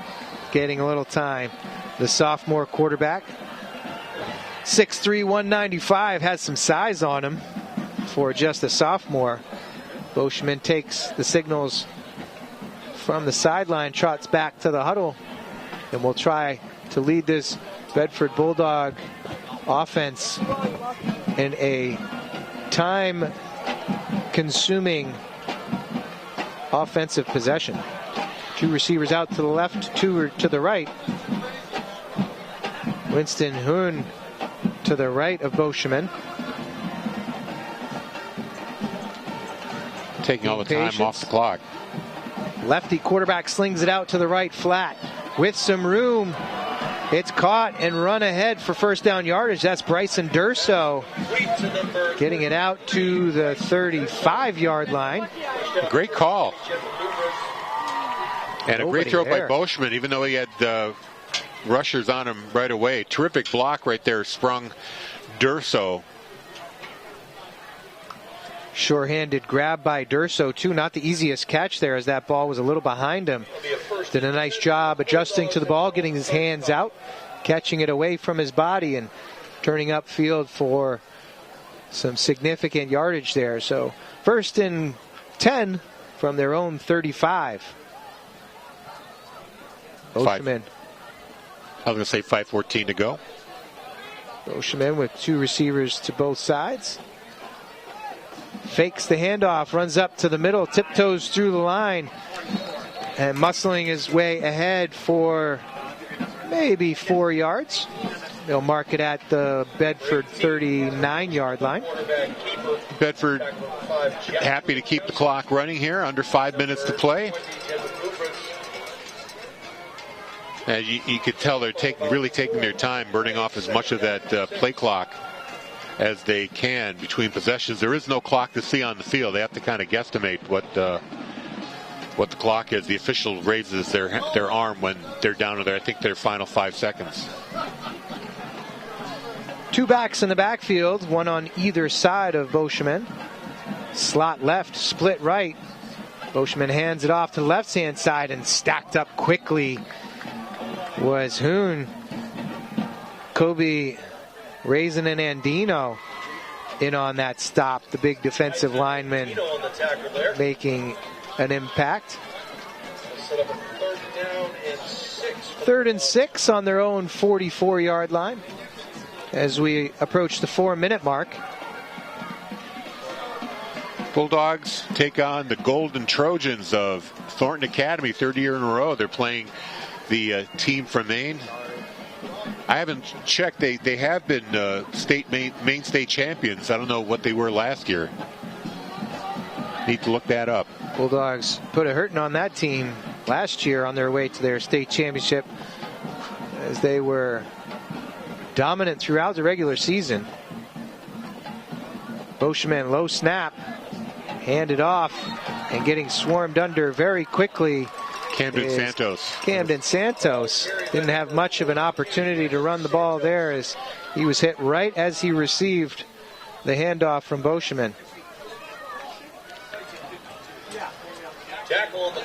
Speaker 1: getting a little time. The sophomore quarterback, 6'3", 195, has some size on him for just a sophomore. Boschman takes the signals from the sideline, trots back to the huddle, and will try to lead this Bedford Bulldog offense in a time-consuming offensive possession. 2 receivers out to the left, 2 to the right. Winston Hoon to the right of Boschman.
Speaker 4: Taking all the time off the clock.
Speaker 1: Lefty quarterback slings it out to the right flat with some room. It's caught and run ahead for first down yardage. That's Bryson Durso getting it out to the 35-yard line.
Speaker 4: Great call. And a great throw by Boschman, even though he had rushers on him right away. Terrific block right there, sprung Durso.
Speaker 1: Sure-handed grab by Durso, too. Not the easiest catch there, as that ball was a little behind him. Did a nice job adjusting to the ball, getting his hands out, catching it away from his body, and turning upfield for some significant yardage there. So 1st and 10 from their own 35. Boschman.
Speaker 4: I was going to say 5:14 to go.
Speaker 1: Boschman with 2 receivers to both sides. Fakes the handoff, runs up to the middle, tiptoes through the line, and muscling his way ahead for maybe 4 yards. They'll mark it at the Bedford 39-yard line.
Speaker 4: Bedford happy to keep the clock running here, under 5 minutes to play. And you could tell they're really taking their time, burning off as much of that play clock as they can between possessions. There is no clock to see on the field. They have to kind of guesstimate what the clock is. The official raises their arm when they're down to their final 5 seconds.
Speaker 1: 2 backs in the backfield, 1 on either side of Boschman. Slot left, split right. Boschman hands it off to the left-hand side, and stacked up quickly was Hoon. Kobe Raisin and Andino in on that stop. The big defensive lineman making an impact. 3rd and 6 on their own 44-yard line as we approach the 4-minute mark.
Speaker 4: Bulldogs take on the Golden Trojans of Thornton Academy, 3rd year in a row. They're playing the team from Maine. I haven't checked. They have been Maine state champions. I don't know what they were last year. Need to look that up.
Speaker 1: Bulldogs put a hurting on that team last year on their way to their state championship, as they were dominant throughout the regular season. Boschman, low snap, handed off, and getting swarmed under very quickly.
Speaker 4: Camden Santos.
Speaker 1: Camden Santos didn't have much of an opportunity to run the ball there, as he was hit right as he received the handoff from Boscheman.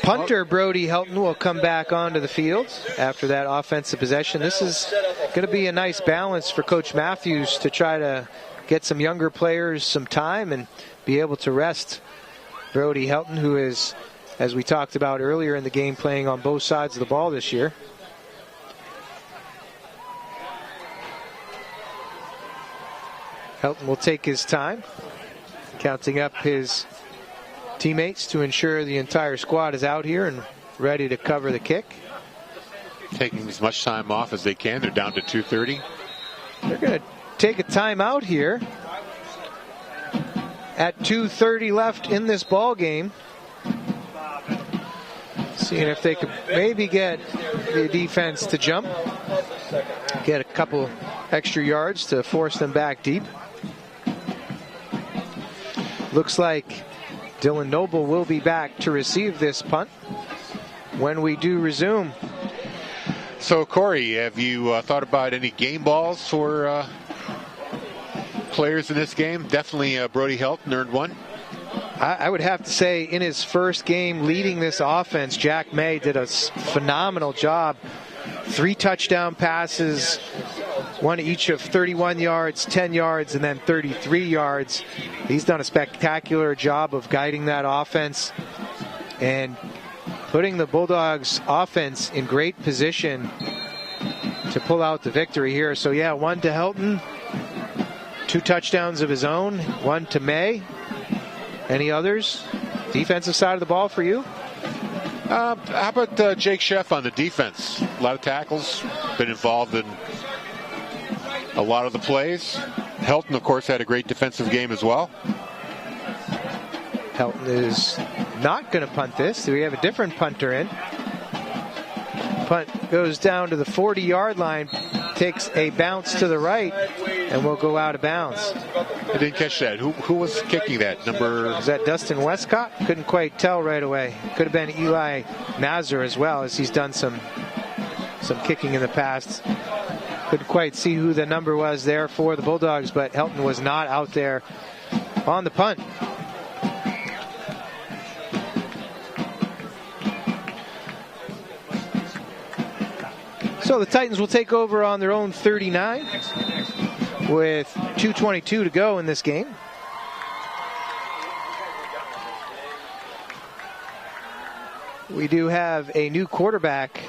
Speaker 1: Punter Brody Helton will come back onto the field after that offensive possession. This is going to be a nice balance for Coach Matthews to try to get some younger players some time and be able to rest Brody Helton, who is, as we talked about earlier in the game, playing on both sides of the ball this year. Helton will take his time, counting up his teammates to ensure the entire squad is out here and ready to cover the kick.
Speaker 4: Taking as much time off as they can. They're down to 2:30.
Speaker 1: They're going to take a timeout here at 2:30 left in this ball game. Seeing if they could maybe get the defense to jump, get a couple extra yards to force them back deep. Looks like Dylan Noble will be back to receive this punt when we do resume.
Speaker 4: So, Corey, have you thought about any game balls for players in this game? Definitely Brody Helton earned one.
Speaker 1: I would have to say, in his first game leading this offense, Jack May did a phenomenal job. 3 touchdown passes, one each of 31 yards, 10 yards, and then 33 yards. He's done a spectacular job of guiding that offense and putting the Bulldogs offense in great position to pull out the victory here. So yeah, 1 to Helton, 2 touchdowns of his own, 1 to May. Any others? Defensive side of the ball for you?
Speaker 4: How about Jake Sheff on the defense? A lot of tackles, been involved in a lot of the plays. Helton, of course, had a great defensive game as well.
Speaker 1: Helton is not going to punt this. We have a different punter in. Punt goes down to the 40-yard line, takes a bounce to the right, and will go out of bounds.
Speaker 4: I didn't catch that. Who was kicking that?
Speaker 1: Is that Dustin Westcott? Couldn't quite tell right away. Could have been Eli Mazur as well, as he's done some kicking in the past. Couldn't quite see who the number was there for the Bulldogs, but Helton was not out there on the punt. So the Titans will take over on their own 39 with 2:22 to go in this game. We do have a new quarterback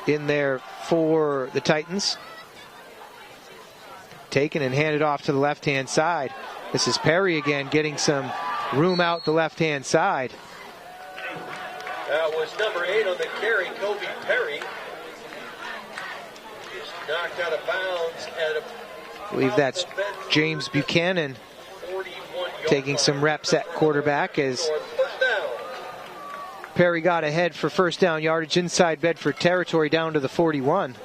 Speaker 1: in there for the Titans. Taken and handed off to the left-hand side. This is Perry again, getting some room out the left-hand side.
Speaker 7: That was number 8 on the carry, Kobe Perry. Knocked out of bounds at
Speaker 1: I believe that's James Buchanan taking some reps at quarterback as Perry got ahead for first down yardage inside Bedford territory down to the 41.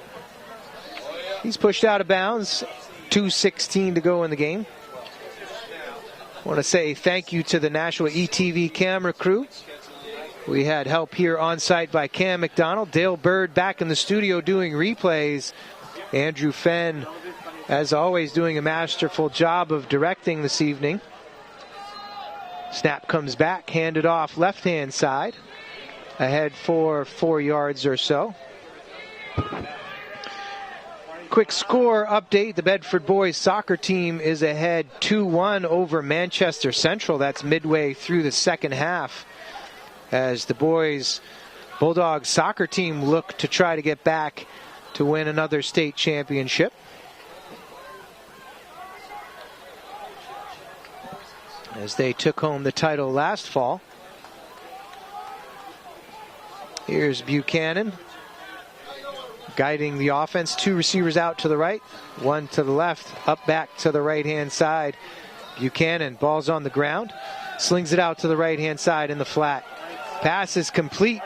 Speaker 1: He's pushed out of bounds. 2:16 to go in the game. I want to say thank you to the Nashua ETV camera crew. We had help here on site by Cam McDonald. Dale Bird back in the studio doing replays. Andrew Fenn, as always, doing a masterful job of directing this evening. Snap comes back, handed off left-hand side. Ahead for 4 yards or so. Quick score update. The Bedford boys soccer team is ahead 2-1 over Manchester Central. That's midway through the second half, as the boys Bulldogs soccer team look to try to get back to win another state championship. As they took home the title last fall. Here's Buchanan guiding the offense. 2 receivers out to the right, 1 to the left, up back to the right-hand side. Buchanan, ball's on the ground, slings it out to the right-hand side in the flat. Pass is complete.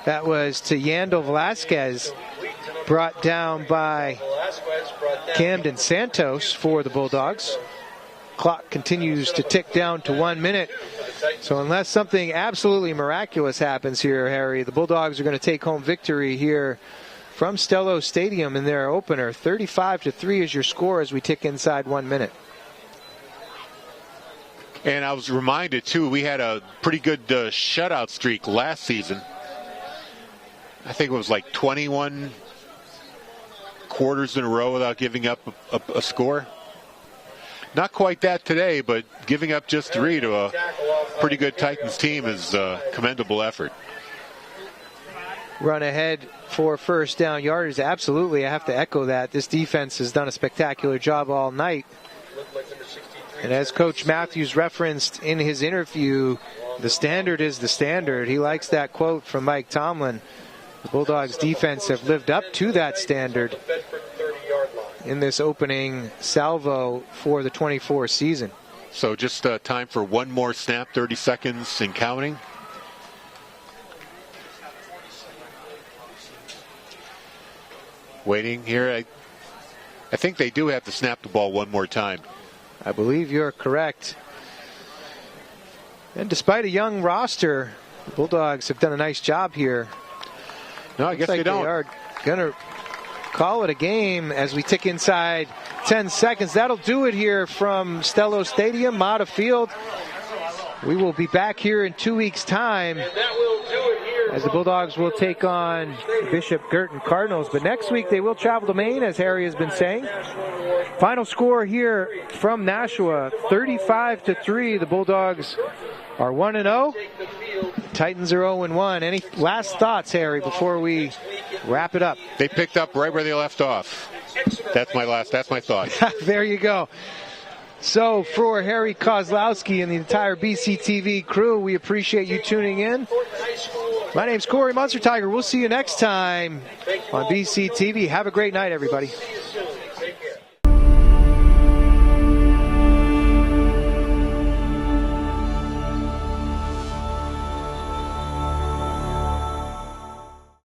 Speaker 1: That was to Yandel Velasquez, brought down by Camden Santos for the Bulldogs. Clock continues to tick down to 1 minute. So unless something absolutely miraculous happens here, Harry, the Bulldogs are going to take home victory here from Stello Stadium in their opener. 35-3 is your score as we tick inside 1 minute.
Speaker 4: And I was reminded, too, we had a pretty good shutout streak last season. I think it was like 21 quarters in a row without giving up a score. Not quite that today, but giving up just 3 to a pretty good Titans team is a commendable effort.
Speaker 1: Run ahead for first down yardage. Absolutely, I have to echo that. This defense has done a spectacular job all night. And as Coach Matthews referenced in his interview, the standard is the standard. He likes that quote from Mike Tomlin. The Bulldogs defense have lived up to that standard in this opening salvo for the 24 season.
Speaker 4: So just time for one more snap, 30 seconds and counting. Waiting here. I think they do have to snap the ball one more time.
Speaker 1: I believe you're correct. And despite a young roster, the Bulldogs have done a nice job here.
Speaker 4: No, I guess they don't.
Speaker 1: They are going to call it a game as we tick inside 10 seconds. That'll do it here from Stello Stadium, Mata Field. We will be back here in 2 weeks' time as the Bulldogs will take on Bishop Girton Cardinals. But next week they will travel to Maine, as Harry has been saying. Final score here from Nashua, 35-3. The Bulldogs are 1-0. Titans are 0-1. Any last thoughts, Harry, before we wrap it up?
Speaker 4: They picked up right where they left off. That's my thought.
Speaker 1: There you go. So for Harry Kozlowski and the entire BCTV crew, we appreciate you tuning in. My name's Corey Munster Tiger. We'll see you next time on BCTV. Have a great night, everybody.